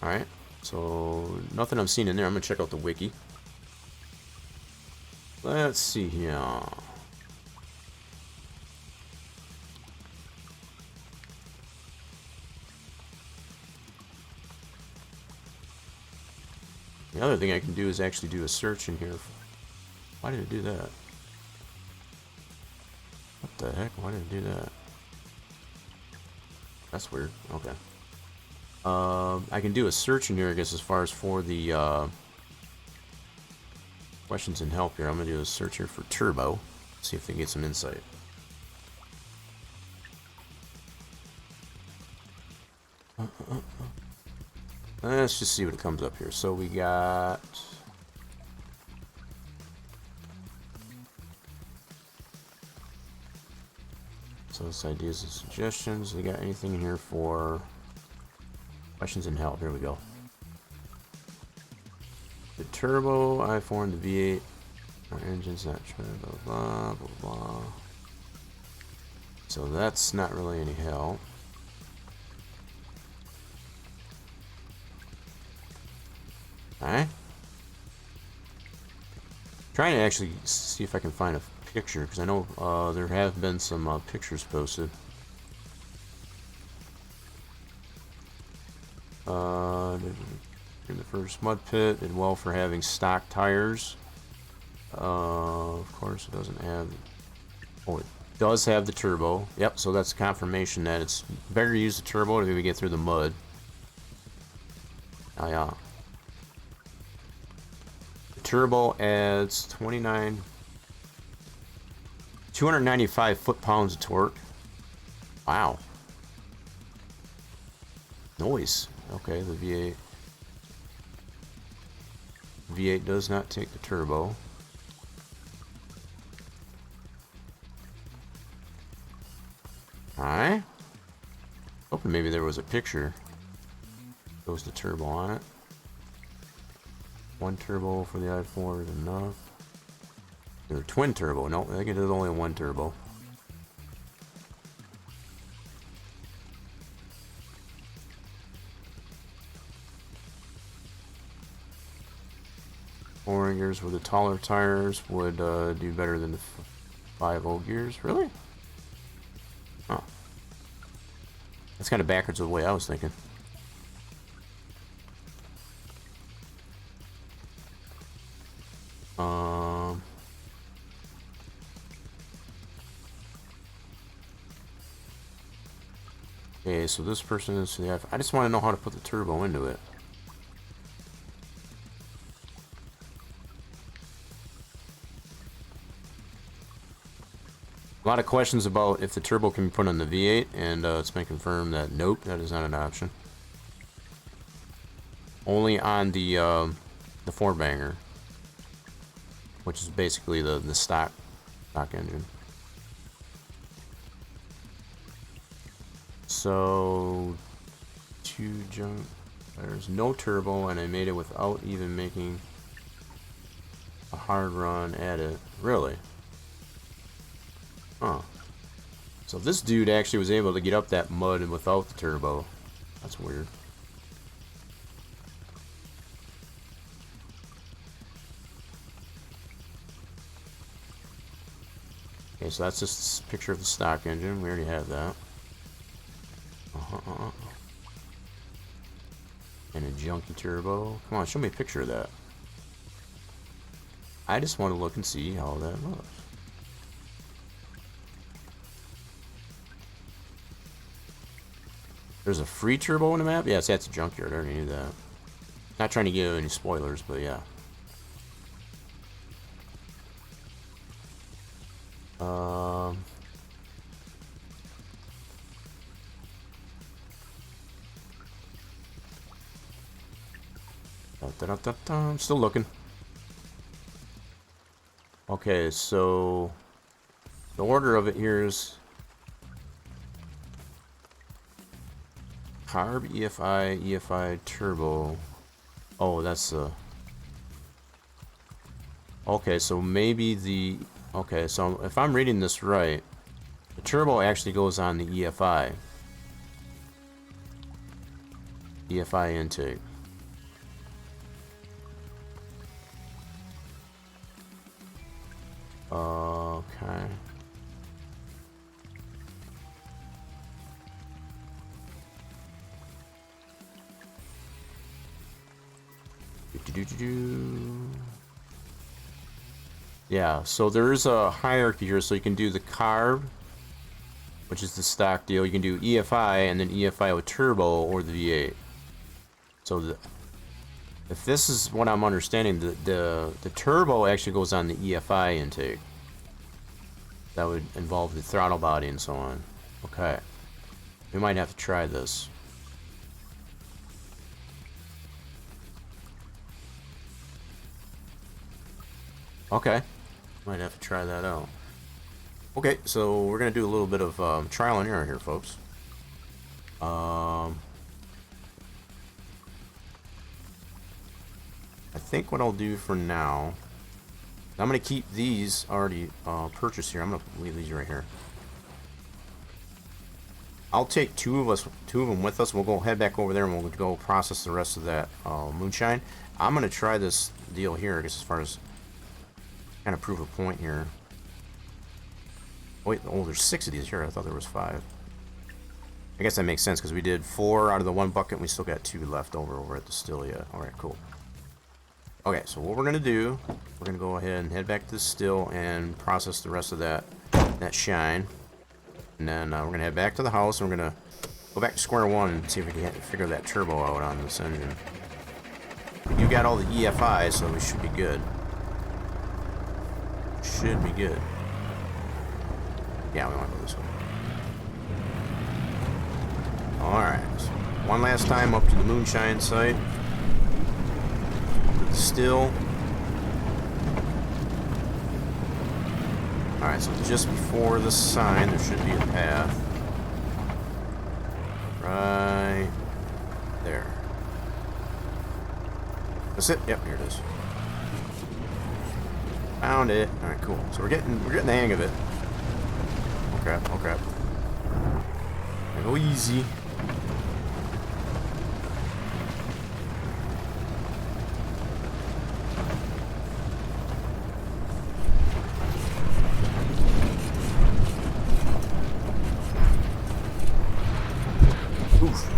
Alright, so nothing I'm seeing in there. I'm gonna check out the wiki. Let's see here. The other thing I can do is actually do a search in here. Why did it do that? What the heck? Why did it do that? That's weird. Okay. I can do a search in here, I guess, as far as for the questions and help here. I'm gonna do a search here for turbo. See if they can get some insight. Let's just see what comes up here. So we got it's ideas and suggestions. They got anything in here for questions and help? Here we go. The turbo, I formed the V8. Our engine's not trying, blah blah blah blah. So that's not really any help. Alright. Trying to actually see if I can find a picture, because I know there have been some pictures posted. In the first mud pit, did well for having stock tires. Of course, it doesn't have. Oh, it does have the turbo. Yep, so that's confirmation that it's better to use the turbo to maybe get through the mud. Oh, yeah. The turbo adds 295 foot-pounds of torque. Wow. Noise. Okay, the V8. V8 does not take the turbo. Alright. Hoping maybe there was a picture. Goes the turbo on it. 1 turbo for the i4 is enough. Or twin turbo. No, I think it is only 1 turbo. Four gears with the taller tires would do better than the 5.0 gears. Really? Huh. That's kind of backwards of the way I was thinking. Okay, so this person is the I just want to know how to put the turbo into it. A lot of questions about if the turbo can be put on the V8, and it's been confirmed that nope, that is not an option. Only on the 4-banger, which is basically the stock engine. So, there's no turbo, and I made it without even making a hard run at it. Really? Huh. So this dude actually was able to get up that mud without the turbo. That's weird. Okay, so that's just a picture of the stock engine. We already have that. And a junky turbo. Come on, show me a picture of that. I just want to look and see how that looks. There's a free turbo in the map? Yes, that's a junkyard. I already knew that. Not trying to give any spoilers, but yeah. I'm still looking. Okay, so the order of it here is carb, EFI, EFI turbo. Oh, that's the. Okay, so maybe the. Okay, so if I'm reading this right, the turbo actually goes on the EFI. EFI intake. Okay. Yeah, so there is a hierarchy here, so you can do the carb, which is the stock deal. You can do EFI and then EFI with turbo or the V8. So if this is what I'm understanding, the turbo actually goes on the EFI intake. That would involve the throttle body and so on. Okay. We might have to try this. Okay. Might have to try that out. Okay, so we're going to do a little bit of trial and error here, folks. I think what I'll do for now, I'm going to keep these already purchased here. I'm going to leave these right here. I'll take two of them with us. We'll go head back over there and we'll go process the rest of that moonshine. I'm going to try this deal here, I guess, as far as kind of prove a point here. Wait, oh, there's 6 of these here. I thought there was 5. I guess that makes sense because we did 4 out of the 1 bucket and we still got 2 left over at the still yet. Alright, cool. Okay, so what we're going to do, we're going to go ahead and head back to the still and process the rest of that shine. And then we're going to head back to the house and we're going to go back to square one and see if we can figure that turbo out on this engine. You got all the EFI, so we should be good. Should be good. Yeah, we want to go this way. Alright, so one last time up to the moonshine site. Up to the still. Alright, so just before the sign, there should be a path. Right there. That's it? Yep, here it is. Found it. Alright, cool. So we're getting the hang of it. Oh crap, oh crap. Go easy. Oof.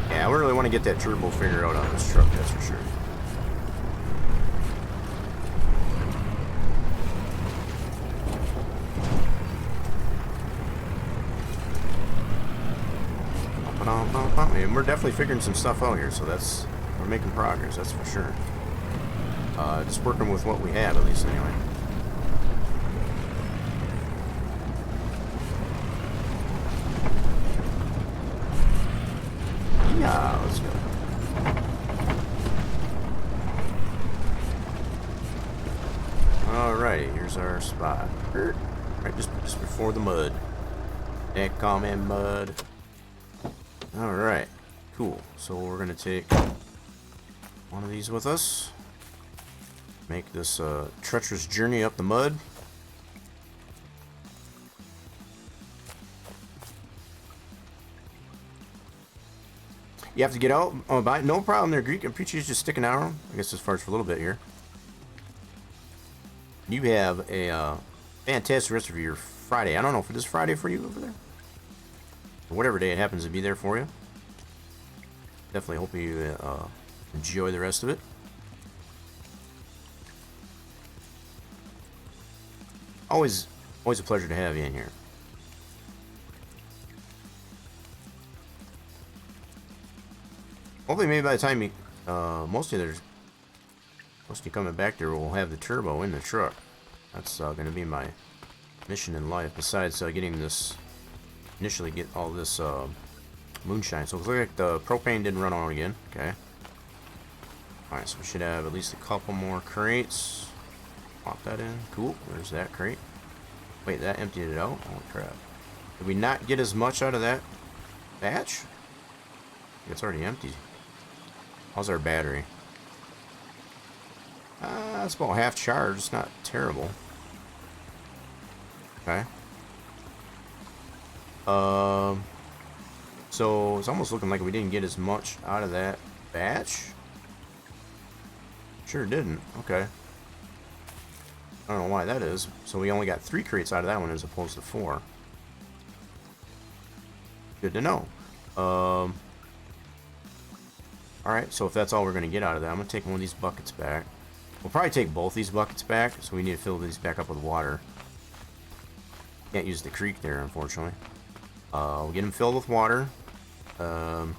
Yeah, we really want to get that turbo figure out on this truck, that's for sure. I mean, we're definitely figuring some stuff out here, so we're making progress, that's for sure. Just working with what we have, at least, anyway. Yeah, let's go. Alrighty, here's our spot. Right just before the mud. That common mud. Alright, cool. So we're going to take one of these with us. Make this treacherous journey up the mud. You have to get out. Oh, bye. No problem there, Greek. I appreciate you just sticking out. I guess as far as for a little bit here. You have a fantastic rest of your Friday. I don't know if it is Friday for you over there. Or whatever day it happens to be there for you. Definitely hope you enjoy the rest of it. Always a pleasure to have you in here. Hopefully, maybe by the time you, most of you coming back there will have the turbo in the truck. That's going to be my mission in life. Besides getting this, initially get all this moonshine. So it looks like the propane didn't run on again. Okay. All right, so we should have at least a couple more crates. Pop that in. Cool. There's that crate. Wait, that emptied it out? Holy crap. Did we not get as much out of that batch? It's already empty. How's our battery? It's about half charged. It's not terrible. Okay. So it's almost looking like we didn't get as much out of that batch. Sure didn't. Okay. I don't know why that is. So we only got 3 crates out of that one as opposed to 4. Good to know. Alright, so if that's all we're going to get out of that, I'm going to take one of these buckets back. We'll probably take both these buckets back, so we need to fill these back up with water. Can't use the creek there, unfortunately. We'll get them filled with water. Want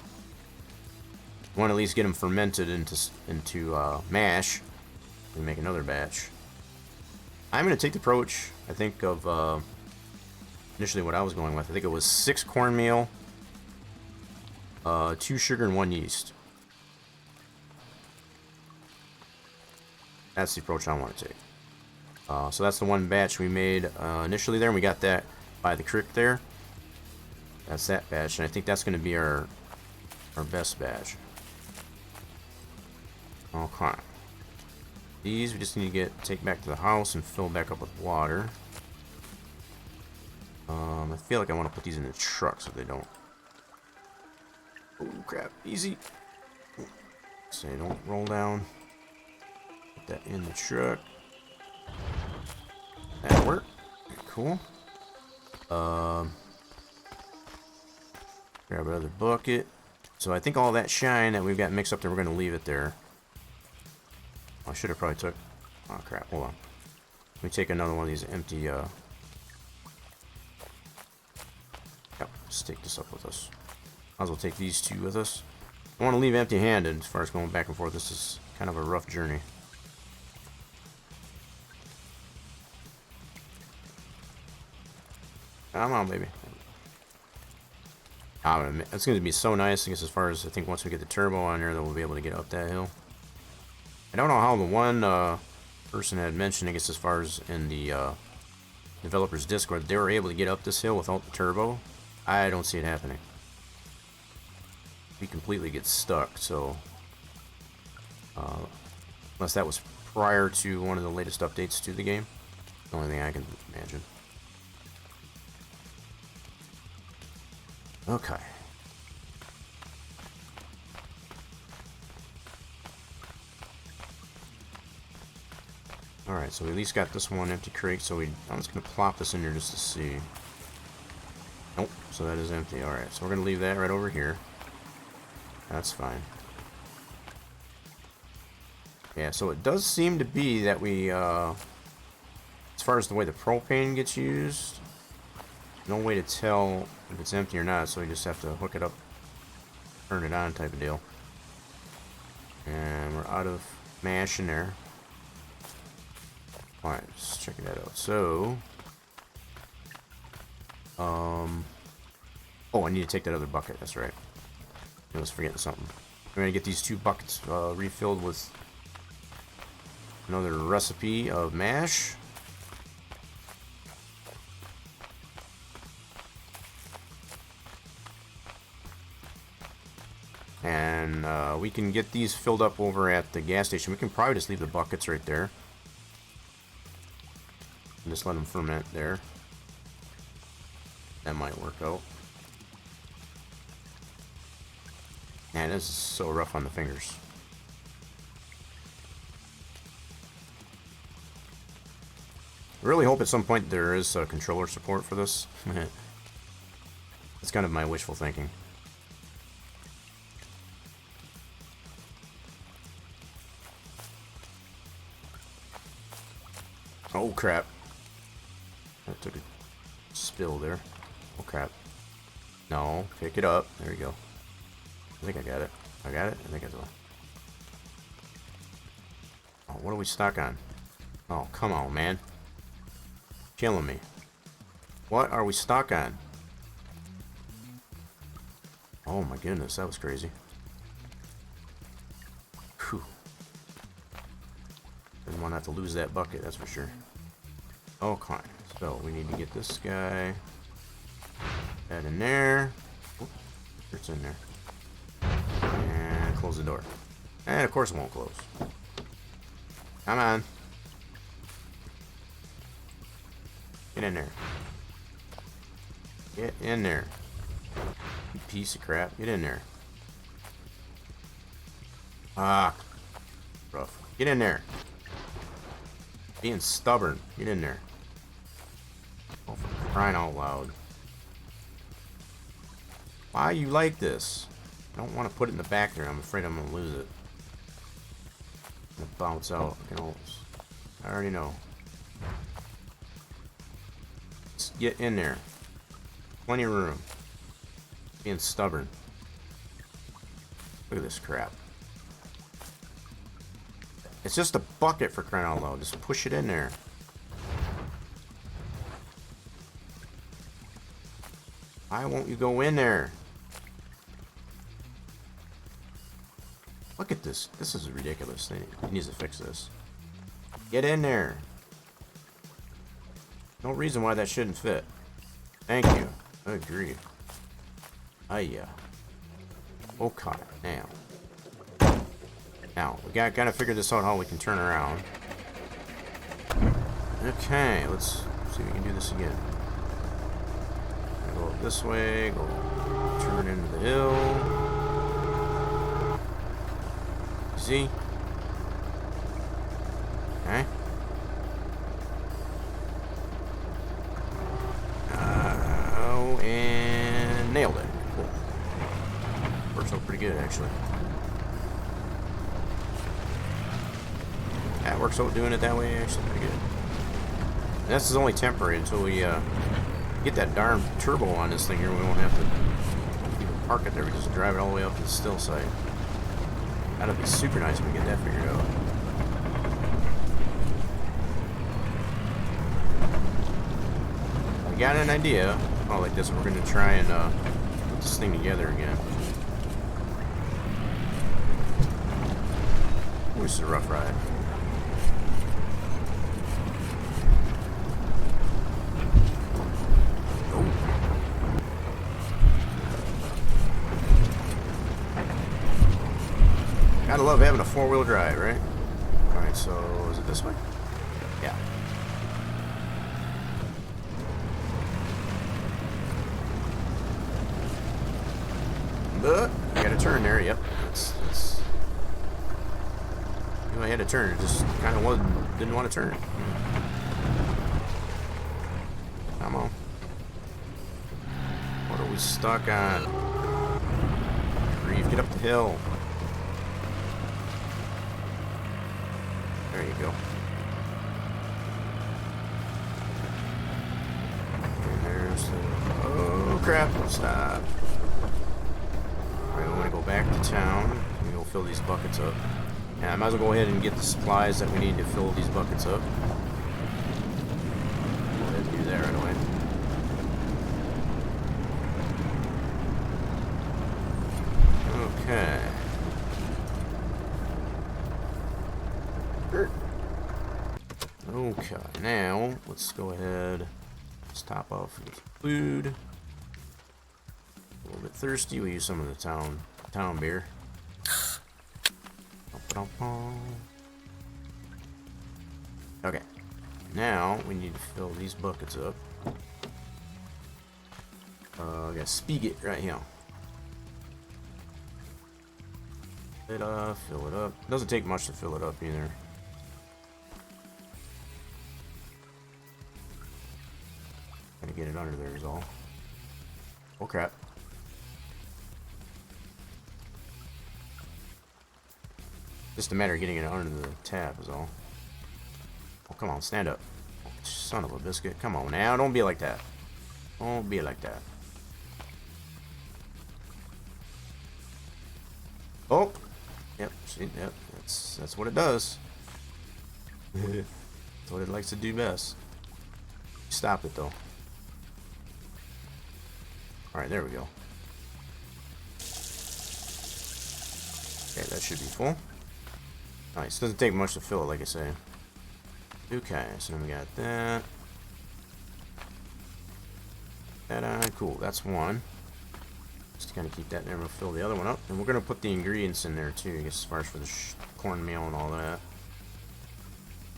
to at least get them fermented into mash. We make another batch. I'm going to take the approach, I think, of initially what I was going with. I think it was 6 cornmeal, 2 sugar, and 1 yeast. That's the approach I want to take. So that's the one batch we made initially there, and we got that by the creek there. That's that batch, and I think that's going to be our best batch. Okay. These we just need to take back to the house and fill back up with water. I feel like I want to put these in the truck so they don't. Oh crap! Easy. So they don't roll down. Put that in the truck. That'll work. Cool. Grab another bucket. So I think all that shine that we've got mixed up there, we're going to leave it there. I should have probably took... Oh crap, hold on. Let me take another one of these empty... Yep, let's take this up with us. Might as well take these 2 with us. I want to leave empty-handed as far as going back and forth. This is kind of a rough journey. Come on, baby. It's going to be so nice, I guess, as far as I think once we get the turbo on there, that we'll be able to get up that hill. I don't know how the one person had mentioned, I guess, as far as in the developers Discord, they were able to get up this hill without the turbo. I don't see it happening. We completely get stuck, so unless that was prior to one of the latest updates to the game, the only thing I can imagine. Okay. Alright, so we at least got this one empty crate, so I'm just going to plop this in here just to see. Nope, so that is empty. Alright, so we're going to leave that right over here. That's fine. Yeah, so it does seem to be that we, as far as the way the propane gets used, no way to tell if it's empty or not, so we just have to hook it up, turn it on type of deal. And we're out of mash in there. Alright, just checking that out. So, oh, I need to take that other bucket, that's right. I was forgetting something. We're going to get these 2 buckets refilled with another recipe of mash. And we can get these filled up over at the gas station. We can probably just leave the buckets right there. And just let them ferment there. That might work out. Man, this is so rough on the fingers. I really hope at some point there is controller support for this. It's kind of my wishful thinking. Oh crap. That took a spill there. Oh crap. No, pick it up. There you go. I think I got it. I got it? I think I do. Oh, what are we stuck on? Oh, come on, man. Killing me. What are we stuck on? Oh my goodness, that was crazy. Whew. Didn't want to have to lose that bucket, that's for sure. Okay, so we need to get this guy. That in there. Oop, it's in there. And close the door. And of course it won't close. Come on. Get in there. Get in there. You piece of crap. Get in there. Ah. Rough. Get in there. Being stubborn. Get in there. Oh, for crying out loud. Why you like this? I don't want to put it in the back there. I'm afraid I'm going to lose it. It's going to bounce out. I already know. Let's get in there. Plenty of room. Being stubborn. Look at this crap. It's just a bucket, for crying out loud. Just push it in there. Why won't you go in there? Look at this. This is ridiculous. He needs to fix this. Get in there. No reason why that shouldn't fit. Thank you. I agree. Yeah. Okay, now we gotta figure this out how we can turn around. Okay, let's see if we can do this again. Go up this way, go turn into the hill. See? Okay. Oh, and nailed it. Cool. Works out pretty good, actually. That works out doing it that way, actually, pretty good. And this is only temporary until we get that darn turbo on this thing here. We won't have to even park it there. We just drive it all the way up to the still site. That'll be super nice when we get that figured out. I got an idea. Oh, like this, we're going to try and put this thing together again. Ooh, this is a rough ride. Gotta love having a four-wheel drive, right? Alright, so is it this way? Yeah. But I got to turn there. Yep. That's knew I had to turn. It just kind of didn't want to turn. Come on. What are we stuck on? Grief, get up the hill. There you go. And there's the... Oh, crap. Stop. Alright, we want to go back to town. We go fill these buckets up. Yeah, I might as well go ahead and get the supplies that we need to fill these buckets up. Go ahead and do that right away. Okay. Okay, now let's go ahead. Let's top off with food. A little bit thirsty. We use some of the town beer. Okay, now we need to fill these buckets up. I got a spigot right here. Fill it up. Doesn't take much to fill it up either. Gotta get it under there is all. Oh crap. Just a matter of getting it under the tap is all. Oh, come on, stand up. Oh, son of a biscuit. Come on now, don't be like that. Don't be like that. Oh! Yep, see, yep, that's what it does. That's what it likes to do best. Stop it though. Alright, there we go. Okay, that should be full. Nice. Doesn't take much to fill it, like I say. Okay, so then we got that. Cool, that's one. Just kind of keep that there and we'll fill the other one up. And we're going to put the ingredients in there too, I guess, as far as for the cornmeal and all that.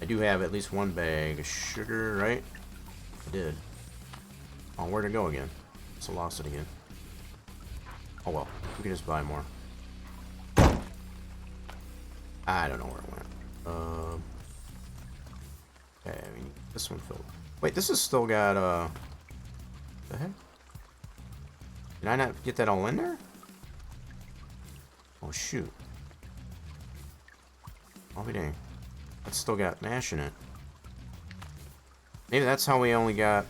I do have at least one bag of sugar, right? I did. Oh, where'd it go again? So lost it again. Oh well, we can just buy more. I don't know where it went. Okay, I mean, this one filled. Wait, this has still got, the heck? Did I not get that all in there? Oh, shoot. I'll be dang. That's still got mash in it. Maybe that's how we only got,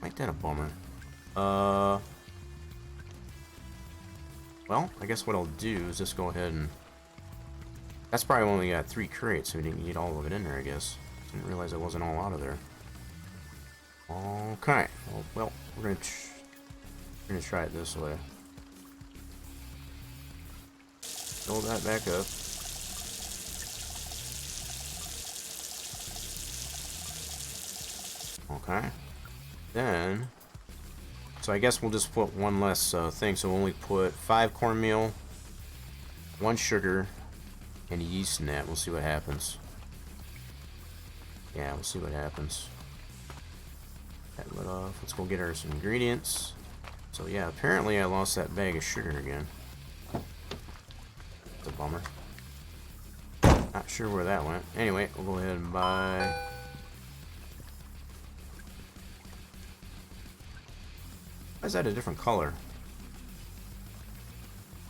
Ain't that a bummer? Well, I guess what I'll do is just go ahead and... That's probably only got 3 crates, so we didn't get all of it in there, I guess. Didn't realize it wasn't all out of there. Okay. Well, we're gonna try it this way. Fill that back up. Okay. Then, so I guess we'll just put one less thing. So we'll only put 5 cornmeal, 1 sugar, and yeast in that. We'll see what happens. Yeah, we'll see what happens. That lid off. Let's go get her some ingredients. So yeah, apparently I lost that bag of sugar again. It's a bummer. Not sure where that went. Anyway, we'll go ahead and buy... Why is that a different color?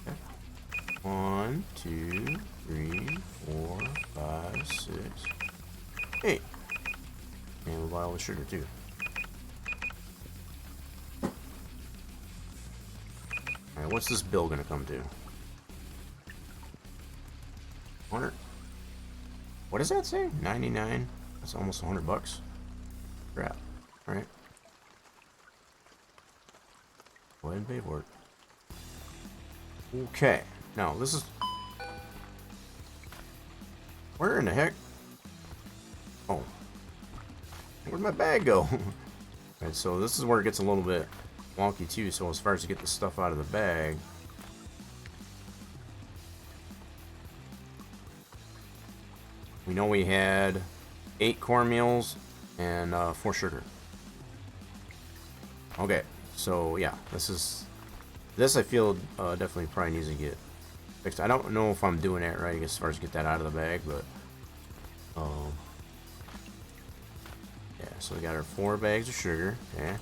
Okay. 1, 2, 3, 4, 5, 6, 8. And we'll buy all the sugar too. Alright, what's this bill gonna come to? 100. What does that say? 99. That's almost $100. Crap. Alright. Go ahead and pay for it. Okay. Now, this is... Where in the heck? Oh. Where'd my bag go? Alright, so this is where it gets a little bit wonky too. So as far as to get the stuff out of the bag... We know we had 8 cornmeals and 4 sugar. Okay. So yeah, this I feel definitely probably needs to get fixed. I don't know if I'm doing that right as far as get that out of the bag, but yeah. So we got our 4 bags of sugar. Okay,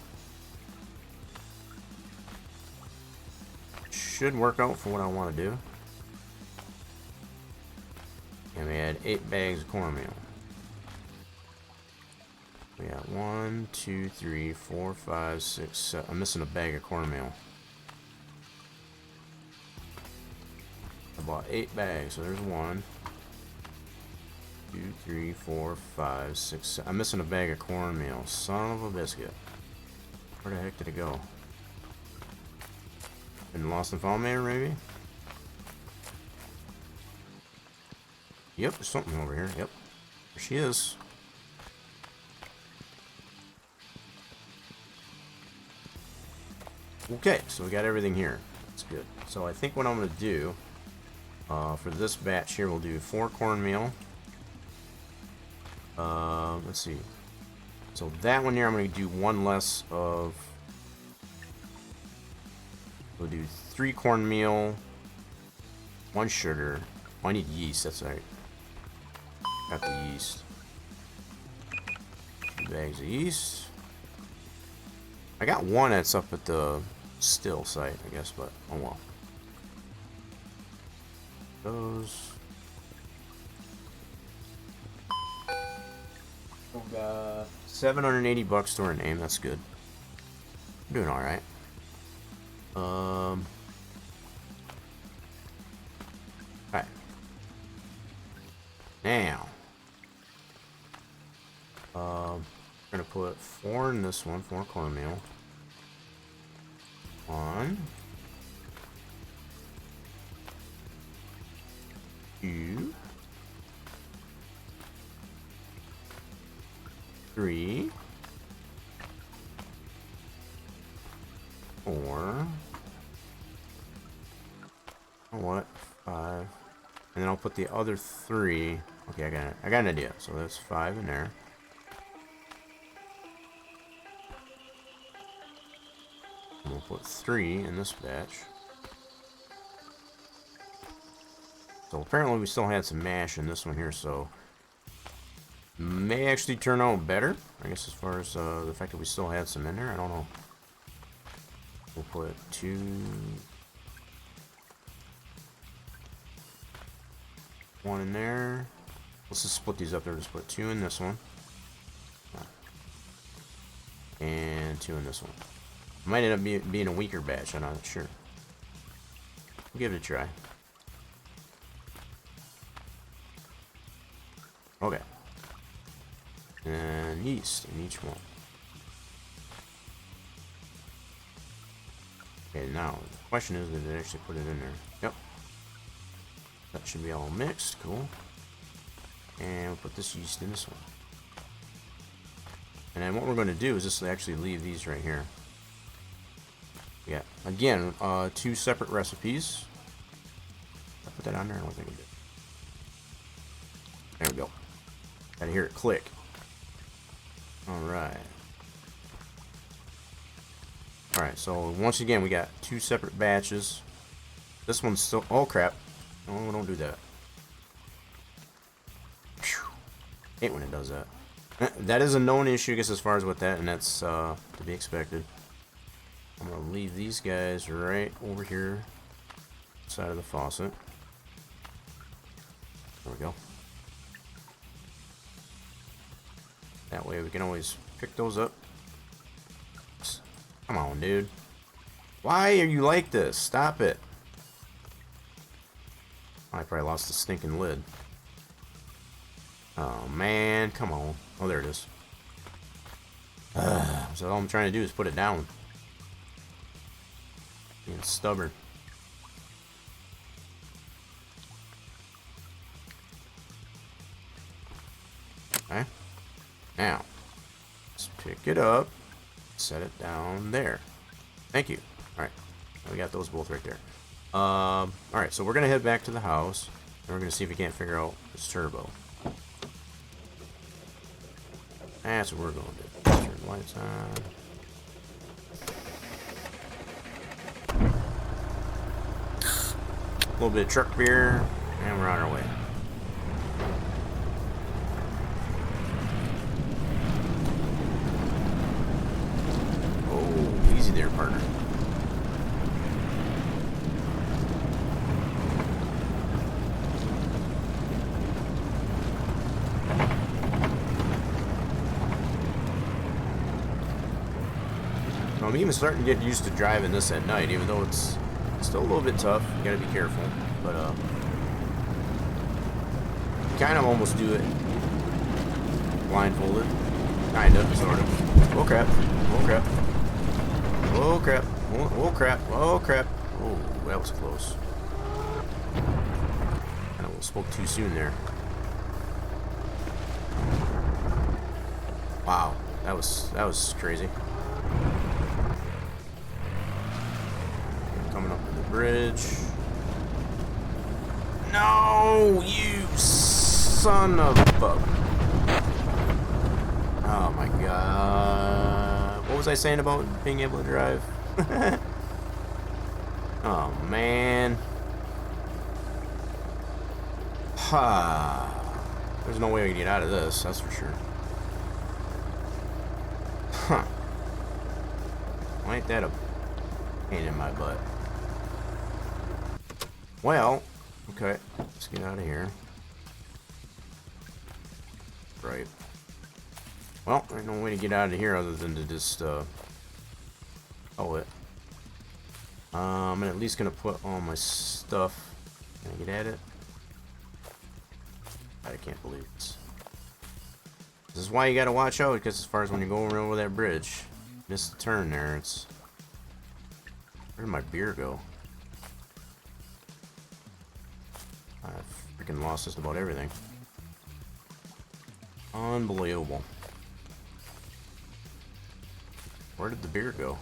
should work out for what I want to do. And we had 8 bags of cornmeal. We got 1, 2, 3, 4, 5, 6, 7. I'm missing a bag of cornmeal. I bought 8 bags, so there's 1, 2, 3, 4, 5, 6, 7. I'm missing a bag of cornmeal. Son of a biscuit. Where the heck did it go? Been lost and found, man, maybe? Yep, there's something over here. Yep. There she is. Okay, so we got everything here. That's good. So I think what I'm going to do for this batch here, we'll do 4 cornmeal. Let's see. So that one here, I'm going to do 1 less of We'll do 3 cornmeal, 1 sugar. Oh, I need yeast, that's right. Got the yeast. 2 bags of yeast. I got 1 that's up at the still site, I guess, but oh well. Those. We got $780 to our name, that's good. We're doing alright. Alright. Now. We're gonna put 4 in this one, 4 cornmeal. 1. 2. 3. 4. What? 5. And then I'll put the other 3. Okay, I got an idea. So that's 5 in there. And we'll put 3 in this batch. So apparently we still had some mash in this one here, so may actually turn out better. I guess as far as the fact that we still had some in there, I don't know. We'll put 2. 1 in there. Let's just split these up there. Just put 2 in this one. And 2 in this one. Might end up being a weaker batch, I'm not sure. We'll give it a try. Okay. And yeast in each one. Okay, now the question is, did it actually put it in there? Yep. That should be all mixed. Cool. And we'll put this yeast in this one. And then what we're going to do is just actually leave these right here. Yeah. Again, 2 separate recipes. I put that on there. I don't think I did. There we go. Gotta hear it click. Alright. Alright, so once again, we got 2 separate batches. This one's still... Oh, crap. Oh, don't do that. Phew. Hate when it does that. That is a known issue, I guess, as far as with that, and that's to be expected. I'm going to leave these guys right over here. Side of the faucet. There we go. That way we can always pick those up. Come on, dude. Why are you like this? Stop it. I probably lost the stinking lid. Oh, man. Come on. Oh, there it is. So all I'm trying to do is put it down. Being stubborn. Okay. Now, let's pick it up, set it down there. Thank you. Alright, we got those both right there. Alright, so we're going to head back to the house, and we're going to see if we can't figure out this turbo. That's what we're going to do. Turn the lights on. A little bit of truck beer, and we're on our way. Easy there, partner. I'm even starting to get used to driving this at night, even though it's still a little bit tough. You gotta be careful, but kind of almost do it blindfolded, kind of, sort of. Oh crap! Oh crap! Oh crap! Oh crap! Oh crap! Oh, that was close. Kind of spoke too soon there. Wow, that was crazy. Coming up to the bridge. No, you son of a... Oh my god. What was I saying about being able to drive? Oh, man. Ha. There's no way we can get out of this, that's for sure. Huh. Why ain't that a pain in my butt? Well, okay. Let's get out of here. Right. Well, there's no way to get out of here other than to just, oh, it. I'm at least gonna put all my stuff. Can I get at it? I can't believe it. This is why you gotta watch out, because as far as when you're going over that bridge, miss the turn there, it's... Where did my beer go? I freaking lost just about everything. Unbelievable. Where did the beer go?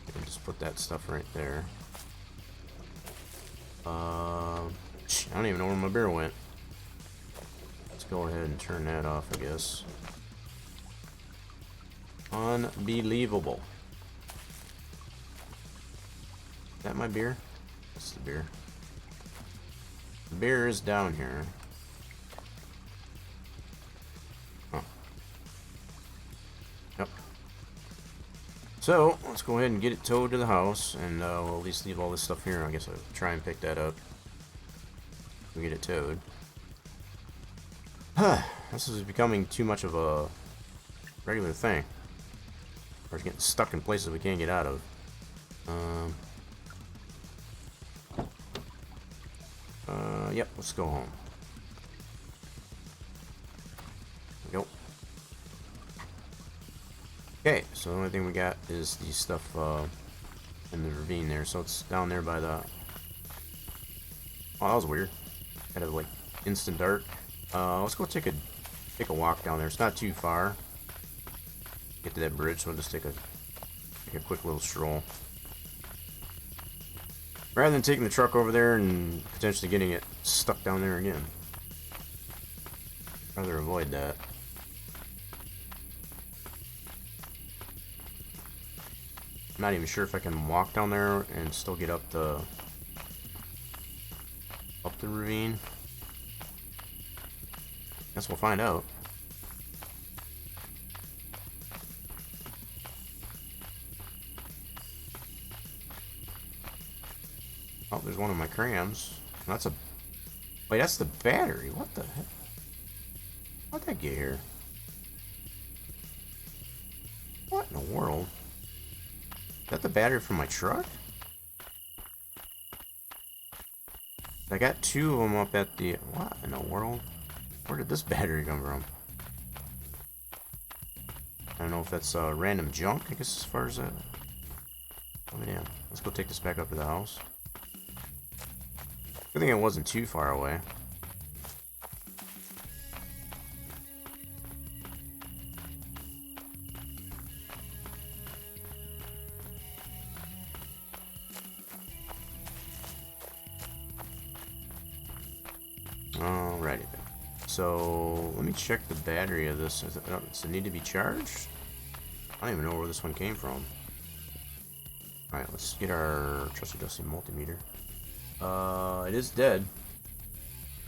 I can just put that stuff right there. I don't even know where my beer went. Let's go ahead and turn that off, I guess. Unbelievable. Is that my beer? That's the beer. The beer is down here. Oh. Yep. So, let's go ahead and get it towed to the house, and we'll at least leave all this stuff here. I guess I'll try and pick that up. We get it towed. This is becoming too much of a regular thing. We're getting stuck in places we can't get out of. Yep, let's go home. There we go. Okay, so the only thing we got is the stuff in the ravine there. So it's down there by the... Oh, that was weird. Kind of like instant dark. Let's go take a walk down there. It's not too far. Get to that bridge, so we'll just take a quick little stroll. Rather than taking the truck over there and potentially getting it stuck down there again. I'd rather avoid that. I'm not even sure if I can walk down there and still get up the ravine. Guess we'll find out. Oh, there's one of my crams. That's a... Wait, that's the battery. What the heck? How'd that get here? What in the world? Is that the battery for my truck? I got two of them up at the... What in the world? Where did this battery come from? I don't know if that's random junk, I guess, as far as that. Oh, yeah. Let's go take this back up to the house. Good thing it wasn't too far away. Alrighty then. So let me check the battery of this. Does it need to be charged? I don't even know where this one came from. Alright, let's get our trusty dusty multimeter. It is dead.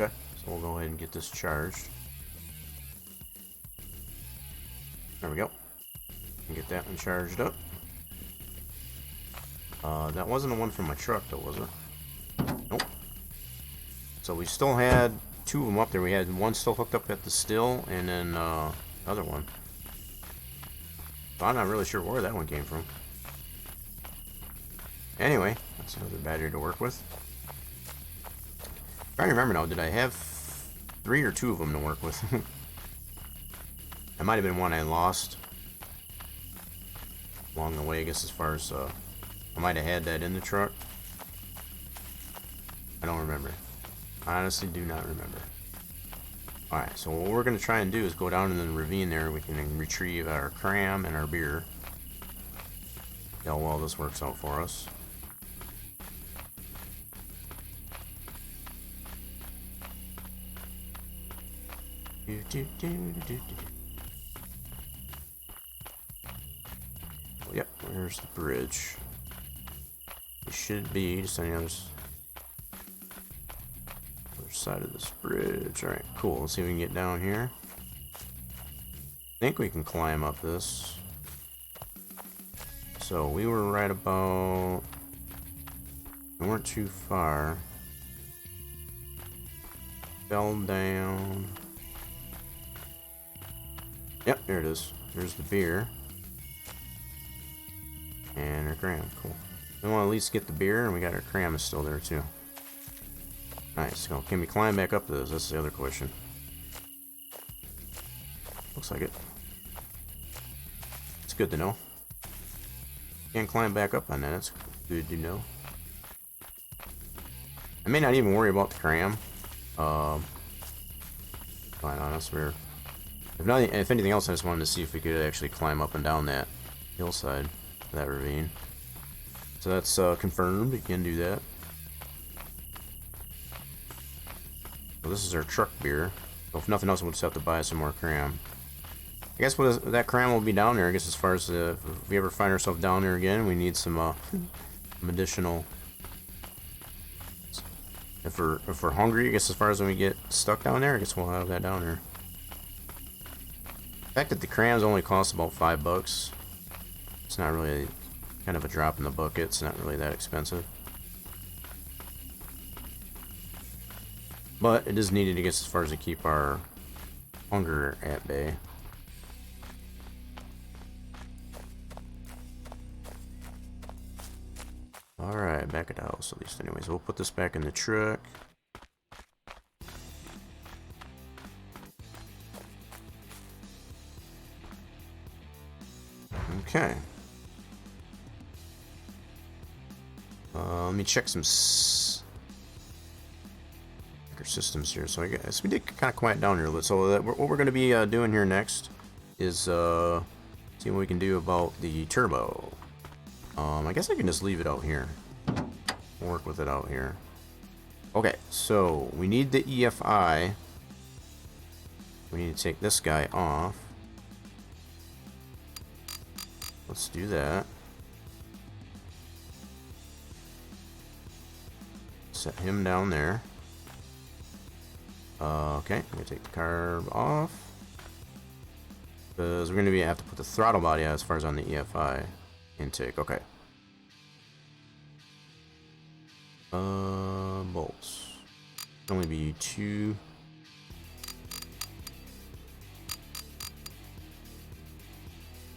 Okay, so we'll go ahead and get this charged. There we go. And get that one charged up. That wasn't the one from my truck though, was it? Nope. So we still had two of them up there. We had one still hooked up at the still, and then another one. So I'm not really sure where that one came from. Anyway, that's another battery to work with. I'm trying to remember now, did I have 3 or 2 of them to work with? That might have been one I lost along the way, I guess, as far as I might have had that in the truck. I don't remember. I honestly do not remember. Alright, so what we're going to try and do is go down in the ravine there. We can retrieve our cram and our beer. See how well this works out for us. Yep, there's the bridge. It should be just on the other side of this bridge. Alright, cool. Let's see if we can get down here. I think we can climb up this. So we were right about... We weren't too far. Fell down. Yep, there it is. There's the beer. And our cram. Cool. We want to at least get the beer, and we got our cram is still there too. Nice. So can we climb back up to this? That's the other question. Looks like it. It's good to know. Can't climb back up on that. That's good to know. I may not even worry about the cram. Quite honest, if anything else, I just wanted to see if we could actually climb up and down that hillside, that ravine. So that's confirmed. We can do that. So this is our truck beer. So if nothing else, we'll just have to buy some more cram. I guess that cram will be down there. I guess as far as if we ever find ourselves down there again, we need some additional. If we're hungry, I guess as far as when we get stuck down there, I guess we'll have that down there. The fact that the crams only cost about $5, it's not really kind of a drop in the bucket. It's not really that expensive. But it is needed, I guess, as far as to keep our hunger at bay. Alright, back at the house at least anyways. We'll put this back in the truck. Okay. Let me check some systems here. So I guess we did kind of quiet down here a little. So what we're going to be doing here next is see what we can do about the turbo. I guess I can just leave it out here. Work with it out here. Okay, so we need the EFI. We need to take this guy off. Let's do that. Set him down there. Okay, I'm gonna take the carb off because we're gonna have to put the throttle body out as far as on the EFI intake. Okay. Bolts. Can only be 2.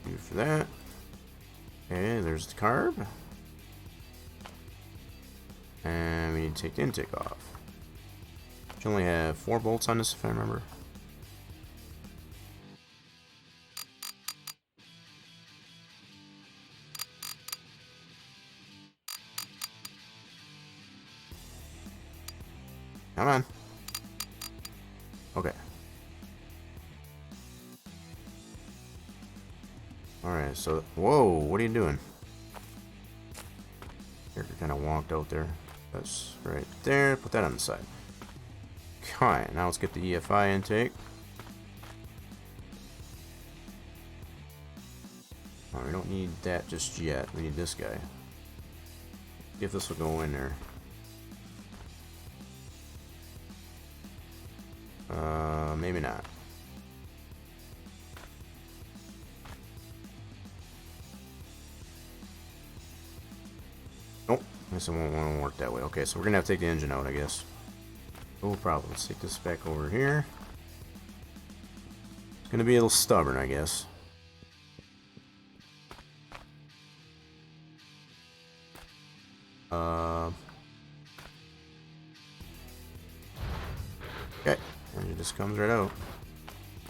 Do for that. Okay, there's the carb. And we need to take the intake off. Should only have 4 bolts on this if I remember. Come on. Okay. Alright, so... Whoa, what are you doing? Character kind of walked out there. That's right there. Put that on the side. Okay, now let's get the EFI intake. Oh, we don't need that just yet. We need this guy. See if this will go in there. Maybe not. Nope. I guess it won't work that way. Okay, so we're gonna have to take the engine out, I guess. No problem. Let's take this back over here. It's gonna be a little stubborn, I guess. Okay, and it just comes right out.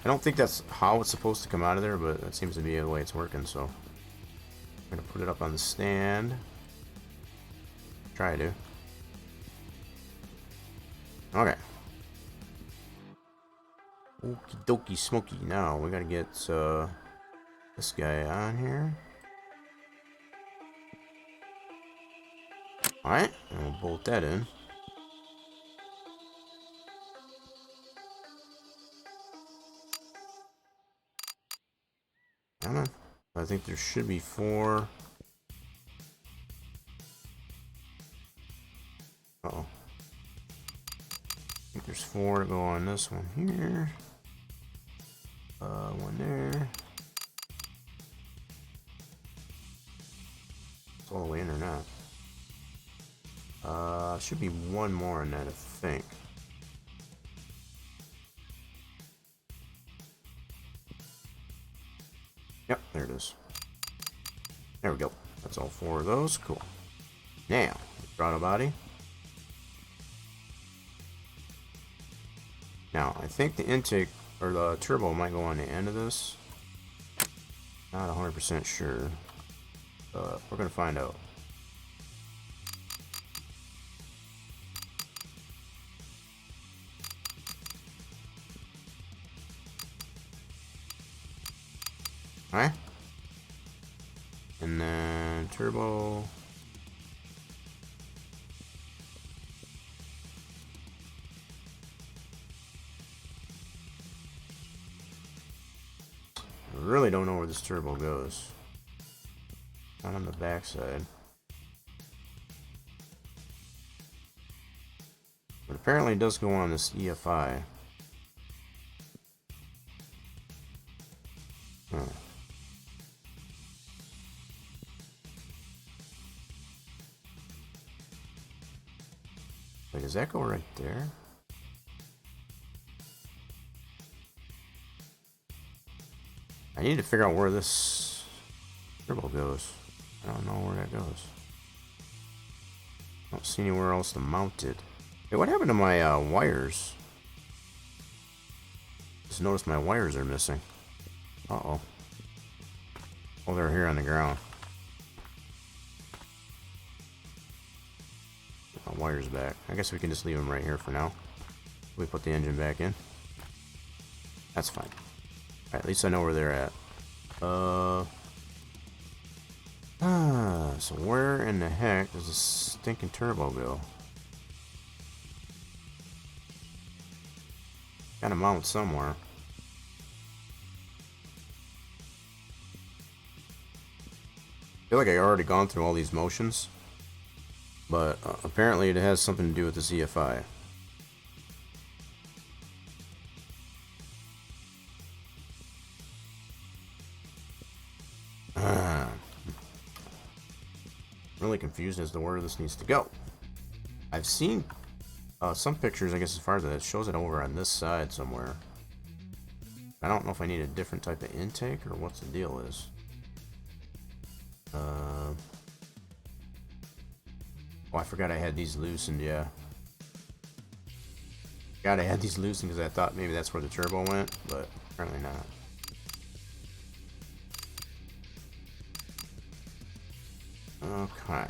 I don't think that's how it's supposed to come out of there, but that seems to be the way it's working, so I'm gonna put it up on the stand. Try to. Okay. Okie dokie smoky. Now we gotta get this guy on here. Alright, and we'll bolt that in. Come on. I think there should be 4. 4 to go on this one here. One there. It's all the way in or not? Should be one more on that, I think. Yep, there it is. There we go. That's all 4 of those. Cool. Now, throttle body. Now, I think the intake or the turbo might go on the end of this. Not 100% sure. We're gonna find out. Alright. And then turbo. I really don't know where this turbo goes. Not on the backside. But apparently it does go on this EFI. Huh. Wait, does that go right there? I need to figure out where this turbo goes. I don't know where that goes. I don't see anywhere else to mount it. Hey, what happened to my wires? Just noticed my wires are missing. Uh-oh. Oh, they're here on the ground. Put my wires back. I guess we can just leave them right here for now. We put the engine back in. That's fine. Alright, at least I know where they're at. So where in the heck does this stinking turbo go? Gotta mount somewhere. I feel like I already gone through all these motions, but apparently it has something to do with the ZFI. Really confused as to where this needs to go. I've seen some pictures, I guess, as far as that, it shows it over on this side somewhere. I don't know if I need a different type of intake or what the deal is. Oh, I forgot I had these loosened, yeah. God, I had these loosened because I thought maybe that's where the turbo went, but apparently not. Okay.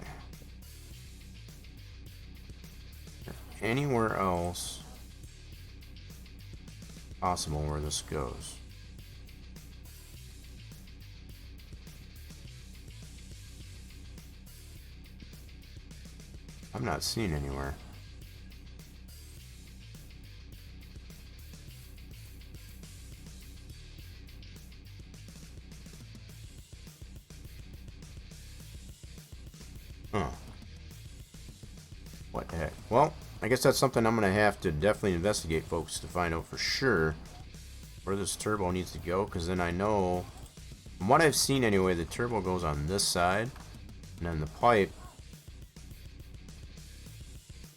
Anywhere else possible where this goes? I'm not seeing anywhere. Huh. What the heck? Well, I guess that's something I'm going to have to definitely investigate, folks, to find out for sure where this turbo needs to go, because then I know, from what I've seen anyway, the turbo goes on this side, and then the pipe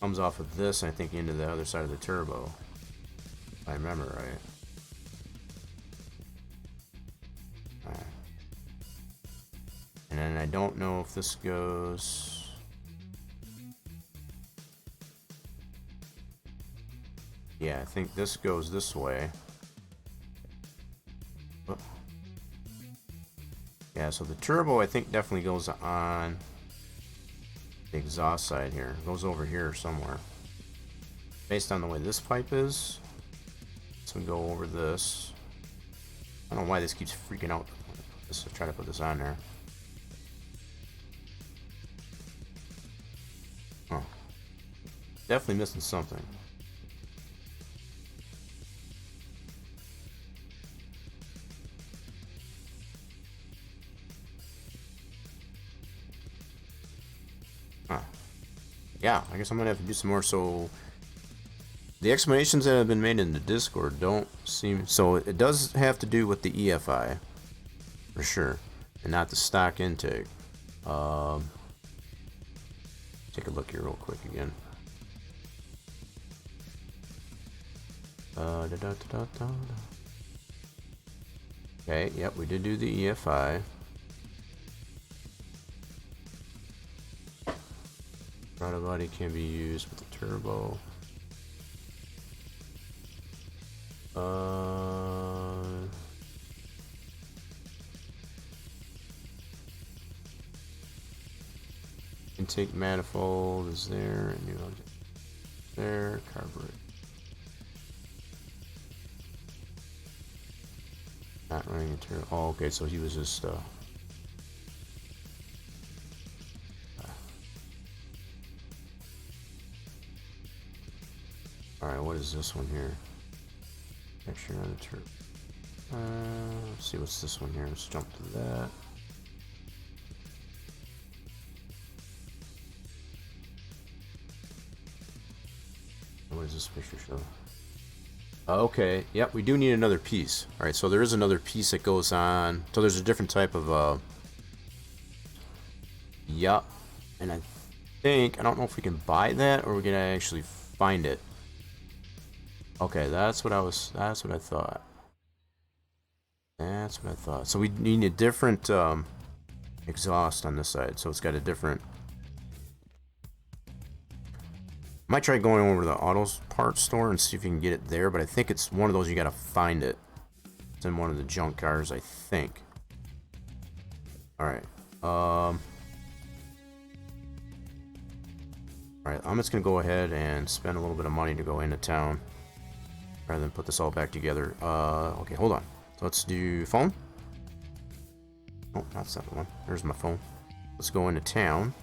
comes off of this, I think, into the other side of the turbo, if I remember right. Alright. And then I don't know if this goes... Yeah, I think this goes this way. Oh. Yeah, so the turbo I think definitely goes on the exhaust side here. It goes over here somewhere. Based on the way this pipe is. So we go over this. I don't know why this keeps freaking out. Let's try to put this on there. Oh. Definitely missing something. Yeah, I guess I'm gonna have to do some more. So The explanations that have been made in the Discord don't seem... So it does have to do with the EFI, for sure, and not the stock intake. Take a look here real quick again. Okay, yep, we did do the EFI. Throttle body can be used with the turbo. Intake manifold is there, new object there, carburetor. Not running a turbo. Oh, okay, so he was just alright, what is this one here? Texture on the turbo. Let's see what's this one here. Let's jump to that. What does this picture show? Okay, yep, we do need another piece. Alright, so there is another piece that goes on. So there's a different type of yep. And I don't know if we can buy that or we're gonna actually find it. Okay, that's what I thought. That's what I thought. So we need a different exhaust on this side. So it's got a different... Might try going over to the autos parts store and see if you can get it there, but I think it's one of those you gotta find it. It's in one of the junk cars, I think. Alright. Alright, I'm just gonna go ahead and spend a little bit of money to go into town rather than put this all back together. Okay, hold on. So let's do phone. Oh, that's that one. There's my phone. Let's go into town.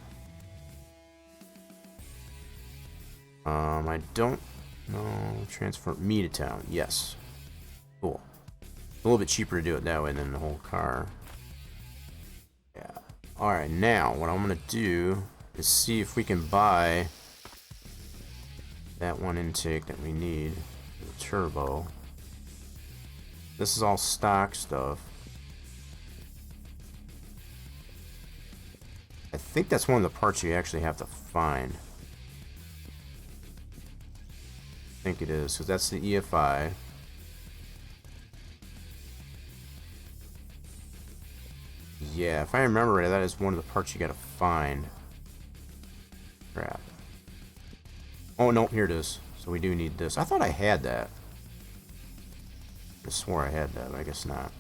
I don't know. Transfer me to town. Yes. Cool. A little bit cheaper to do it that way than the whole car. Yeah. Alright, now what I'm gonna do is see if we can buy that one intake that we need. The turbo. This is all stock stuff. I think that's one of the parts you actually have to find. I think it is, because that's the EFI. Yeah, if I remember right, that is one of the parts you gotta find. Crap. Oh no, here it is. So we do need this. I thought I had that. I swore I had that, but I guess not.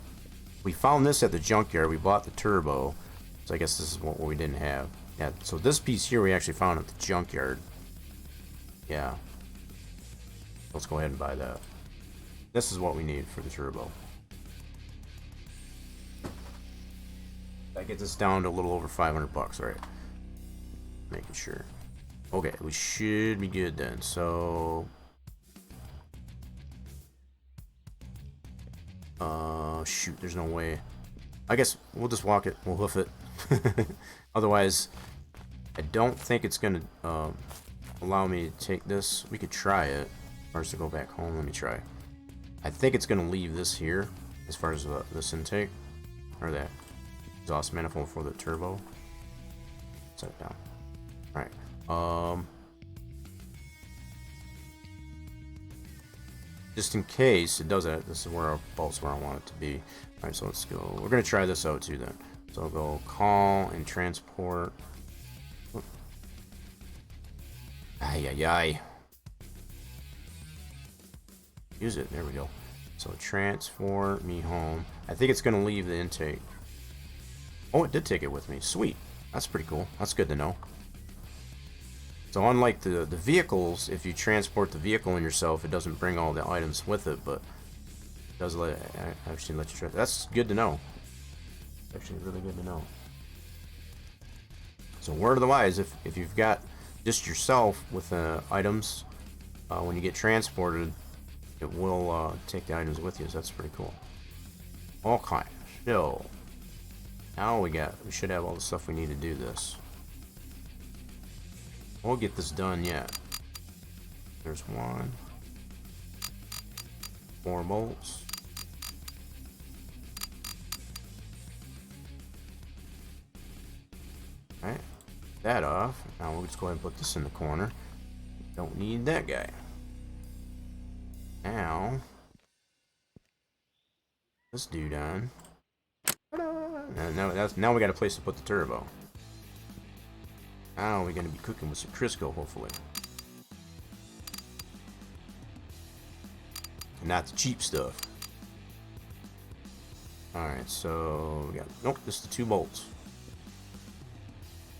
We found this at the junkyard. We bought the turbo. So I guess this is what we didn't have. Yeah, so this piece here we actually found at the junkyard. Yeah. Let's go ahead and buy that. This is what we need for the turbo. That gets us down to a little over 500 bucks, right? Making sure. Okay, we should be good then. So, shoot, there's no way. I guess we'll just walk it. We'll hoof it. Otherwise, I don't think it's gonna allow me to take this. We could try it. First to go back home. Let me try. I think it's gonna leave this here as far as this intake or that exhaust manifold for the turbo. Set it down. All right. Just in case it does that, this is where our bolt's where I want it to be. All right, so let's go. We're gonna try this out too then. So I'll go call and transport. Ay ay ay. Use it. There we go. So transport me home. I think it's gonna leave the intake. Oh, it did take it with me. Sweet. That's pretty cool. That's good to know. So unlike the vehicles, if you transport the vehicle in yourself, it doesn't bring all the items with it, but it does actually let you try. That's good to know. Actually, really good to know. So word of the wise, if you've got just yourself with items, when you get transported, it will take the items with you. So that's pretty cool. Okay, so now we should have all the stuff we need to do this. We'll get this done yet. There's one. 4 bolts. Alright, that off. Now we'll just go ahead and put this in the corner. Don't need that guy. Now, this dude on. Now we got a place to put the turbo. Now we're gonna be cooking with some Crisco, hopefully. And not the cheap stuff. Alright, so we got, nope, just the 2 bolts.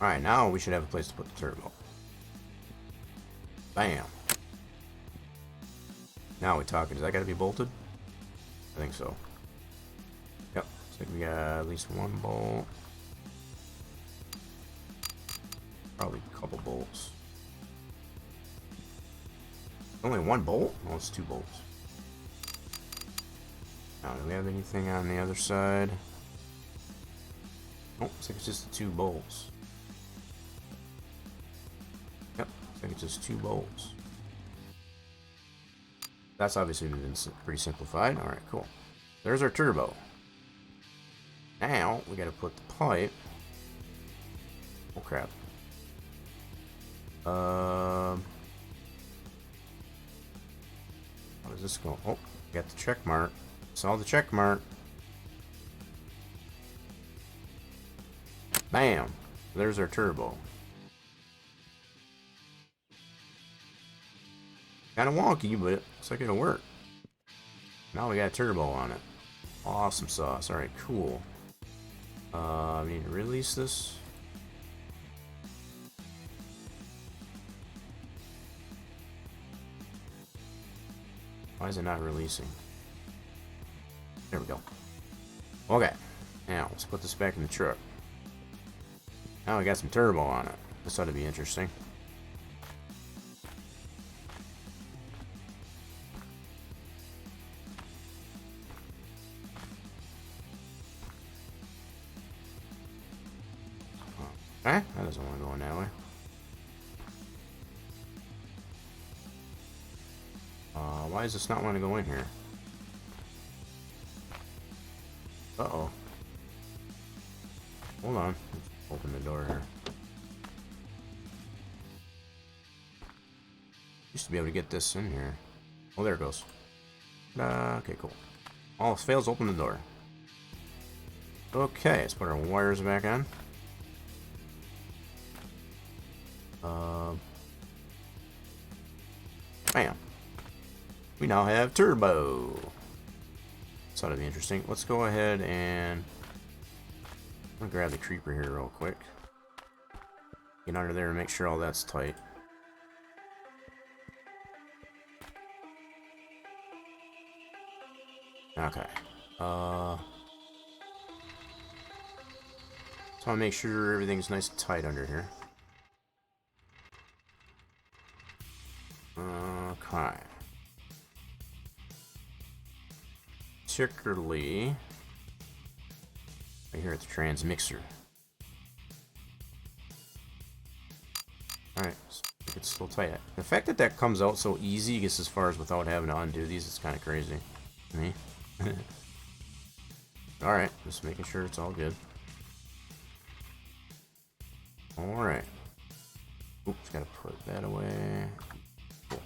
Alright, now we should have a place to put the turbo. Bam. Now we're talking. Does that got to be bolted? I think so. Yep. Looks like we got at least 1 bolt. Probably a couple bolts. Only 1 bolt? Oh, it's 2 bolts. Now, do we have anything on the other side? Nope, looks like it's just the 2 bolts. Yep, looks like it's just 2 bolts. That's obviously been pretty simplified. Alright, cool. There's our turbo. Now, we gotta put the pipe. Oh, crap. How does this go? Oh, got the check mark. Saw the check mark. Bam! There's our turbo. Kind of wonky, but it looks like it'll work. Now we got a turbo on it. Awesome sauce. Alright, cool. I need to release this. Why is it not releasing? There we go. Okay. Now, let's put this back in the truck. Now we got some turbo on it. This ought to be interesting. Okay, that doesn't want to go in that way. Why does this not want to go in here? Uh-oh. Hold on. Let's open the door here. Used to be able to get this in here. Oh, there it goes. Okay, cool. All else fails, open the door. Okay, let's put our wires back on. Bam. We now have turbo. This ought to be interesting. Let's go ahead and I'm gonna grab the creeper here real quick. Get under there and make sure all that's tight. Okay. So I want to make sure everything's nice and tight under here. Okay. Particularly right here at the transmixer. Alright, so it's still tight. The fact that that comes out so easy, gets as far as without having to undo these, it's kind of crazy to me. Alright, just making sure it's all good. Alright. Oops, gotta put that away. Cool.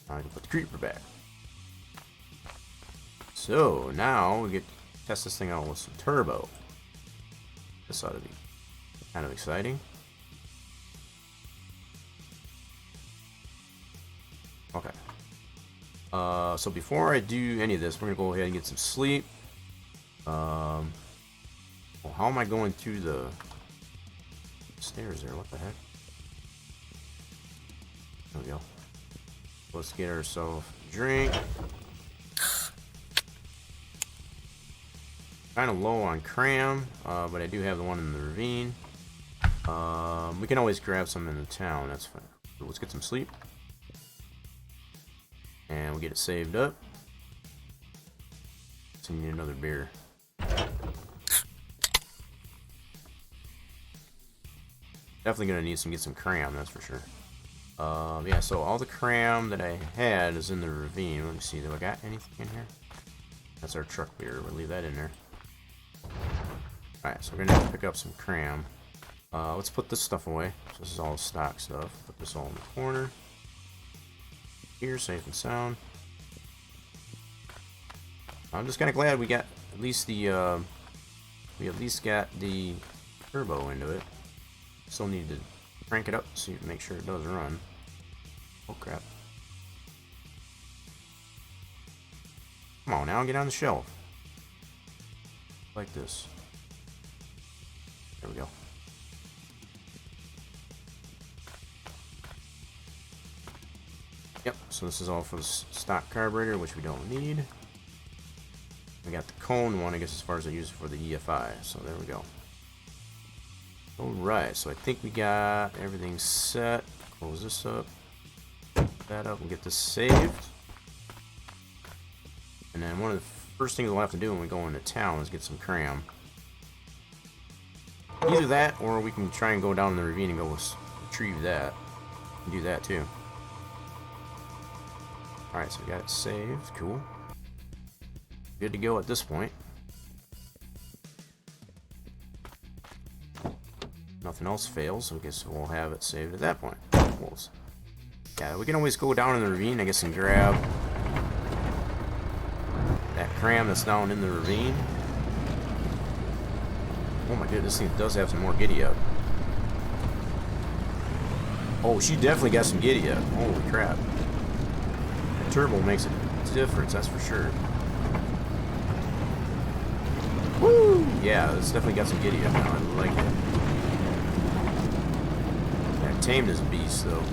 Now I can put the creeper back. So now we get to test this thing out with some turbo. This ought to be kind of exciting. Okay. So before I do any of this, we're gonna go ahead and get some sleep. Well, how am I going through the stairs there? What the heck? There we go. Let's get ourselves a drink. Kind of low on cram, but I do have the one in the ravine. We can always grab some in the town. That's fine. So let's get some sleep. And we'll get it saved up. So we need another beer. Definitely gonna need get some cram, that's for sure. Yeah, so all the cram that I had is in the ravine. Let me see, do I got anything in here? That's our truck beer. We'll leave that in there. Alright, so we're gonna have to pick up some cram. Let's put this stuff away. So this is all stock stuff. Put this all in the corner. Here, safe and sound. I'm just kind of glad we got at least the, we at least got the turbo into it. Still need to crank it up so you can make sure it does run. Oh crap. Come on now, get on the shelf. Like this. There we go. Yep, so this is all for the stock carburetor, which we don't need. We got the cone one, I guess, as far as I use it for the EFI. So there we go. Alright, so I think we got everything set. Close this up. Put that up and get this saved. And then one of the first things we'll have to do when we go into town is get some cram. Either that, or we can try and go down in the ravine and go retrieve that. We can do that too. Alright, so we got it saved. Cool. Good to go at this point. Nothing else fails, so I guess we'll have it saved at that point. Yeah, we can always go down in the ravine, I guess, and grab that cram that's down in the ravine. Oh my goodness, this thing does have some more giddy up. Oh, she definitely got some giddy up. Holy crap. The turbo makes a difference, that's for sure. Woo! Yeah, it's definitely got some giddy up now. I like it. Yeah, tamed as a beast, though.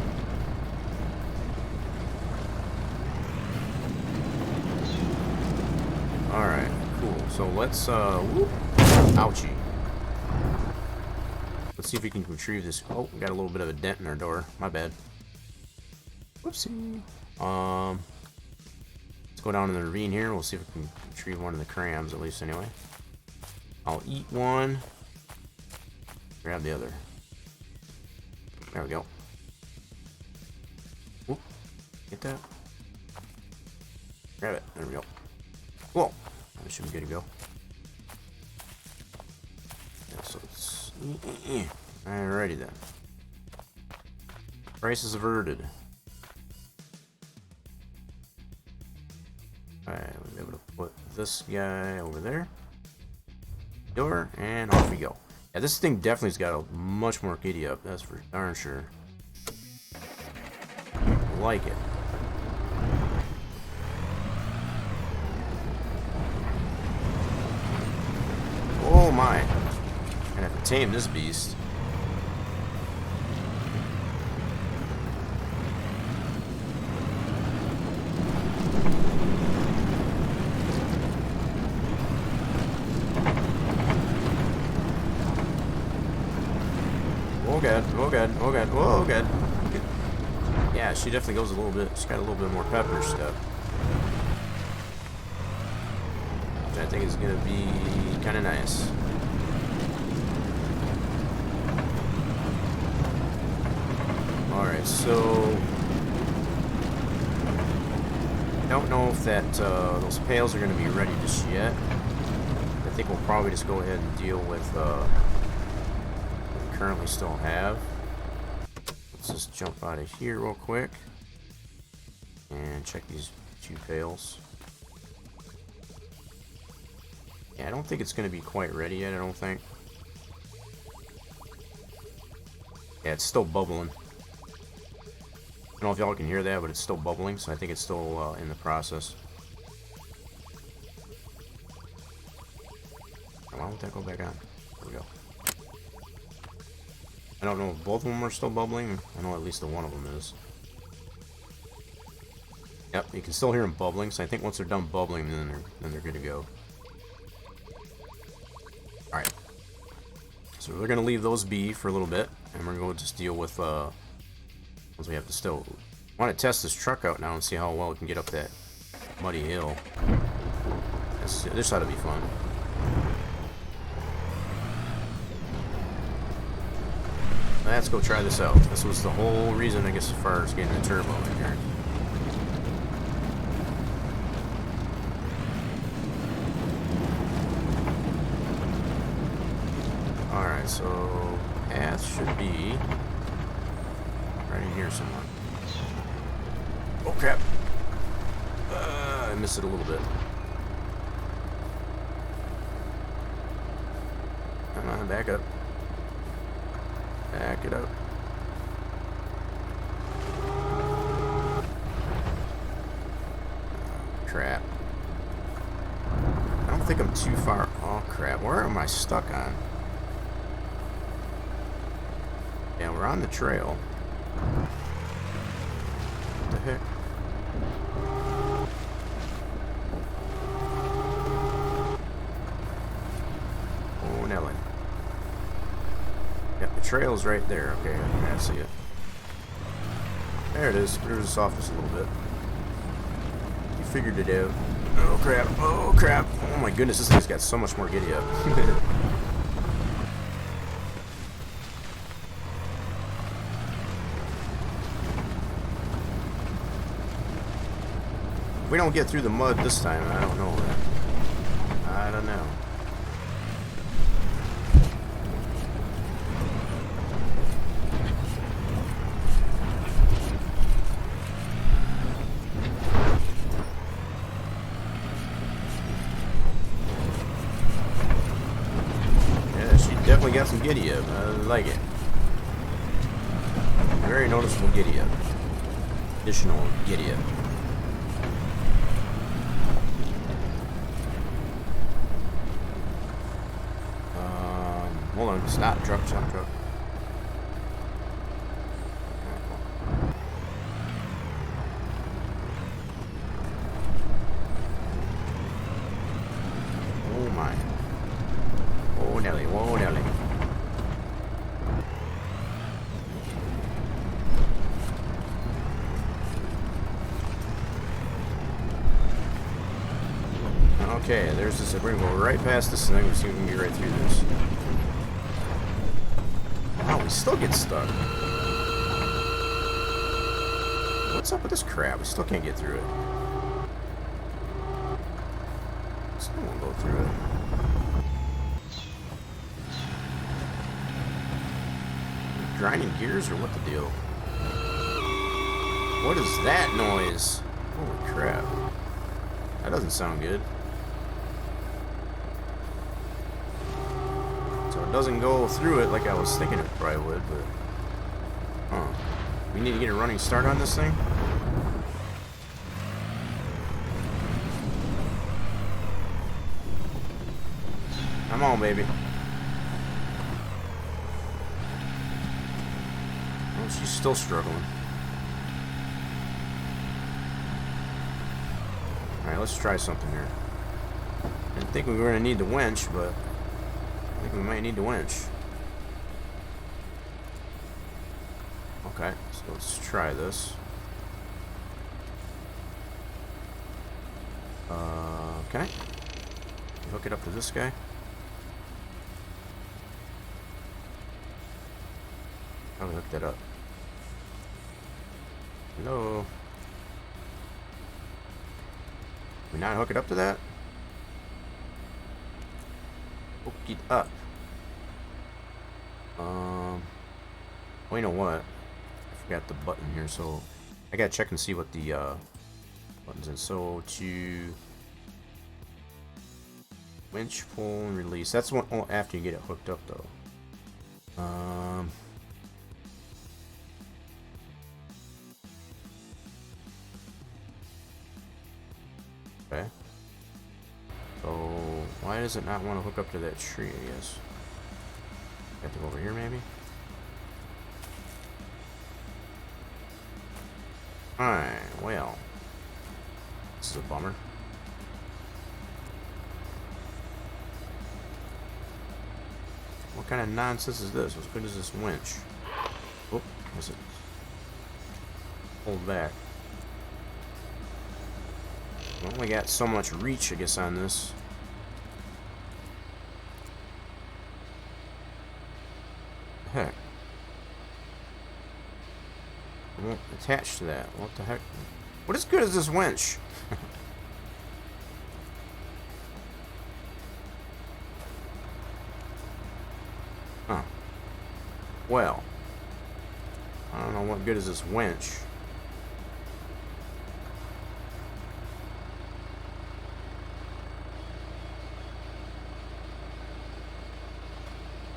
Alright, cool. So let's, whoop. Ouchie. Let's see if we can retrieve this. Oh, we got a little bit of a dent in our door. My bad. Whoopsie. Let's go down in the ravine here. We'll see if we can retrieve one of the crams, at least anyway. I'll eat one. Grab the other. There we go. Whoop. Get that. Grab it. There we go. Cool. That should be good to go. Yeah, so it's... Alrighty then. Crisis averted. Alright, we'll be able to put this guy over there. Door, and off we go. Yeah, this thing definitely's got a much more giddy up, that's for darn sure. I like it. Oh my. Gonna have to tame this beast. Oh god, oh god, oh god, oh god. Yeah, she definitely goes a little bit, she's got a little bit more pepper stuff. Which I think is gonna be kinda nice. Alright, so I don't know if that those pails are gonna be ready just yet. I think we'll probably just go ahead and deal with currently still have. Let's just jump out of here real quick and check these two pails. Yeah, I don't think it's going to be quite ready yet, I don't think. Yeah, it's still bubbling. I don't know if y'all can hear that, but it's still bubbling, so I think it's still in the process. Why won't that go back on? There we go. I don't know if both of them are still bubbling. I know at least the one of them is. Yep, you can still hear them bubbling, so I think once they're done bubbling, then they're good to go. Alright. So we're going to leave those be for a little bit, and we're going to just deal with, once we have to still... I want to test this truck out now and see how well it can get up that muddy hill. This ought to be fun. Let's go try this out. This was the whole reason, I guess, as far as getting the turbo in here. Alright, so path should be right in here somewhere. Oh crap! I missed it a little bit. Come on, back up. Back it up. Crap. I don't think I'm too far. Oh crap, where am I stuck on? Yeah, we're on the trail. What the heck? Oh, Nelly. Yep, the trail's right there. Okay, I see it. There it is. Clears us off just a little bit. You figured it out. Oh crap. Oh crap. Oh my goodness, this thing's got so much more giddy up. If we don't get through the mud this time, I don't know. I don't know. Yeah, she definitely got some giddy up. I like it. Very noticeable giddy up. Additional giddy up. Hold on, stop, drop, stop, drop. Oh my. Oh Nelly, whoa Nelly. Okay, there's this. We're gonna go right past this thing. See if we can get right through this. Wow, we still get stuck. What's up with this crap? We still can't get through it. Still won't go through it. Grinding gears or what the deal? What is that noise? Holy crap. That doesn't sound good. It doesn't go through it like I was thinking it probably would, but we need to get a running start on this thing. Come on, baby. Oh, she's still struggling. Alright, let's try something here. I didn't think we were going to need the winch, but I think we might need the winch. Okay, so let's try this. Okay. Hook it up to this guy. How do we hook that up? Hello? Can we not hook it up to that? Hook it up. Well, you know what? I forgot the button here, so I gotta check and see what the buttons is. So to winch, pull, and release. That's one after you get it hooked up, though. Okay. So why does it not want to hook up to that tree? I guess. Got to go over here, maybe. Alright, well. This is a bummer. What kind of nonsense is this? As good as this winch? Oh, was it? Hold back. We only got so much reach, I guess, on this. Heck. It won't attach to that. What the heck? What as good as this winch? Huh. Well. I don't know what good is this winch.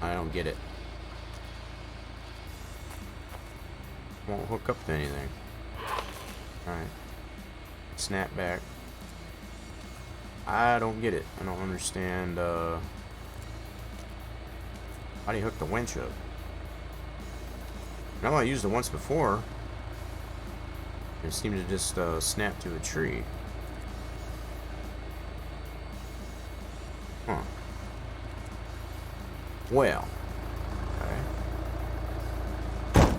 I don't get it. Won't hook up to anything. Alright. Snap back. I don't get it. I don't understand, how do you hook the winch up? I know I used it once before. It seemed to just, snap to a tree. Huh. Well. Okay.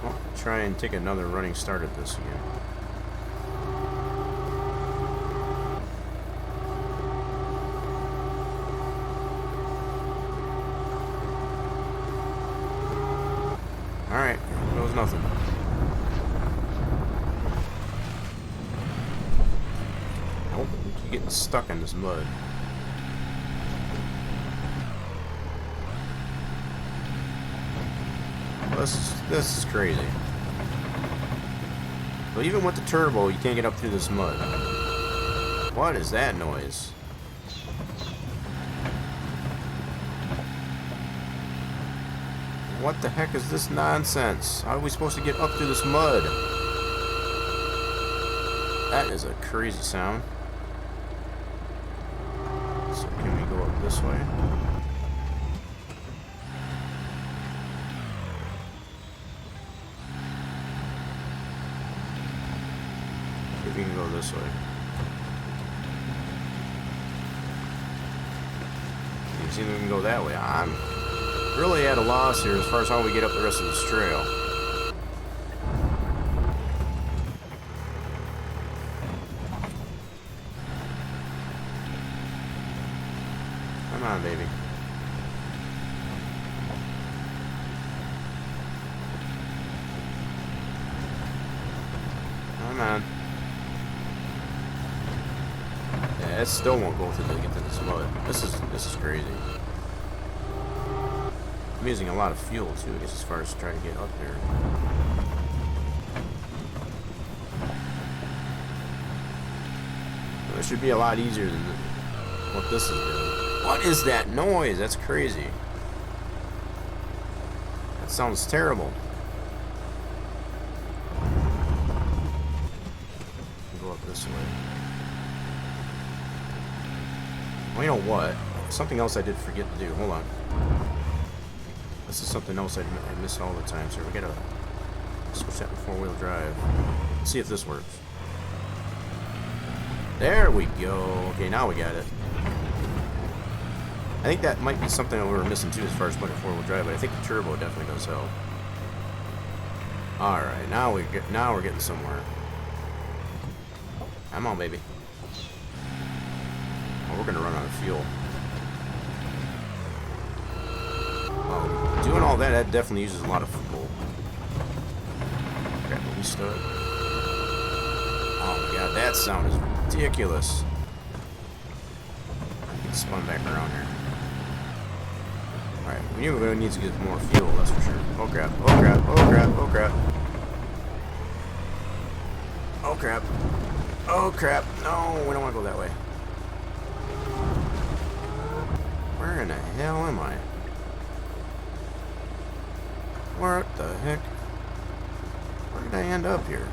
Well, try and take another running start at this again. Alright, there was nothing. Nope, you're getting stuck in this mud. This is crazy. But even with the turbo, you can't get up through this mud. What is that noise? What the heck is this nonsense? How are we supposed to get up through this mud? That is a crazy sound. So can we go up this way? Maybe we can go this way. You see, we can go that way. I'm really at a loss here as far as how we get up the rest of this trail. Come on, baby. Come on. Yeah, it still won't go through to get to this mud. This is crazy. I'm using a lot of fuel too, I guess, as far as trying to get up there. Well, it should be a lot easier than what this is doing. What is that noise? That's crazy. That sounds terrible. Go up this way. Well, you know what? Something else I did forget to do. Hold on. This is something else I miss all the time, so we gotta switch that to four-wheel drive. Let's see if this works. There we go. Okay, now we got it. I think that might be something that we were missing too as far as putting four-wheel drive, but I think the turbo definitely does help. Alright, now we're getting somewhere. Come on, baby. Oh, we're gonna run out of fuel. Doing all that definitely uses a lot of fuel. Crap, are we stuck? Oh my god, that sound is ridiculous. I get spun back around here. Alright, we really need to get more fuel, that's for sure. Oh crap, oh crap, oh crap, oh crap. Oh crap. Oh crap. No, we don't want to go that way. Where in the hell am I? What the heck? Where did I end up here?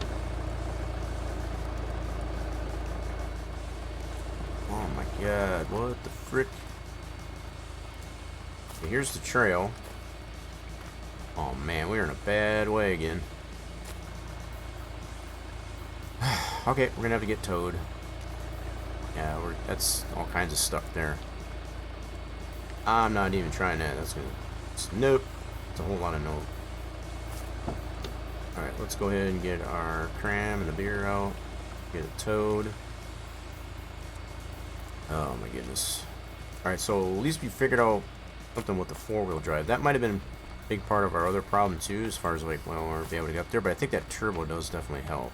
Oh my god, what the frick? Okay, here's the trail. Oh man, we're in a bad way again. Okay, we're gonna have to get towed. Yeah, that's all kinds of stuck there. I'm not even trying that. Nope. It's a whole lot of nope. Alright, let's go ahead and get our cram and the beer out. Get it towed. Oh my goodness. Alright, so at least we figured out something with the four-wheel drive. That might have been big part of our other problem too, as far as like, well, we'll be able to get up there. But I think that turbo does definitely help.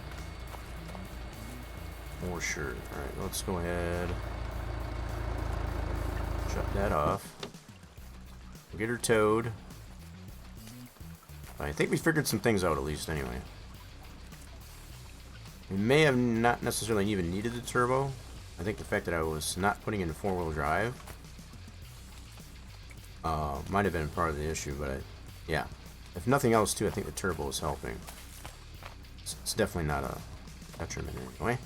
For sure. Alright, let's go ahead. Shut that off. We'll get her towed. I think we figured some things out at least anyway. We may have not necessarily even needed the turbo. I think the fact that I was not putting in four-wheel drive might have been part of the issue, but yeah. If nothing else too, I think the turbo is helping. It's definitely not a detriment anyway.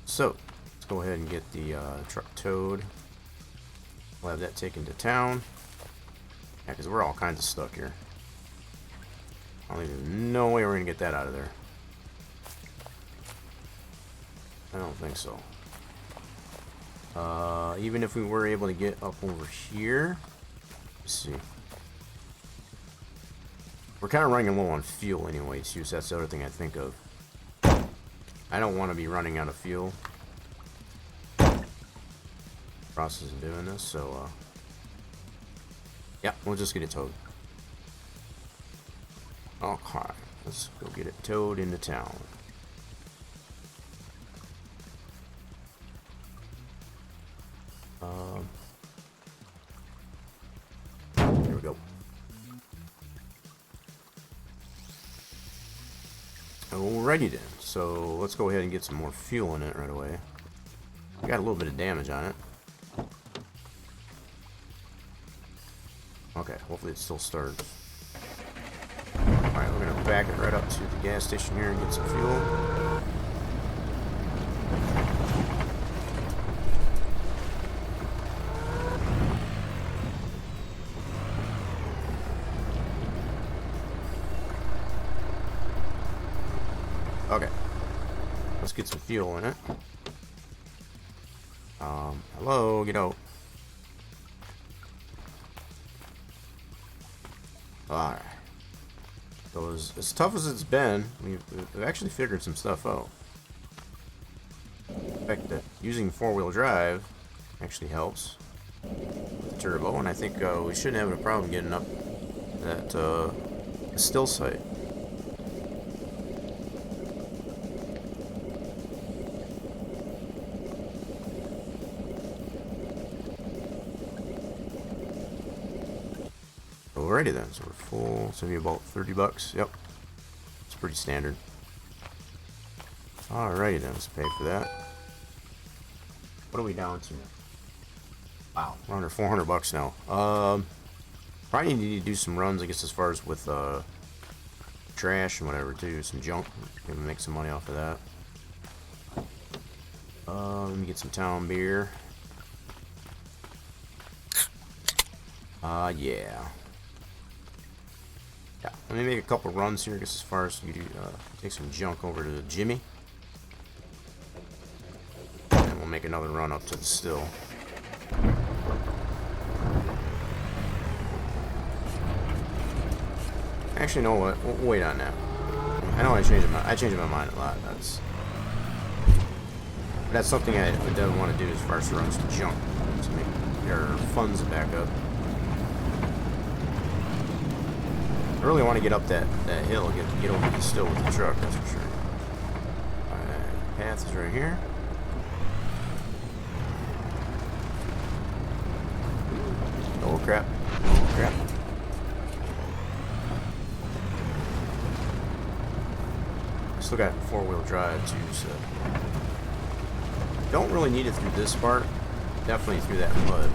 So, let's go ahead and get the truck towed. We'll have that taken to town. Yeah, because we're all kinds of stuck here. I don't even no way we're going to get that out of there. I don't think so. Even if we were able to get up over here. Let's see. We're kind of running low on fuel anyway, too, so that's the other thing I think of. I don't want to be running out of fuel. Process of doing this, so yeah, we'll just get it towed. Okay, let's go get it towed into town. Here we go. Alrighty then, so let's go ahead and get some more fuel in it right away. We got a little bit of damage on it. Okay, hopefully it still starts. Alright, we're gonna back it right up to the gas station here and get some fuel. Okay, let's get some fuel in it. Hello, get out. Alright. So as tough as it's been, we've actually figured some stuff out. The fact that using four-wheel drive actually helps with the turbo, and I think we shouldn't have a problem getting up that still site. Alrighty then, so we're full. It's gonna be about 30 bucks. Yep, it's pretty standard. Alrighty then, let's pay for that. What are we down to now? Wow, we're under 400 bucks now. Probably need to do some runs, I guess, as far as with trash and whatever too, some junk. Maybe make some money off of that. Let me get some town beer. Yeah. Yeah, let me make a couple runs here, I guess, as far as you take some junk over to Jimmy. And we'll make another run up to the still. Actually, you know what? We'll wait on that. I know I changed my mind a lot. That's something I don't want to do as far as to run some junk to make our funds back up. I really want to get up that hill, get over the still with the truck, that's for sure. Alright, path is right here. Oh crap. Oh crap. Still got four-wheel drive too, so don't really need it through this part. Definitely through that mud.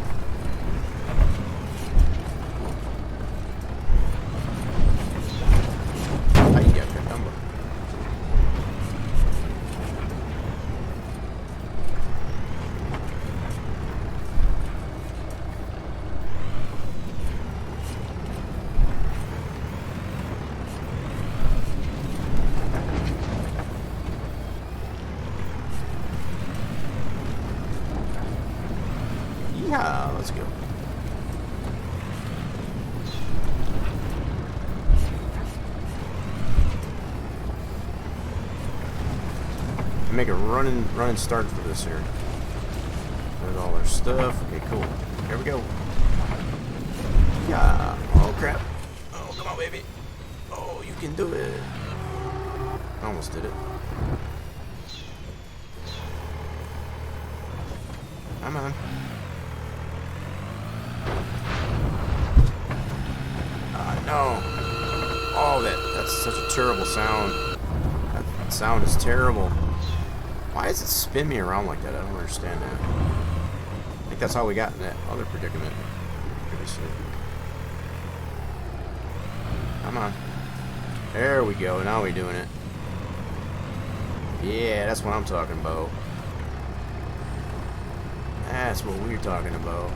Yeah, let's go. Make a running start for this here. There's all our stuff. Okay, cool. Here we go. Yeah. Oh crap. Oh, come on. baby. Oh, you can do it. Almost did it. Come on. No. Oh, that's such a terrible sound. That sound is terrible. Why does it spin me around like that? I don't understand that. I think that's how we got in that other predicament. Come on. There we go. Now we're doing it. Yeah, that's what I'm talking about. That's what we're talking about.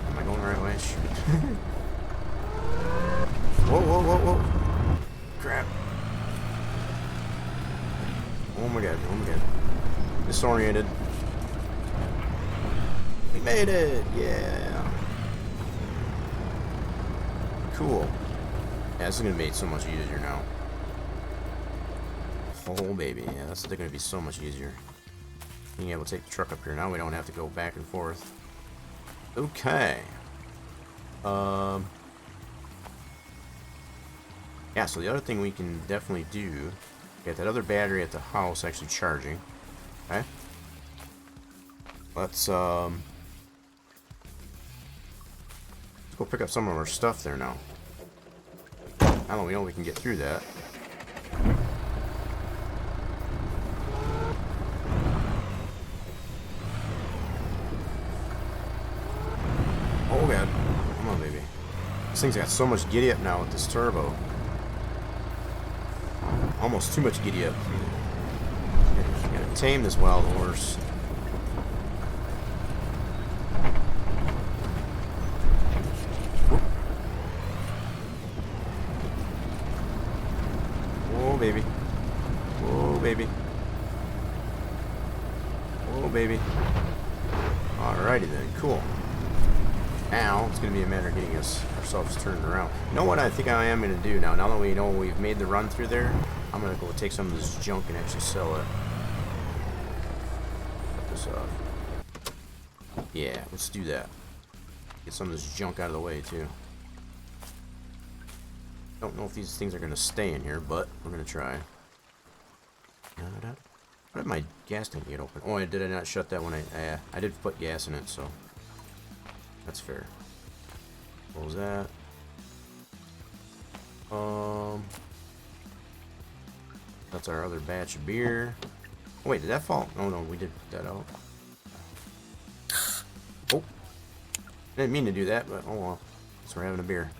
Am I going the right way? Shoot. Whoa, whoa, whoa, whoa. Crap. Oh my god, oh my god. Disoriented. We made it! Yeah. Cool. Yeah, this is gonna be so much easier now. Oh baby, yeah, that's gonna be so much easier. Being able to take the truck up here. Now we don't have to go back and forth. Okay. Yeah, so the other thing we can definitely do, get that other battery at the house actually charging. Okay. Let's go pick up some of our stuff there now. Now that we know we can get through that. Oh god. Come on, baby. This thing's got so much giddy up now with this turbo. Almost too much giddy up. Gotta tame this wild horse. Oh baby. Oh baby. Oh baby. Alrighty then, cool. Now it's gonna be a matter of getting ourselves turned around. You know what I think I am gonna do now? Now that we know we've made the run through there, I'm gonna go take some of this junk and actually sell it. Cut this off. Yeah, let's do that. Get some of this junk out of the way too. Don't know if these things are gonna stay in here, but we're gonna try. Why did my gas tank get open? Oh, did I not shut that when I did put gas in it, so that's fair. What was that? That's our other batch of beer. Oh, wait, did that fall? Oh no, we did put that out. Oh, I didn't mean to do that, but oh well. So we're having a beer.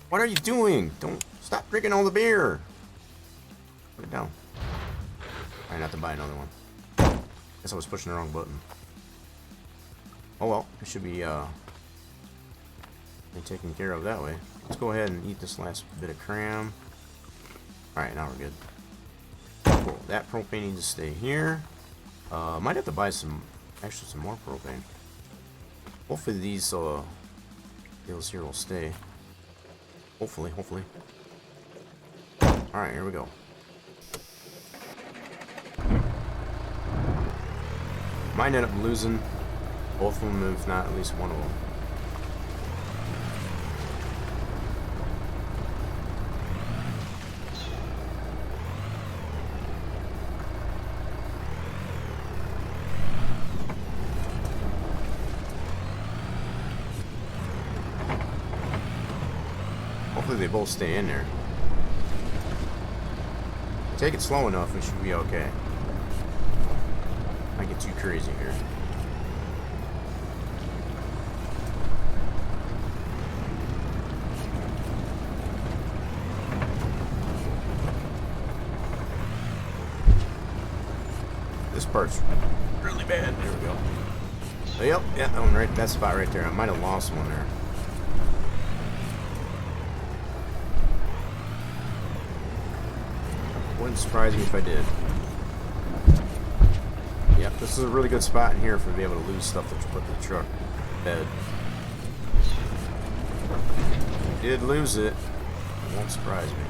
What are you doing? Don't stop drinking all the beer. Put it down. Try not to buy another one. Guess I was pushing the wrong button. Oh well, it should be taken care of that way. Let's go ahead and eat this last bit of cram. Alright, now we're good. Cool. That propane needs to stay here. Might have to buy some more propane. Hopefully these deals here will stay. Hopefully. Alright, here we go. Might end up losing both of them, if not at least one of them. Hopefully they both stay in there. Take it slow enough, we should be okay. Might get too crazy here. This part's really bad. There we go. Oh, yep, yeah, that one right, that spot right there. I might have lost one there. Wouldn't surprise me if I did. Yep, this is a really good spot in here for me to be able to lose stuff that you put in the truck bed. If you did lose it, it won't surprise me.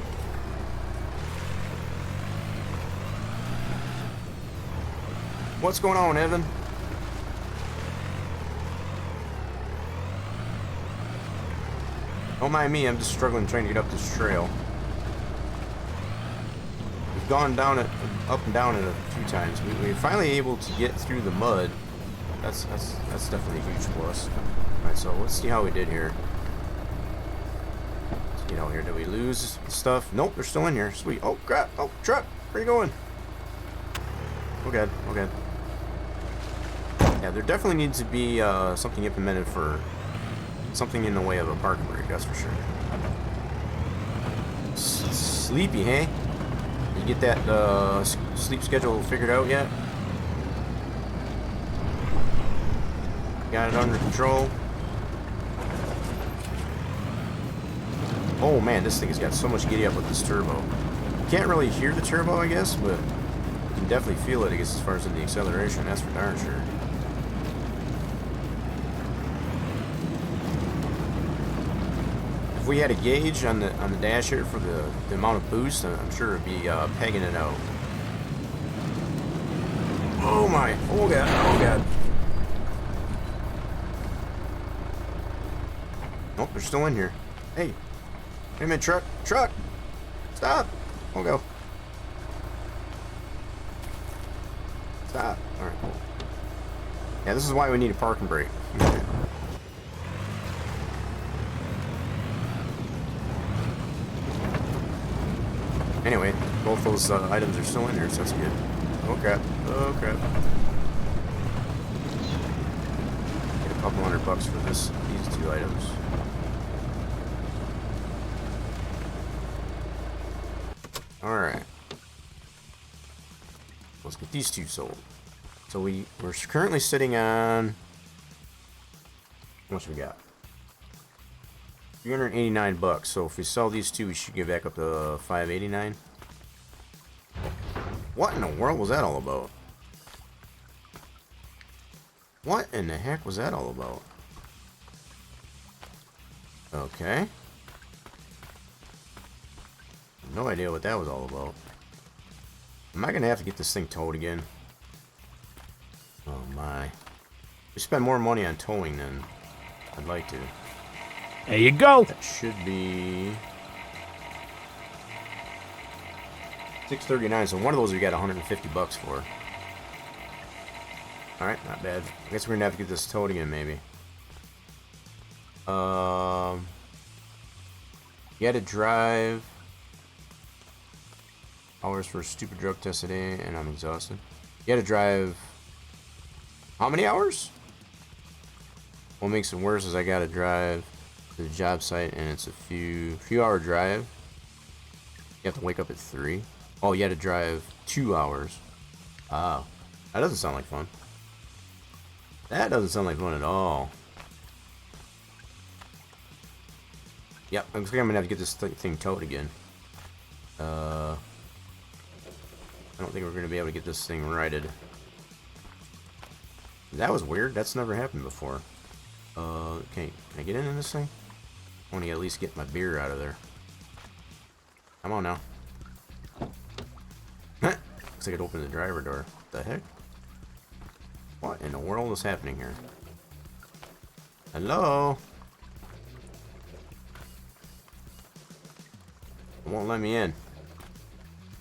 What's going on, Evan? Don't mind me, I'm just struggling trying to get up this trail. We've gone down it, up and down it a few times. We're finally able to get through the mud. That's definitely a huge plus. Alright, so let's see how we did here. Let's get out here. Did we lose stuff? Nope, they're still in here. Sweet. Oh, crap. Oh, truck. Where are you going? Oh, God. Oh, God. Yeah, there definitely needs to be something implemented for something in the way of a parking brake, that's for sure. Sleepy, hey? You get that sleep schedule figured out yet? Got it under control. Oh man, this thing has got so much giddy up with this turbo. You can't really hear the turbo, I guess, but you can definitely feel it, I guess, as far as in the acceleration. That's for darn sure. If we had a gauge on the dash here for the amount of boost, I'm sure it'd be pegging it out. Oh my! Oh god! Oh god! Nope, they're still in here. Hey, wait a minute, truck! Truck! Stop! Oh go! Stop! All right. Yeah, this is why we need a parking brake. Anyway, both those items are still in there, so that's good. Oh crap. Oh crap. Get a couple $100 for these two items. Alright. Let's get these two sold. So we're currently sitting on... How much we got? $389. So if we sell these two, we should get back up to $589. What in the world was that all about? What in the heck was that all about? Okay. No idea what that was all about. Am I gonna have to get this thing towed again? Oh my. We spend more money on towing than I'd like to. There you go. That should be $639. So one of those we got $150 for. All right, not bad. I guess we're gonna have to get this towed again, maybe. You had to drive hours for a stupid drug test today, and I'm exhausted. You had to drive how many hours? What makes it worse is I gotta drive to the job site, and it's a few hour drive. You have to wake up at 3. Oh, you had to drive 2 hours. Wow, that doesn't sound like fun. That doesn't sound like fun at all. Yep, looks like I'm gonna have to get this thing towed again. I don't think we're gonna be able to get this thing righted. That was weird. That's never happened before. Okay, can I get in this thing? I want to at least get my beer out of there. Come on now. Looks like I could open the driver door. What the heck? What in the world is happening here? Hello? It won't let me in.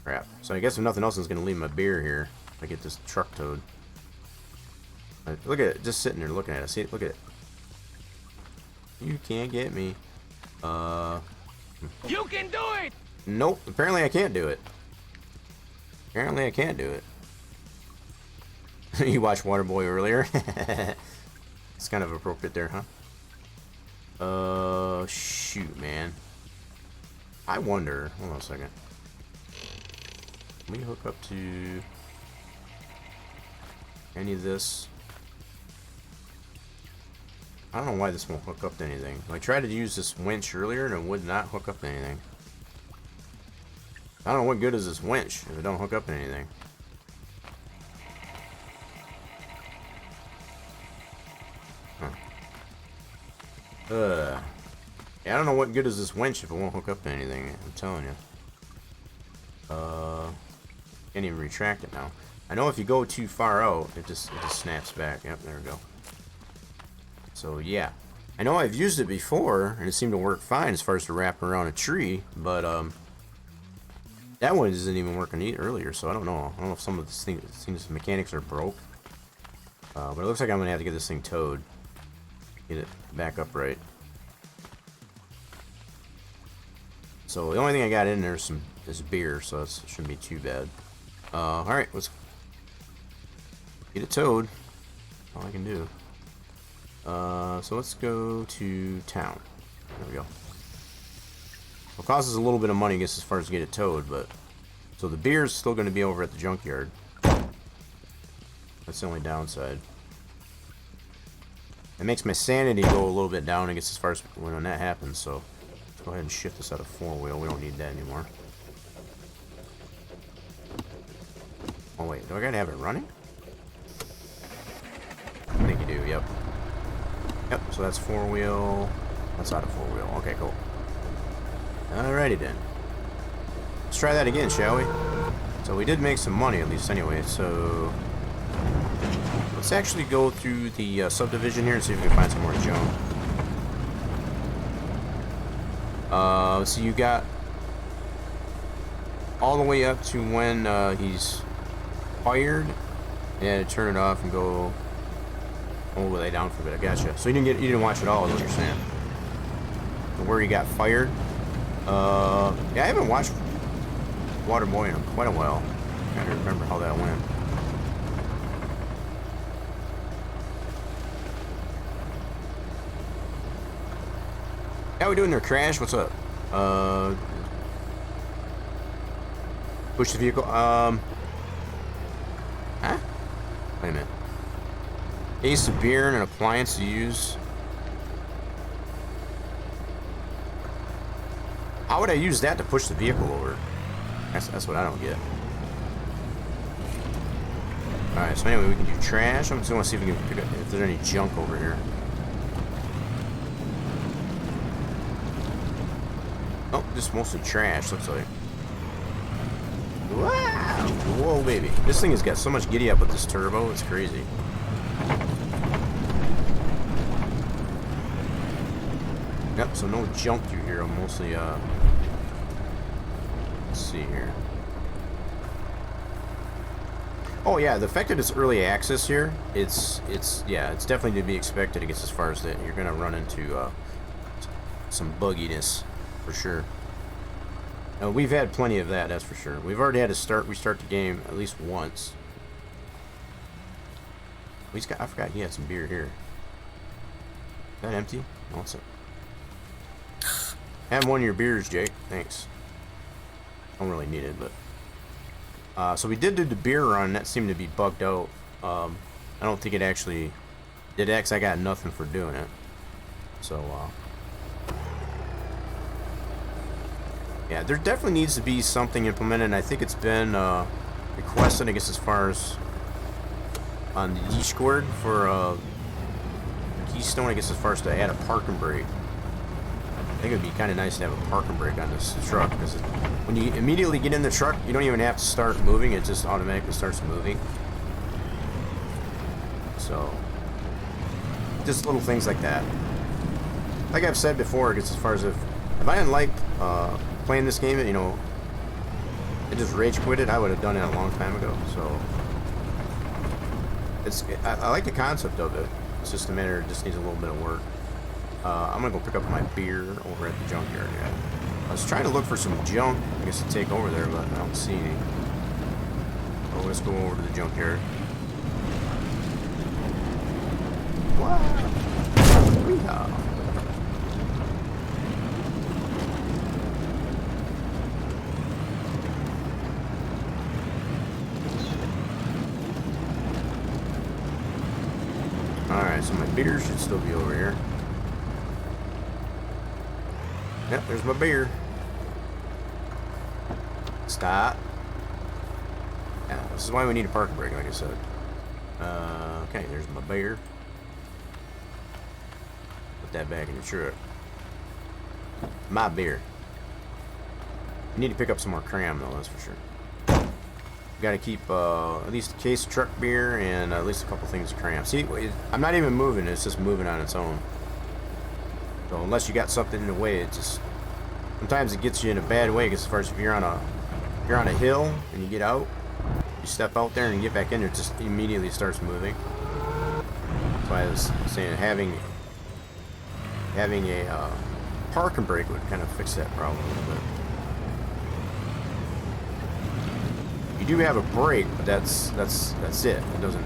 Crap. So I guess if nothing else, I'm going to leave my beer here if I get this truck towed. Look at it. Just sitting there looking at it. See it? Look at it. You can't get me. You can do it! Nope. Apparently I can't do it. Apparently I can't do it. You watched Waterboy earlier? It's kind of appropriate there, huh? Shoot, man. I wonder. Hold on a second. Can we hook up to any of this? I don't know why this won't hook up to anything. I tried to use this winch earlier and it would not hook up to anything. I don't know what good is this winch if it don't hook up to anything. Huh. Yeah, I don't know what good is this winch if it won't hook up to anything. I'm telling you. Can't even retract it now. I know if you go too far out, it just snaps back. Yep, there we go. So yeah, I know I've used it before, and it seemed to work fine as far as to wrap around a tree, but that one isn't even working earlier, so I don't know. I don't know if some of the things mechanics are broke. But it looks like I'm gonna have to get this thing towed. Get it back upright. So the only thing I got in there is beer, so it shouldn't be too bad. Alright, let's get it towed. All I can do. So let's go to town. There we go. It costs us a little bit of money, I guess, as far as to get it towed, but... So the beer's still going to be over at the junkyard. That's the only downside. It makes my sanity go a little bit down, I guess, as far as when that happens, so... Let's go ahead and shift this out of 4-wheel. We don't need that anymore. Oh, wait. Do I gotta have it running? I think you do, yep. Yep, so that's 4-wheel. That's out of 4-wheel. Okay, cool. Alrighty then. Let's try that again, shall we? So we did make some money, at least anyway, so... Let's actually go through the subdivision here and see if we can find some more junk. So you got all the way up to when he's fired. Yeah, turn it off and go all the way down for a bit. I gotcha. So you didn't watch it all, is what you're saying. Where he got fired. Yeah, I haven't watched Waterboy in quite a while. I can't remember how that went. How we doing there, Crash? What's up? Push the vehicle. Huh? Wait a minute. Ace of beer and an appliance to use. How would I use that to push the vehicle over? That's what I don't get. Alright, so anyway, we can do trash. I'm just gonna see if we can pick up if there's any junk over here. Oh, just mostly trash, looks like. Wow! Whoa, baby. This thing has got so much giddy up with this turbo, it's crazy. Yep, so no junk through here. I'm mostly, let's see here. Oh yeah, the fact that it's early access here, it's definitely to be expected, I guess, as far as that you're gonna run into some bugginess for sure. We've had plenty of that, that's for sure. We've already had to restart the game at least once. I forgot he had some beer here. Is that empty? No, it's have one of your beers, Jake. Thanks. Don't really need it, but so we did do the beer run. That seemed to be bugged out. I don't think it actually did X. I got nothing for doing it. So yeah, there definitely needs to be something implemented, and I think it's been requested, I guess, as far as on the Discord for Keystone, I guess, as far as to add a parking brake. I think it would be kind of nice to have a parking brake on this truck, because when you immediately get in the truck, you don't even have to start moving, it just automatically starts moving. So, just little things like that. Like I've said before, I guess, as far as if I didn't like playing this game, you know, I just rage quit it, I would have done it a long time ago. So I like the concept of it. It's just a matter, it just needs a little bit of work. I'm gonna go pick up my beer over at the junkyard. Yeah. I was trying to look for some junk, I guess, to take over there, but I don't see any. So let's go over to the junkyard. Wow. Yeehaw. Alright, so my beer should still be over here. Yep, there's my beer. Stop. Yeah, this is why we need a parking brake, like I said. Okay, there's my beer. Put that back in the truck. My beer. You need to pick up some more cram, though, that's for sure. Got to keep at least a case of truck beer and at least a couple things of cram. See, I'm not even moving, it's just moving on its own. So unless you got something in the way, it just sometimes it gets you in a bad way. Because as far as if you're on a hill and you get out, you step out there and you get back in there, it just immediately starts moving. That's why I was saying having a parking brake would kind of fix that problem a little bit. You do have a brake, but that's it. It doesn't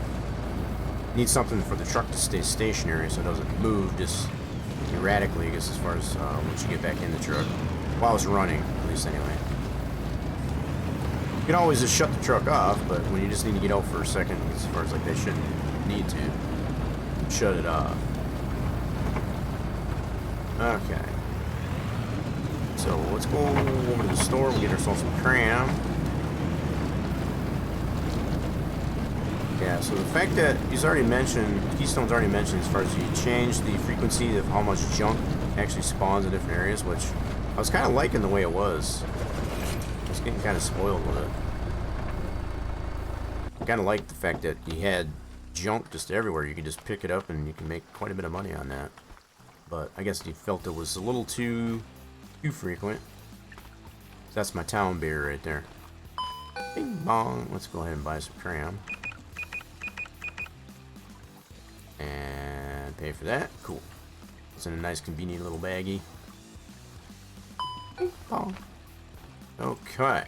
need something for the truck to stay stationary, so it doesn't move just erratically. I guess as far as once you get back in the truck, while it's running, at least anyway. You can always just shut the truck off, but when you just need to get out for a second, as far as like they shouldn't need to shut it off. Okay. So let's go over to the store. We'll get ourselves some cram. Yeah, so the fact that he's already mentioned, Keystone's already mentioned as far as you change the frequency of how much junk actually spawns in different areas, which I was kind of liking the way it was. I was getting kind of spoiled with it. I kind of liked the fact that he had junk just everywhere. You could just pick it up and you can make quite a bit of money on that. But I guess he felt it was a little too frequent. So that's my town beer right there. Bing bong. Let's go ahead and buy some cram. And pay for that. Cool. It's in a nice convenient little baggie. Bing bong. Okay.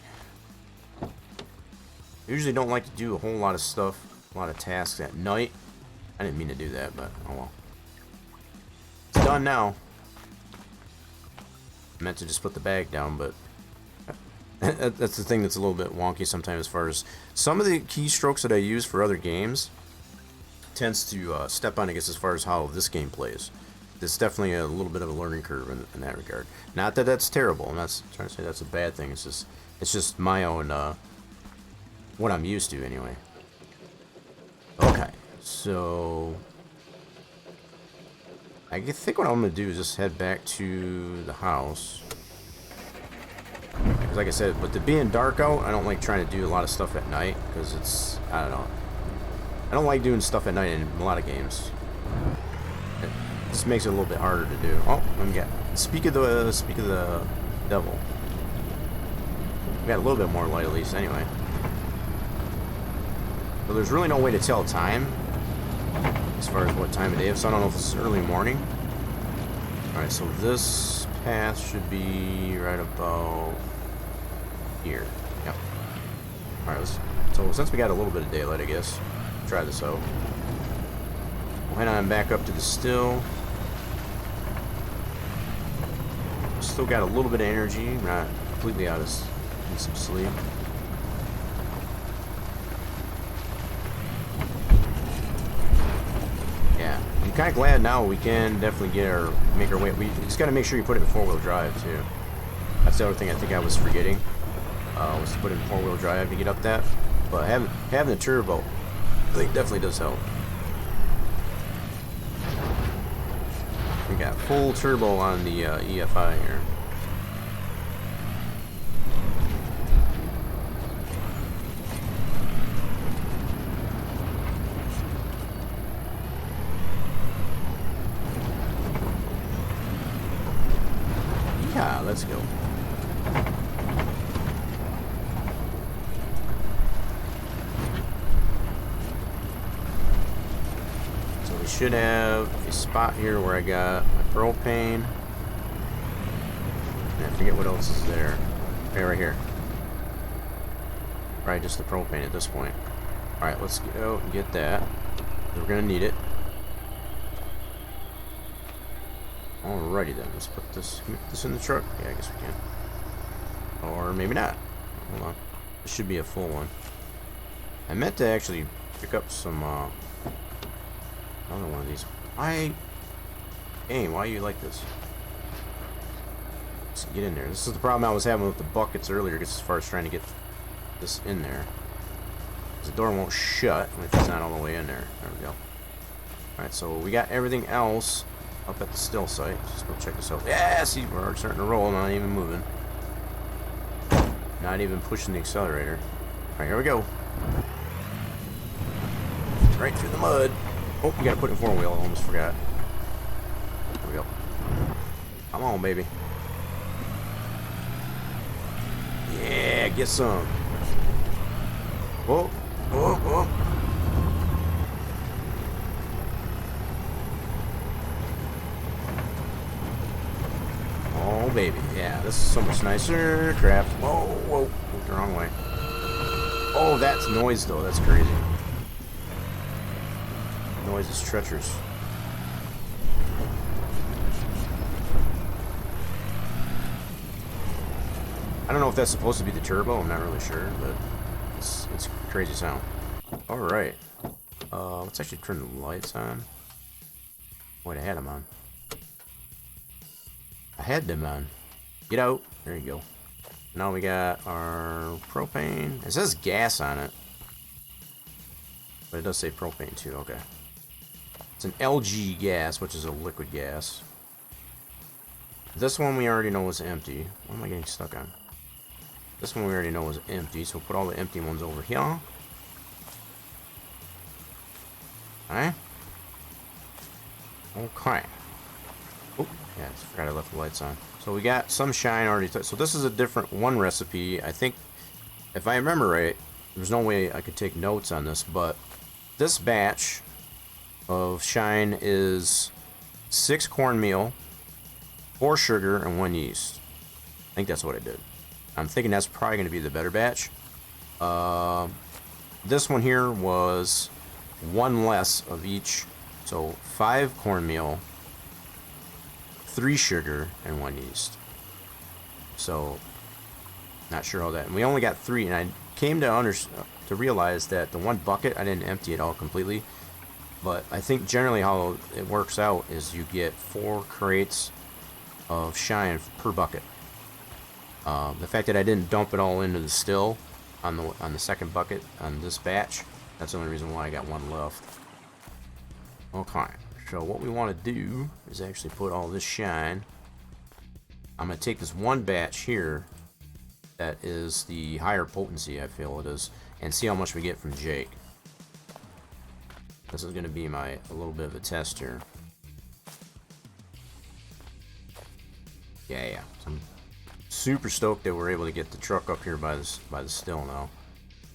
Usually don't like to do a whole lot of stuff, a lot of tasks at night. I didn't mean to do that, but oh well. It's done now. I meant to just put the bag down, but that's the thing that's a little bit wonky sometimes as far as some of the keystrokes that I use for other games tends to step on, I guess, as far as how this game plays. There's definitely a little bit of a learning curve in that regard. Not that that's terrible. I'm not trying to say that's a bad thing. It's just my own, what I'm used to anyway. Okay, so I think what I'm going to do is just head back to the house. Because like I said, with it being dark out, I don't like trying to do a lot of stuff at night. Because it's, I don't know. I don't like doing stuff at night in a lot of games. It just makes it a little bit harder to do. Oh, let me get. Speak of the devil. We got a little bit more light at least anyway. So there's really no way to tell time as far as what time of day it is. So I don't know if it's early morning. Alright, so this path should be right about here. Yep. Alright, so since we got a little bit of daylight, I guess, try this out. We'll head on back up to the still. Still got a little bit of energy, not completely out of some sleep. Yeah, I'm kind of glad now we can definitely make our way. We just got to make sure you put it in 4-wheel drive too. That's the other thing I think I was forgetting. Was to put it in 4-wheel drive to get up that. But having the turbo, I think definitely does help. We got full turbo on the EFI here. Yeah, let's go. Should have a spot here where I got my propane. And I forget what else is there. Okay, right here. Probably just the propane at this point. Alright, let's go and get that. We're gonna need it. Alrighty then, let's put this in the truck. Yeah, I guess we can. Or maybe not. Hold on. This should be a full one. I meant to actually pick up some another one of these. Why are you like this? Let's get in there. This is the problem I was having with the buckets earlier, as far as trying to get this in there. The door won't shut if it's not all the way in there. There we go. Alright, so we got everything else up at the still site. Let's go check this out. Yeah, see, we're already starting to roll, not even moving. Not even pushing the accelerator. Alright, here we go. Right through the mud. Oh, you gotta put it in 4-wheel, I almost forgot. There we go. Come on, baby. Yeah, get some. Whoa, whoa, whoa. Oh, baby. Yeah, this is so much nicer. Crap. Whoa, whoa. Went the wrong way. Oh, that's noise, though. That's crazy. Noise is treacherous. I don't know if that's supposed to be the turbo. I'm not really sure, but it's crazy sound. All right. Let's actually turn the lights on. Wait, I had them on. I had them on. Get out. There you go. Now we got our propane. It says gas on it, but it does say propane too. Okay. It's an LG gas, which is a liquid gas. This one we already know is empty. What am I getting stuck on? This one we already know is empty, so we'll put all the empty ones over here. Alright. Okay. Oh, yeah, I forgot I left the lights on. So we got some shine already. So this is a different one recipe. I think, if I remember right, there's no way I could take notes on this, but this batch of shine is 6 cornmeal, 4 sugar, and 1 yeast. I think that's what I did. I'm thinking that's probably going to be the better batch. This one here was 1 less of each. So 5 cornmeal, 3 sugar, and 1 yeast. So, not sure how that... And we only got 3, and I came to realize that the one bucket, I didn't empty it all completely. But I think generally how it works out is you get 4 crates of shine per bucket. The fact that I didn't dump it all into the still on the second bucket on this batch, that's the only reason why I got 1 left. Okay, so what we want to do is actually put all this shine. I'm going to take this one batch here that is the higher potency, I feel it is, and see how much we get from Jake. This is going to be a little bit of a test here. Yeah. So I'm super stoked that we're able to get the truck up here by the still now,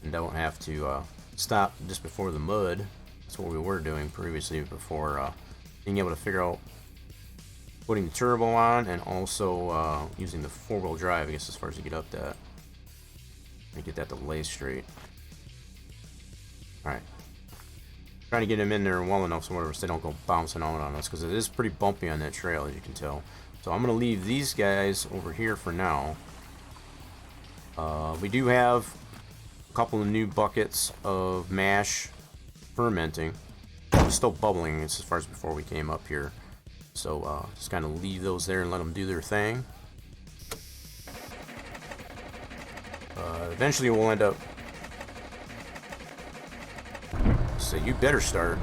and don't have to stop just before the mud. That's what we were doing previously before being able to figure out putting the turbo on and also using the 4-wheel drive, I guess, as far as to get up that and get that to lay straight. All right. Trying to get him in there well enough so they don't go bouncing out on us, because it is pretty bumpy on that trail, as you can tell. So I'm going to leave these guys over here for now. We do have a couple of new buckets of mash fermenting. It's still bubbling as far as before we came up here. So just kind of leave those there and let them do their thing. Eventually we'll end up... So you better start.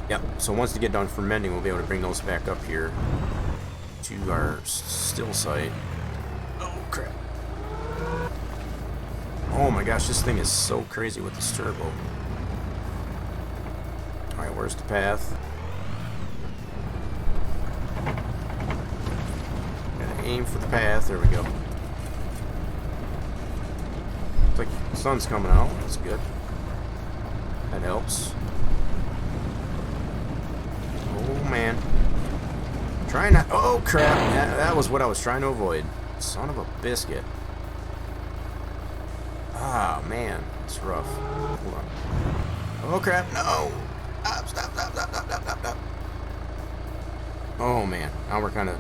Yep, so once they get done fermenting, we'll be able to bring those back up here to our still site. Oh, crap. Oh my gosh, this thing is so crazy with this turbo. Alright, where's the path? Gotta aim for the path, there we go. Looks like the sun's coming out, that's good. That helps. Oh man. Try not... Oh crap, that was what I was trying to avoid. Son of a biscuit. Ah, man, it's rough. Hold on. Oh crap, no! Stop. Oh man, now we're kind of...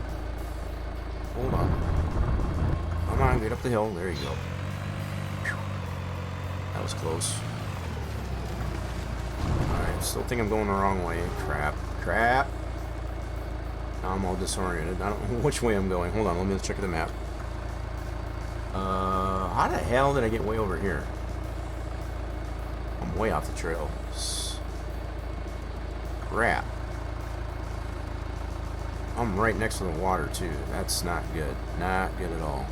Hold on. Come on, get up the hill. There you go. Whew. That was close. Alright, still think I'm going the wrong way. Crap. Now I'm all disoriented. I don't know which way I'm going. Hold on, let me check the map. How the hell did I get way over here? I'm way off the trail. Crap. I'm right next to the water too. That's not good. Not good at all.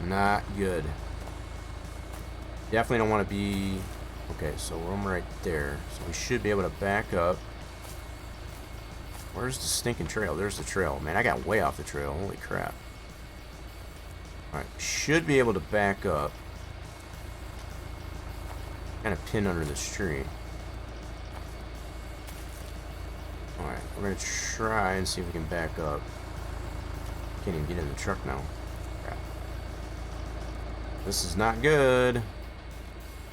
Not good. Definitely don't want to be Okay, so I'm right there. So we should be able to back up. Where's the stinking trail? There's the trail. Man, I got way off the trail. Holy crap. Alright, should be able to back up. Kind of pin under this tree. Alright, we're going to try and see if we can back up. Can't even get in the truck now. Crap. This is not good.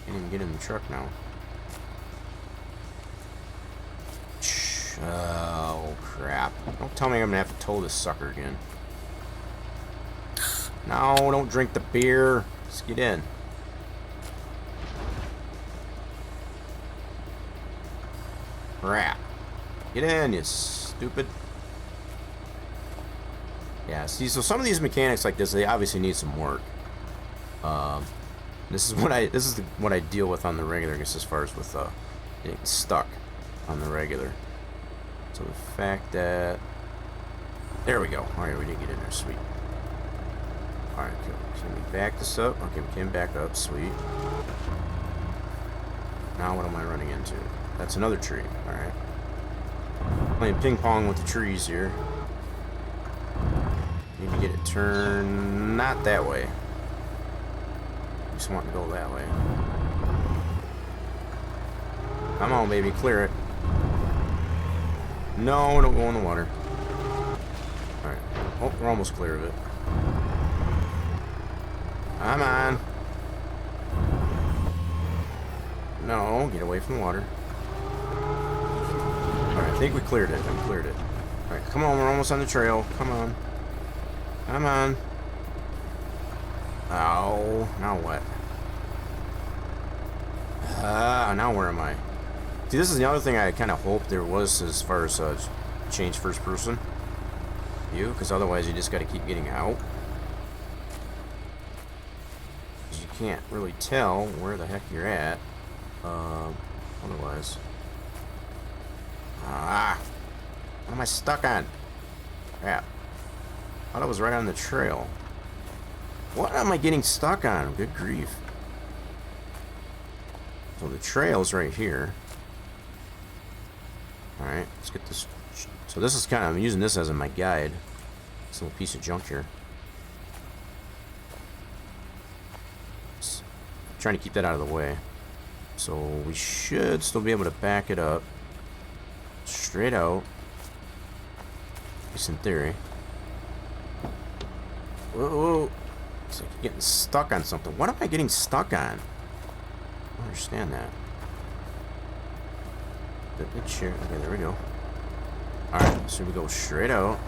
Can't even get in the truck now. Oh, crap. Don't tell me I'm going to have to tow this sucker again. No, don't drink the beer. Let's get in. Crap. Get in, you stupid. Yeah, see, so some of these mechanics like this, they obviously need some work. This is what I deal with on the regular, I guess, as far as with getting stuck on the regular. So the fact that there we go. All right, we did get in there, sweet. All right, cool. Can we back this up? Okay, we can back up, sweet. Now what am I running into? That's another tree. All right. Playing ping pong with the trees here. Need to get it turned not that way. Just want to go that way. Come on, baby, clear it. No, don't go in the water. Alright. Oh, we're almost clear of it. Come on. No, get away from the water. Alright, I think we cleared it. I cleared it. Alright, come on, we're almost on the trail. Come on. Come on. Oh, now what? Now where am I? See, this is the other thing I kind of hoped there was as far as change first person view, because otherwise you just got to keep getting out. Because you can't really tell where the heck you're at. Otherwise. What am I stuck on? Crap. I thought I was right on the trail. What am I getting stuck on? Good grief. So the trail's right here. Alright, let's get this. So this is kind of, I'm using this as my guide. This little piece of junk here. I'm trying to keep that out of the way. So we should still be able to back it up. Straight out. At least in theory. Whoa. It's like you're getting stuck on something. What am I getting stuck on? I don't understand that. Okay, there we go. Alright, so we go straight out.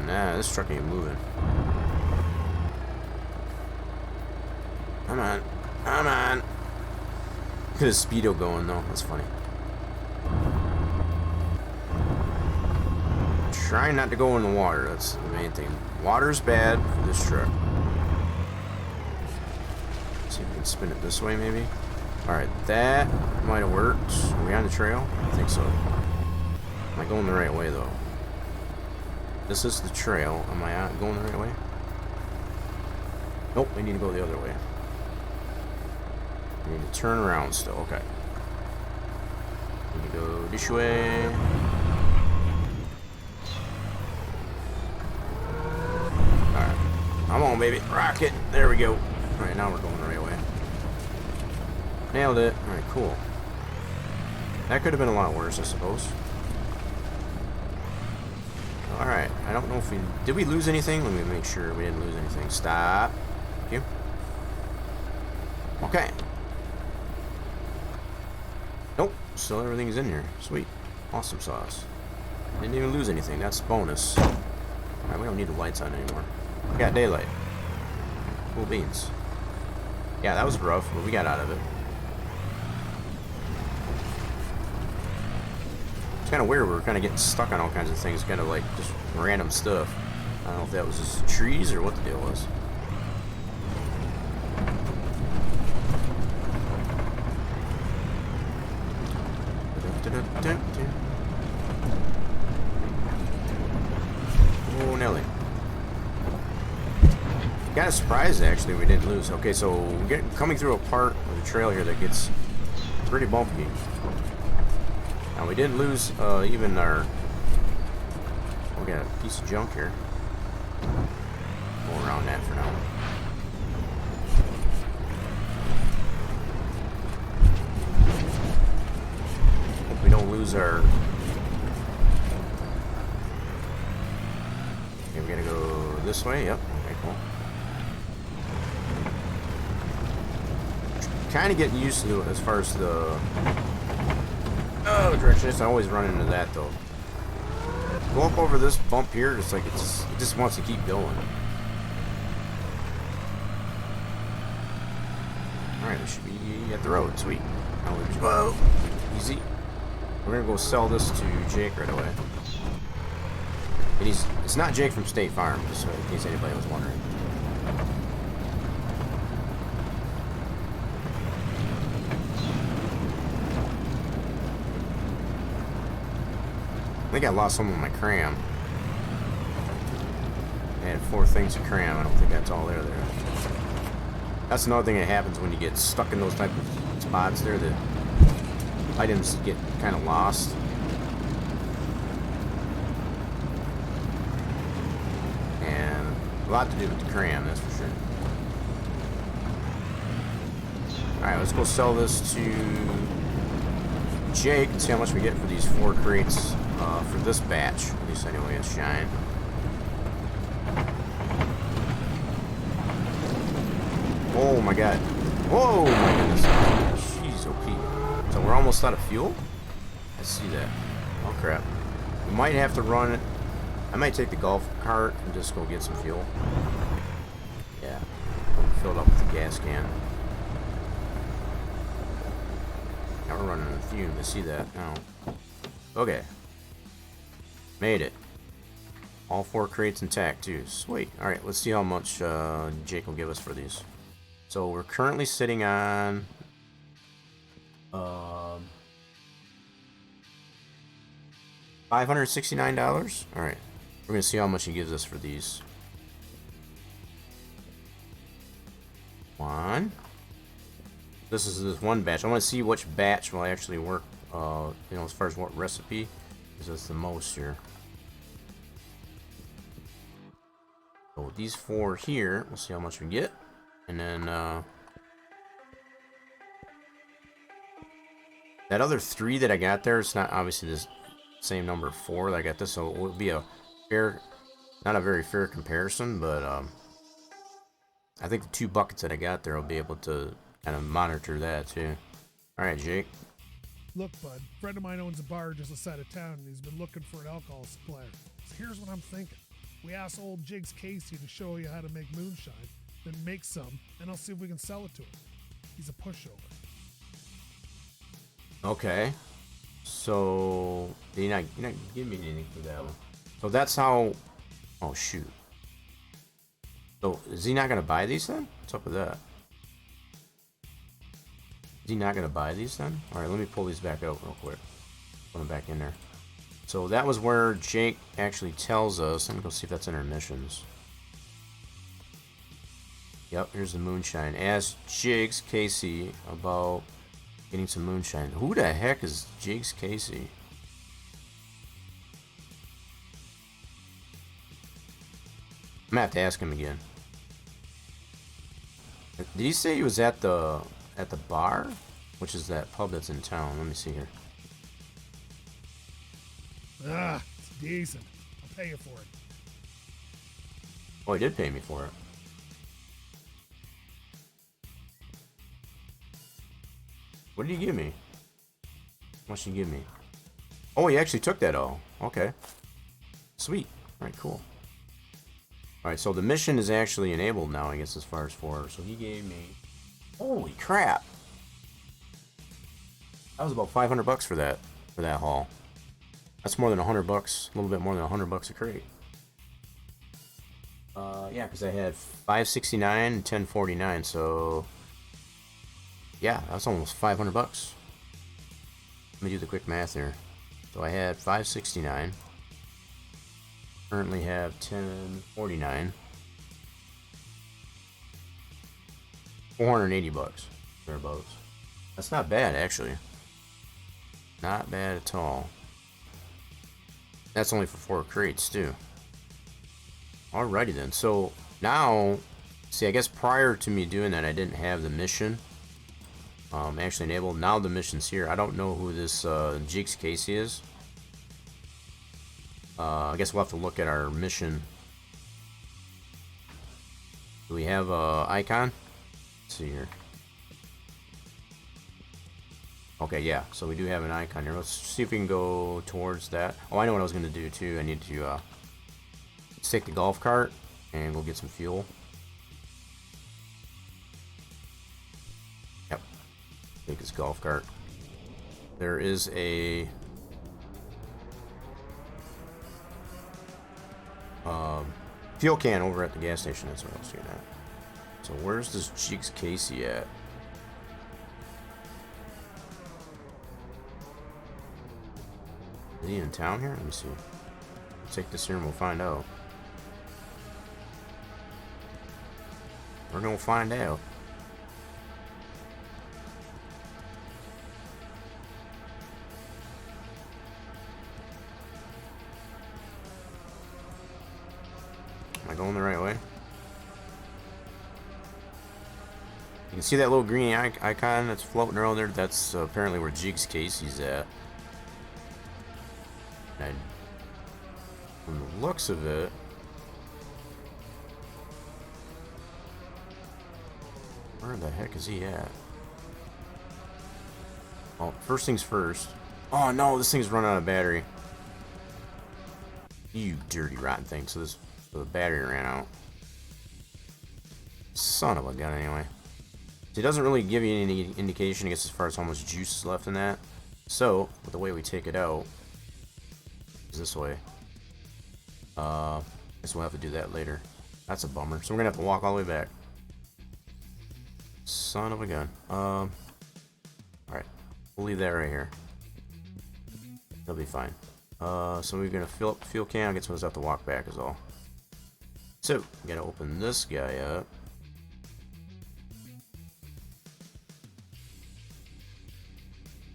Nah, this truck ain't moving. Come on. Come on. Look at his speedo going, though. That's funny. Trying not to go in the water. That's the main thing. Water's bad for this truck. Let's see if we can spin it this way, maybe. Alright, that might have worked. Are we on the trail? I think so. Am I going the right way, though? This is the trail. Am I going the right way? Nope, I need to go the other way. I need to turn around still. Okay. Need to go this way. Alright. Come on, baby. Rocket. There we go. Alright, now we're going the right way. Nailed it. Alright, cool. That could have been a lot worse, I suppose. Alright, I don't know if we... Did we lose anything? Let me make sure we didn't lose anything. Stop. Thank you. Okay. Nope. Still everything's in here. Sweet. Awesome sauce. Didn't even lose anything. That's bonus. Alright, we don't need the lights on anymore. We got daylight. Cool beans. Yeah, that was rough, but we got out of it. It's kind of weird. We were kind of getting stuck on all kinds of things, kind of like just random stuff. I don't know if that was just trees or what the deal was. Oh, Nelly. Kind of surprised actually we didn't lose. Okay, so we're coming through a part of the trail here that gets pretty bumpy. Now we didn't lose even our. We got a piece of junk here. Go around that for now. Hope we don't lose our. Okay, we gotta go this way. Yep. Okay, cool. Kind of getting used to it as far as the directionist. I always run into that though. Go up over this bump here, just like it just wants to keep going. All right, we should be at the road. Sweet. Now whoa, easy. We're gonna go sell this to Jake right away. And it's not Jake from State Farm, just in case anybody was wondering. I think I lost some of my cram. I had 4 things of cram. I don't think that's all there. That's another thing that happens when you get stuck in those type of spots there. The items get kind of lost. And a lot to do with the cram, that's for sure. Alright, let's go sell this to Jake and see how much we get for these 4 crates. For this batch, at least anyway, it's shine. Oh my god. Whoa, my goodness. Jeez, OP. So we're almost out of fuel? I see that. Oh crap. We might have to run it. I might take the golf cart and just go get some fuel. Yeah. Filled up with the gas can. Now we're running on fumes. I see that now. Okay. Made it. All 4 crates intact too. Sweet. Alright, let's see how much Jake will give us for these. So we're currently sitting on $569. Alright. We're gonna see how much he gives us for these. One. This is this one batch. I want to see which batch will actually work, you know, as far as what recipe. Because that's the most here. So these 4 here, we'll see how much we get. And then that other 3 that I got there, it's not obviously this same number of 4 that I got this, so it will be a fair, not a very fair comparison, but I think the 2 buckets that I got there will be able to kind of monitor that too. Alright, Jake. Look, bud, a friend of mine owns a bar just outside of town, and he's been looking for an alcohol supplier. So here's what I'm thinking. We ask old Jigs Casey to show you how to make moonshine, then make some, and I'll see if we can sell it to him. He's a pushover. Okay. So you're not giving me anything for that one. So that's how. Oh shoot. So is he not gonna buy these then? What's up with that? Is he not gonna buy these then? All right, let me pull these back out real quick. Put them back in there. So that was where Jake actually tells us. Let me go see if that's in our missions. Yep, here's the moonshine. Ask Jigs Casey about getting some moonshine. Who the heck is Jigs Casey? I'm gonna have to ask him again. Did he say he was at the bar? Which is that pub that's in town? Let me see here. Ah, it's decent. I'll pay you for it. Oh, he did pay me for it. What did he give me? What should he give me? Oh, he actually took that all. Okay. Sweet. Alright, cool. Alright, so the mission is actually enabled now, I guess, as far as for. So he gave me. Holy crap! That was about 500 bucks for that haul. That's more than 100 bucks, a little bit more than 100 bucks a crate. Yeah, because I had 569 and 1049, so yeah, that's almost 500 bucks. Let me do the quick math here. So I had 569. Currently have 1049. $480 thereabouts. That's not bad, actually. Not bad at all. That's only for 4 crates, too. Alrighty then. So now, see, I guess prior to me doing that, I didn't have the mission actually enabled. Now the mission's here. I don't know who this Jeeks Casey is. I guess we'll have to look at our mission. Do we have a icon? Let's see here. Okay, yeah, so we do have an icon here. Let's see if we can go towards that. Oh, I know what I was going to do too. I need to take the golf cart and go get some fuel. Yep, take this golf cart. There is a fuel can over at the gas station. That's what I was getting at. So where's this Jeeks Casey at? Is he in town here? Let me see. Let's take this here and we'll find out. We're gonna find out. Am I going the right way? You can see that little green icon that's floating around there. That's apparently where Jeeks Casey's at. And from the looks of it, where the heck is he at? Well, first things first. Oh no, this thing's run out of battery. You dirty rotten thing. So the battery ran out. Son of a gun, anyway. It doesn't really give you any indication, I guess, as far as how much juice is left in that. So, with the way we take it out is this way. I guess we'll have to do that later. That's a bummer. So we're gonna have to walk all the way back. Son of a gun. Alright. We'll leave that right here. That'll be fine. So we're gonna fill up the fuel can. I guess we'll just have to walk back is all. So, we gotta open this guy up.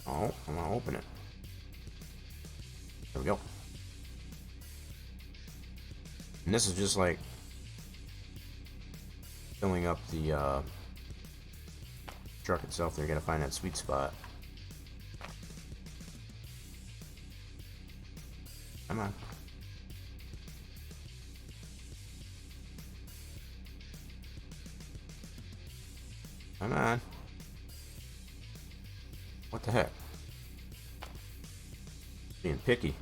Oh, I'm gonna open it. There we go. And this is just like filling up the truck itself there. You gotta find that sweet spot. Come on. Come on. What the heck? Being picky.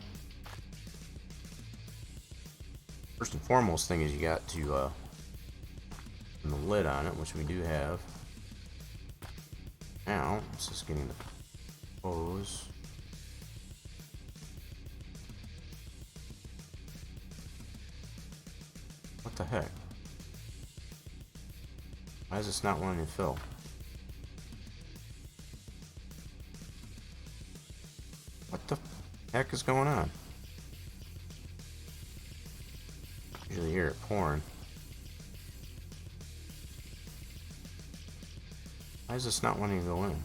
First and foremost thing is you got to put the lid on it, which we do have. Now, it's just getting the hose. What the heck? Why is this not wanting to fill? What the heck is going on? Usually hear it pouring. Why is this not wanting to go in?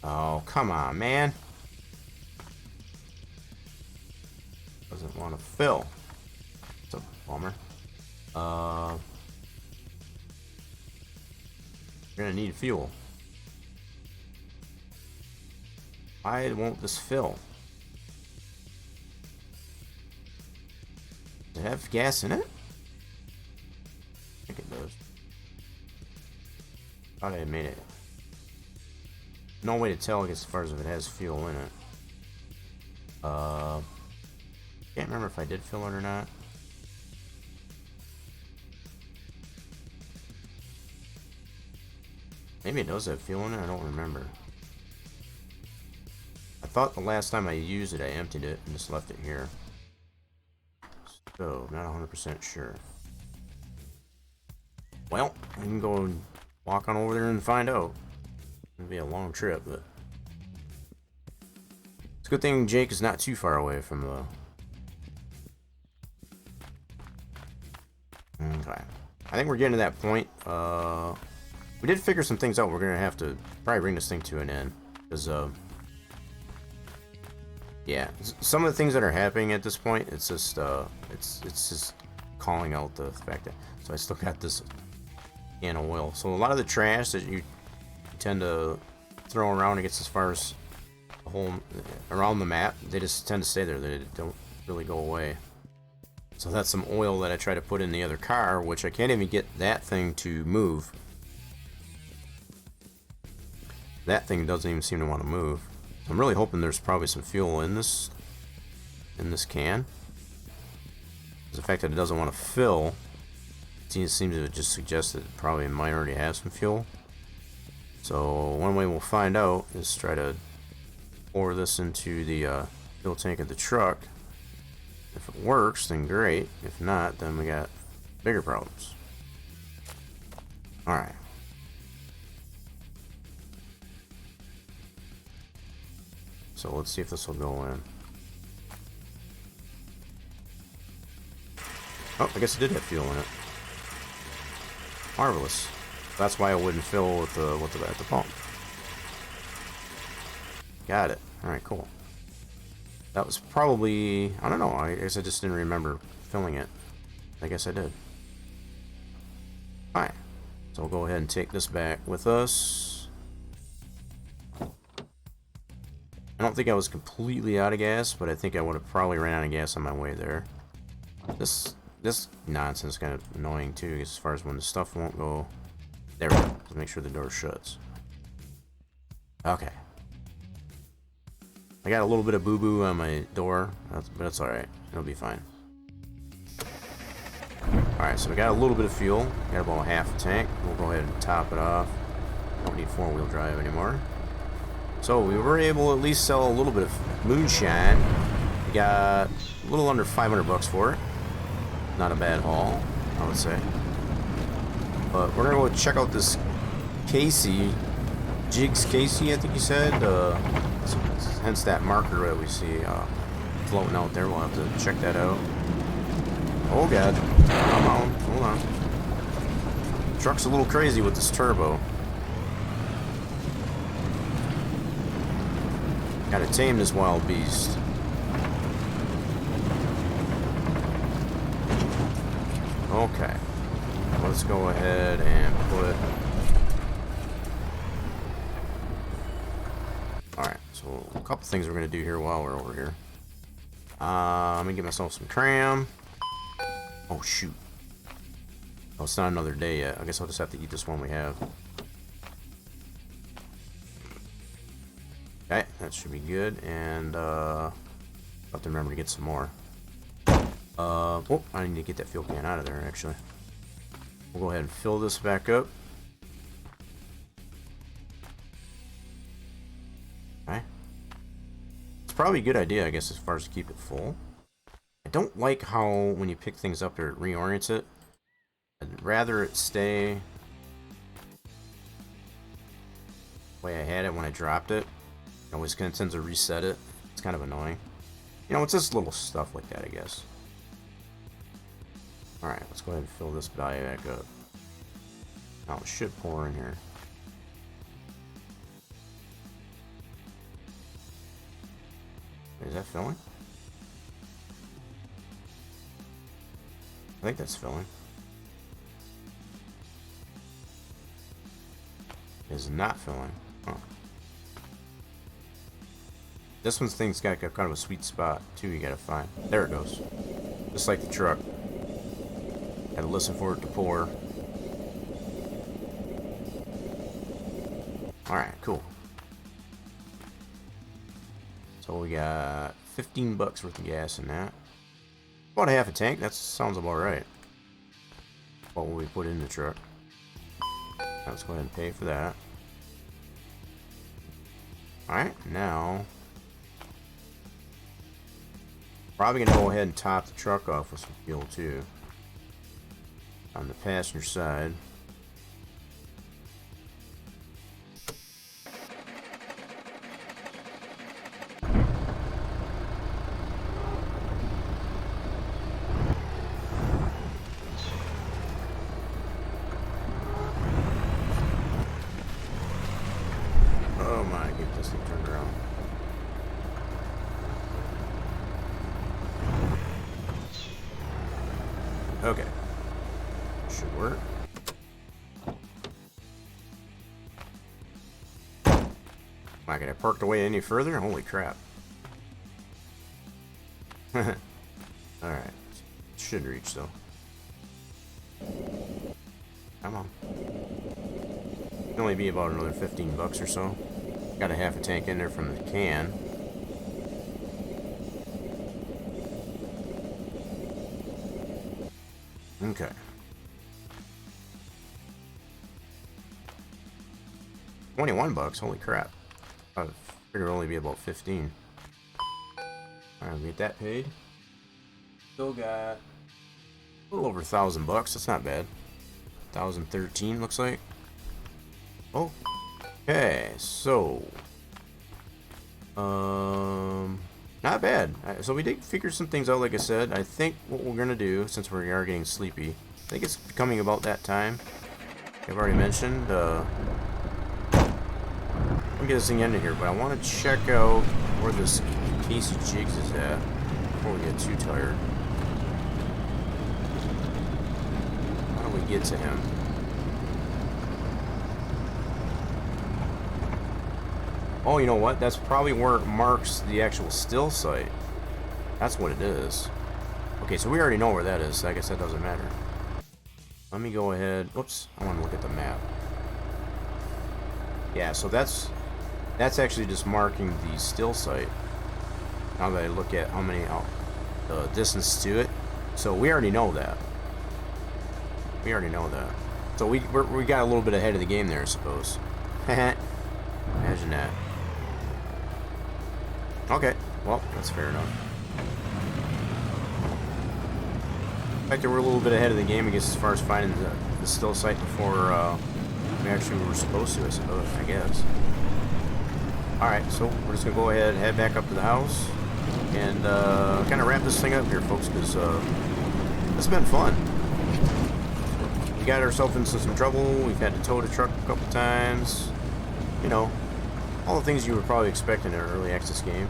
Oh, come on, man. Doesn't want to fill. It's a bummer. You're gonna need fuel. Why won't this fill? Does it have gas in it? I think it does. Thought I had made it. No way to tell, I guess, as far as if it has fuel in it. Can't remember if I did fill it or not. Maybe it does have fuel in it, I don't remember. I thought the last time I used it, I emptied it and just left it here. So, not 100% sure. Well, we can go and walk on over there and find out. It'll be a long trip, but it's a good thing Jake is not too far away from the... Okay. I think we're getting to that point. We did figure some things out. We're gonna have to probably bring this thing to an end. Because, yeah, some of the things that are happening at this point, it's just calling out the fact that, so I still got this can of oil. So a lot of the trash that you tend to throw around, it gets as far as the whole, around the map, they just tend to stay there. They don't really go away. So that's some oil that I try to put in the other car, which I can't even get that thing to move. That thing doesn't even seem to want to move. I'm really hoping there's probably some fuel in this can. The fact that it doesn't want to fill seems to just suggest that it probably might already have some fuel. So one way we'll find out is try to pour this into the fuel tank of the truck. If it works, then great. If not, then we got bigger problems. Alright. So let's see if this will go in. Oh, I guess it did have fuel in it. Marvelous. That's why it wouldn't fill with the at the pump. Got it. All right, cool. That was probably, I don't know. I guess I just didn't remember filling it. I guess I did. All right. So we'll go ahead and take this back with us. I don't think I was completely out of gas, but I think I would have probably ran out of gas on my way there. This nonsense is kind of annoying too, as far as when the stuff won't go. There we go. Just make sure the door shuts. Okay. I got a little bit of boo-boo on my door, but that's alright. It'll be fine. Alright, so we got a little bit of fuel. Got about half a tank. We'll go ahead and top it off. Don't need four-wheel drive anymore. So we were able to at least sell a little bit of moonshine. We got a little under 500 bucks for it. Not a bad haul, I would say. But we're gonna go check out this Casey, Jigs Casey, I think you said. Hence that marker that we see floating out there. We'll have to check that out. Oh god, come on, hold on. Truck's a little crazy with this turbo. Gotta tame this wild beast. Okay. Let's go ahead and put... Alright, so a couple things we're going to do here while we're over here. I'm going to get myself some cram. Oh, shoot. Oh, it's not another day yet. I guess I'll just have to eat this one we have. Okay, that should be good. And, I'll have to remember to get some more. Oh, I need to get that fuel can out of there, actually. We'll go ahead and fill this back up. Okay. It's probably a good idea, I guess, as far as to keep it full. I don't like how, when you pick things up, it reorients it. I'd rather it stay the way I had it when I dropped it. It always kind of tends to reset it. It's kind of annoying. You know, it's just little stuff like that, I guess. Alright, let's go ahead and fill this guy back up. Now it should pour in here. Is that filling? I think that's filling. It is not filling. Huh. This thing's got kind of a sweet spot too. You gotta find. There it goes. Just like the truck. Gotta listen for it to pour. Alright, cool. So we got 15 bucks worth of gas in that. About a half a tank. That sounds about right. What will we put in the truck? Let's go ahead and pay for that. Alright, now probably gonna go ahead and top the truck off with some fuel too. On the passenger side. Okay. Should work. Not gonna parked away any further? Holy crap. Alright. Should reach though. Come on. It'll only be about another 15 bucks or so. Got a half a tank in there from the can. Okay. $21, holy crap. I figured it'd only be about 15. Alright, get that paid. Still got a little over $1,000 bucks, that's not bad. 1,013 looks like. Oh. Okay, so not bad. So we did figure some things out, like I said. I think what we're gonna do, since we are getting sleepy, I think it's becoming about that time. I've already mentioned. I'll get this thing ended here, but I want to check out where this Casey Jigs is at before we get too tired. How do we get to him? Oh, you know what? That's probably where it marks the actual still site. That's what it is. Okay, so we already know where that is. So I guess that doesn't matter. Let me go ahead. Whoops, I want to look at the map. Yeah, so that's actually just marking the still site. Now that I look at how many distance to it, so we already know that. We already know that. So we got a little bit ahead of the game there, I suppose. Imagine that. Okay, well, that's fair enough. In fact, we're a little bit ahead of the game, I guess, as far as finding the still site before we actually were supposed to, I suppose, I guess. Alright, so we're just going to go ahead and head back up to the house and kind of wrap this thing up here, folks, because it's been fun. We got ourselves into some trouble. We've had to tow the truck a couple times. You know, all the things you would probably expect in an early access game.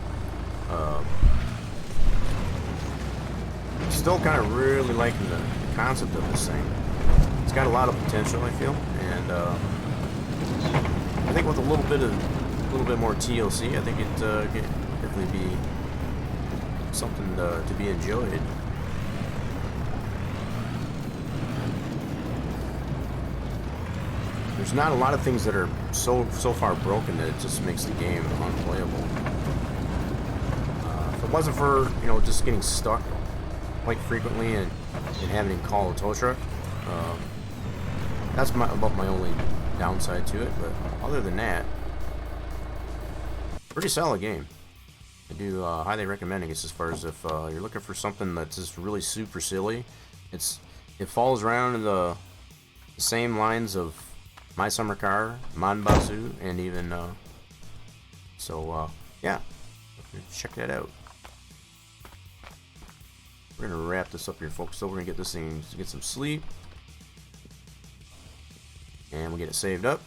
Still kind of really liking the concept of this thing. It's got a lot of potential, I feel, and I think with a little bit more TLC, I think it could definitely be something to be enjoyed. There's not a lot of things that are so far broken that it just makes the game unplayable. If it wasn't for, you know, just getting stuck quite frequently and having to call a tow truck, that's about my only downside to it. But other than that, pretty solid game. I do highly recommend it, as far as if you're looking for something that's just really super silly. It falls around in the same lines of My Summer Car, Manbasu, and even yeah, check that out. We're gonna wrap this up here, folks. So we're gonna get this thing, get some sleep, and we'll get it saved up,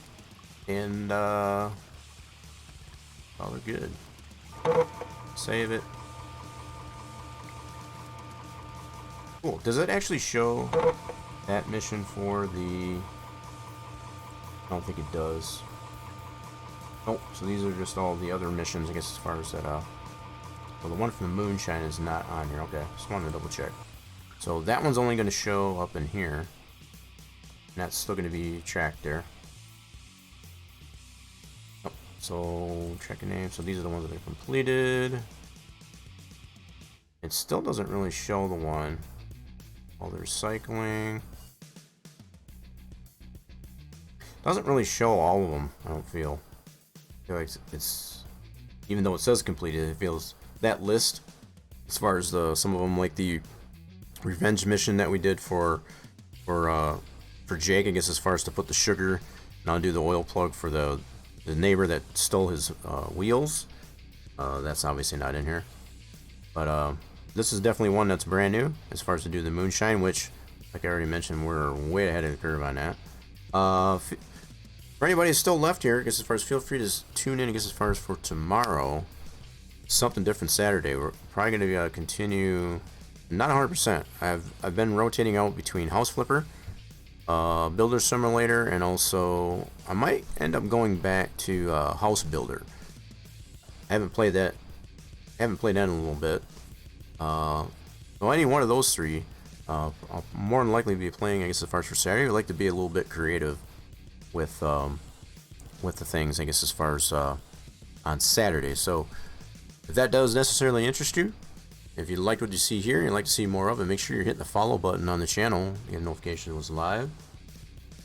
and all are good. Save it. Cool. Does it actually show that mission for the... I don't think it does. Oh, so these are just all the other missions, I guess, as far as that, well, the one from the Moonshine is not on here. Okay, just wanted to double check. So that one's only going to show up in here. And that's still going to be tracked there. Oh, so, check a name. So these are the ones that are completed. It still doesn't really show the one. All the recycling. Doesn't really show all of them, I don't feel. I feel like it's, even though it says completed, it feels that list, as far as some of them, like the revenge mission that we did for Jake, I guess, as far as to put the sugar and undo the oil plug for the neighbor that stole his wheels. That's obviously not in here, but this is definitely one that's brand new as far as to do the Moonshine, which, like I already mentioned, we're way ahead of the curve on that. For anybody who's still left here, I guess, as far as, feel free to tune in, I guess, as far as for tomorrow, something different Saturday. We're probably going to continue Not 100%. I've been rotating out between House Flipper, Builder Simulator, and also I might end up going back to House Builder. I haven't played that. In a little bit. Well, any one of those three, I'll more than likely be playing. I guess as far as for Saturday, I like to be a little bit creative with the things. I guess as far as on Saturday. So if that does necessarily interest you, if you liked what you see here and you'd like to see more of it, make sure you're hitting the follow button on the channel to get a notification it was live.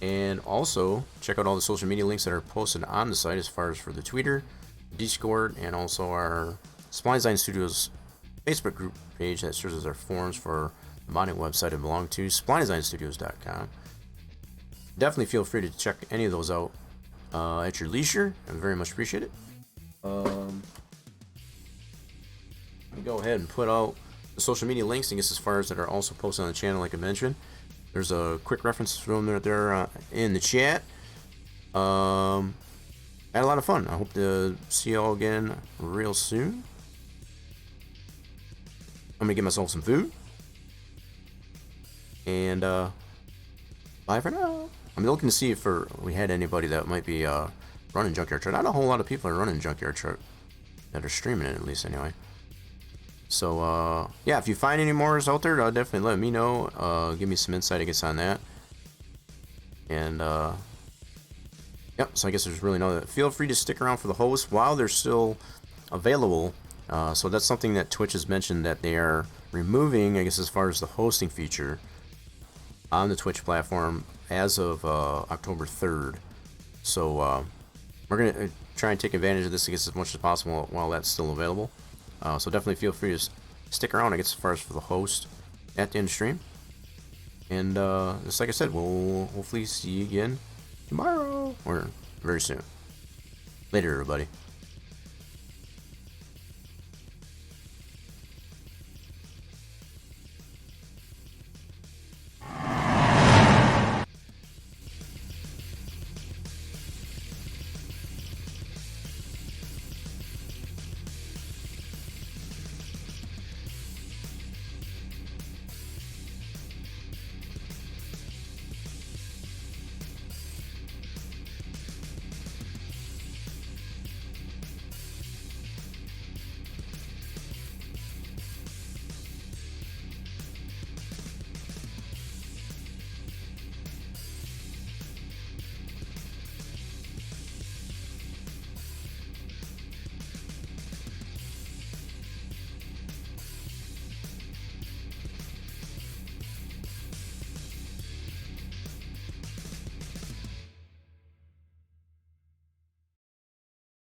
And also check out all the social media links that are posted on the site as far as for the Twitter, Discord, and also our Spline Design Studios Facebook group page that serves as our forums for the modding website I belong to, splinedesignstudios.com. Definitely feel free to check any of those out at your leisure. I very much appreciate it. Go ahead and put out the social media links, I guess, as far as that are also posted on the channel, like I mentioned. There's a quick reference from there in the chat. I had a lot of fun. I hope to see you all again real soon. I'm gonna get myself some food, and bye for now. I'm looking to see if we had anybody that might be running JunkYard Truck. Not a whole lot of people are running JunkYard Truck that are streaming it, at least anyway. So yeah, if you find any more out there, definitely let me know. Give me some insight, I guess, on that. And yep. So I guess there's really no. Feel free to stick around for the hosts while they're still available. So that's something that Twitch has mentioned that they are removing, I guess, as far as the hosting feature on the Twitch platform as of October 3rd. So we're gonna try and take advantage of this, I guess, as much as possible while that's still available. So definitely feel free to stick around, I guess, as far as for the host at the end of the stream. And just like I said, we'll hopefully see you again tomorrow or very soon. Later, everybody.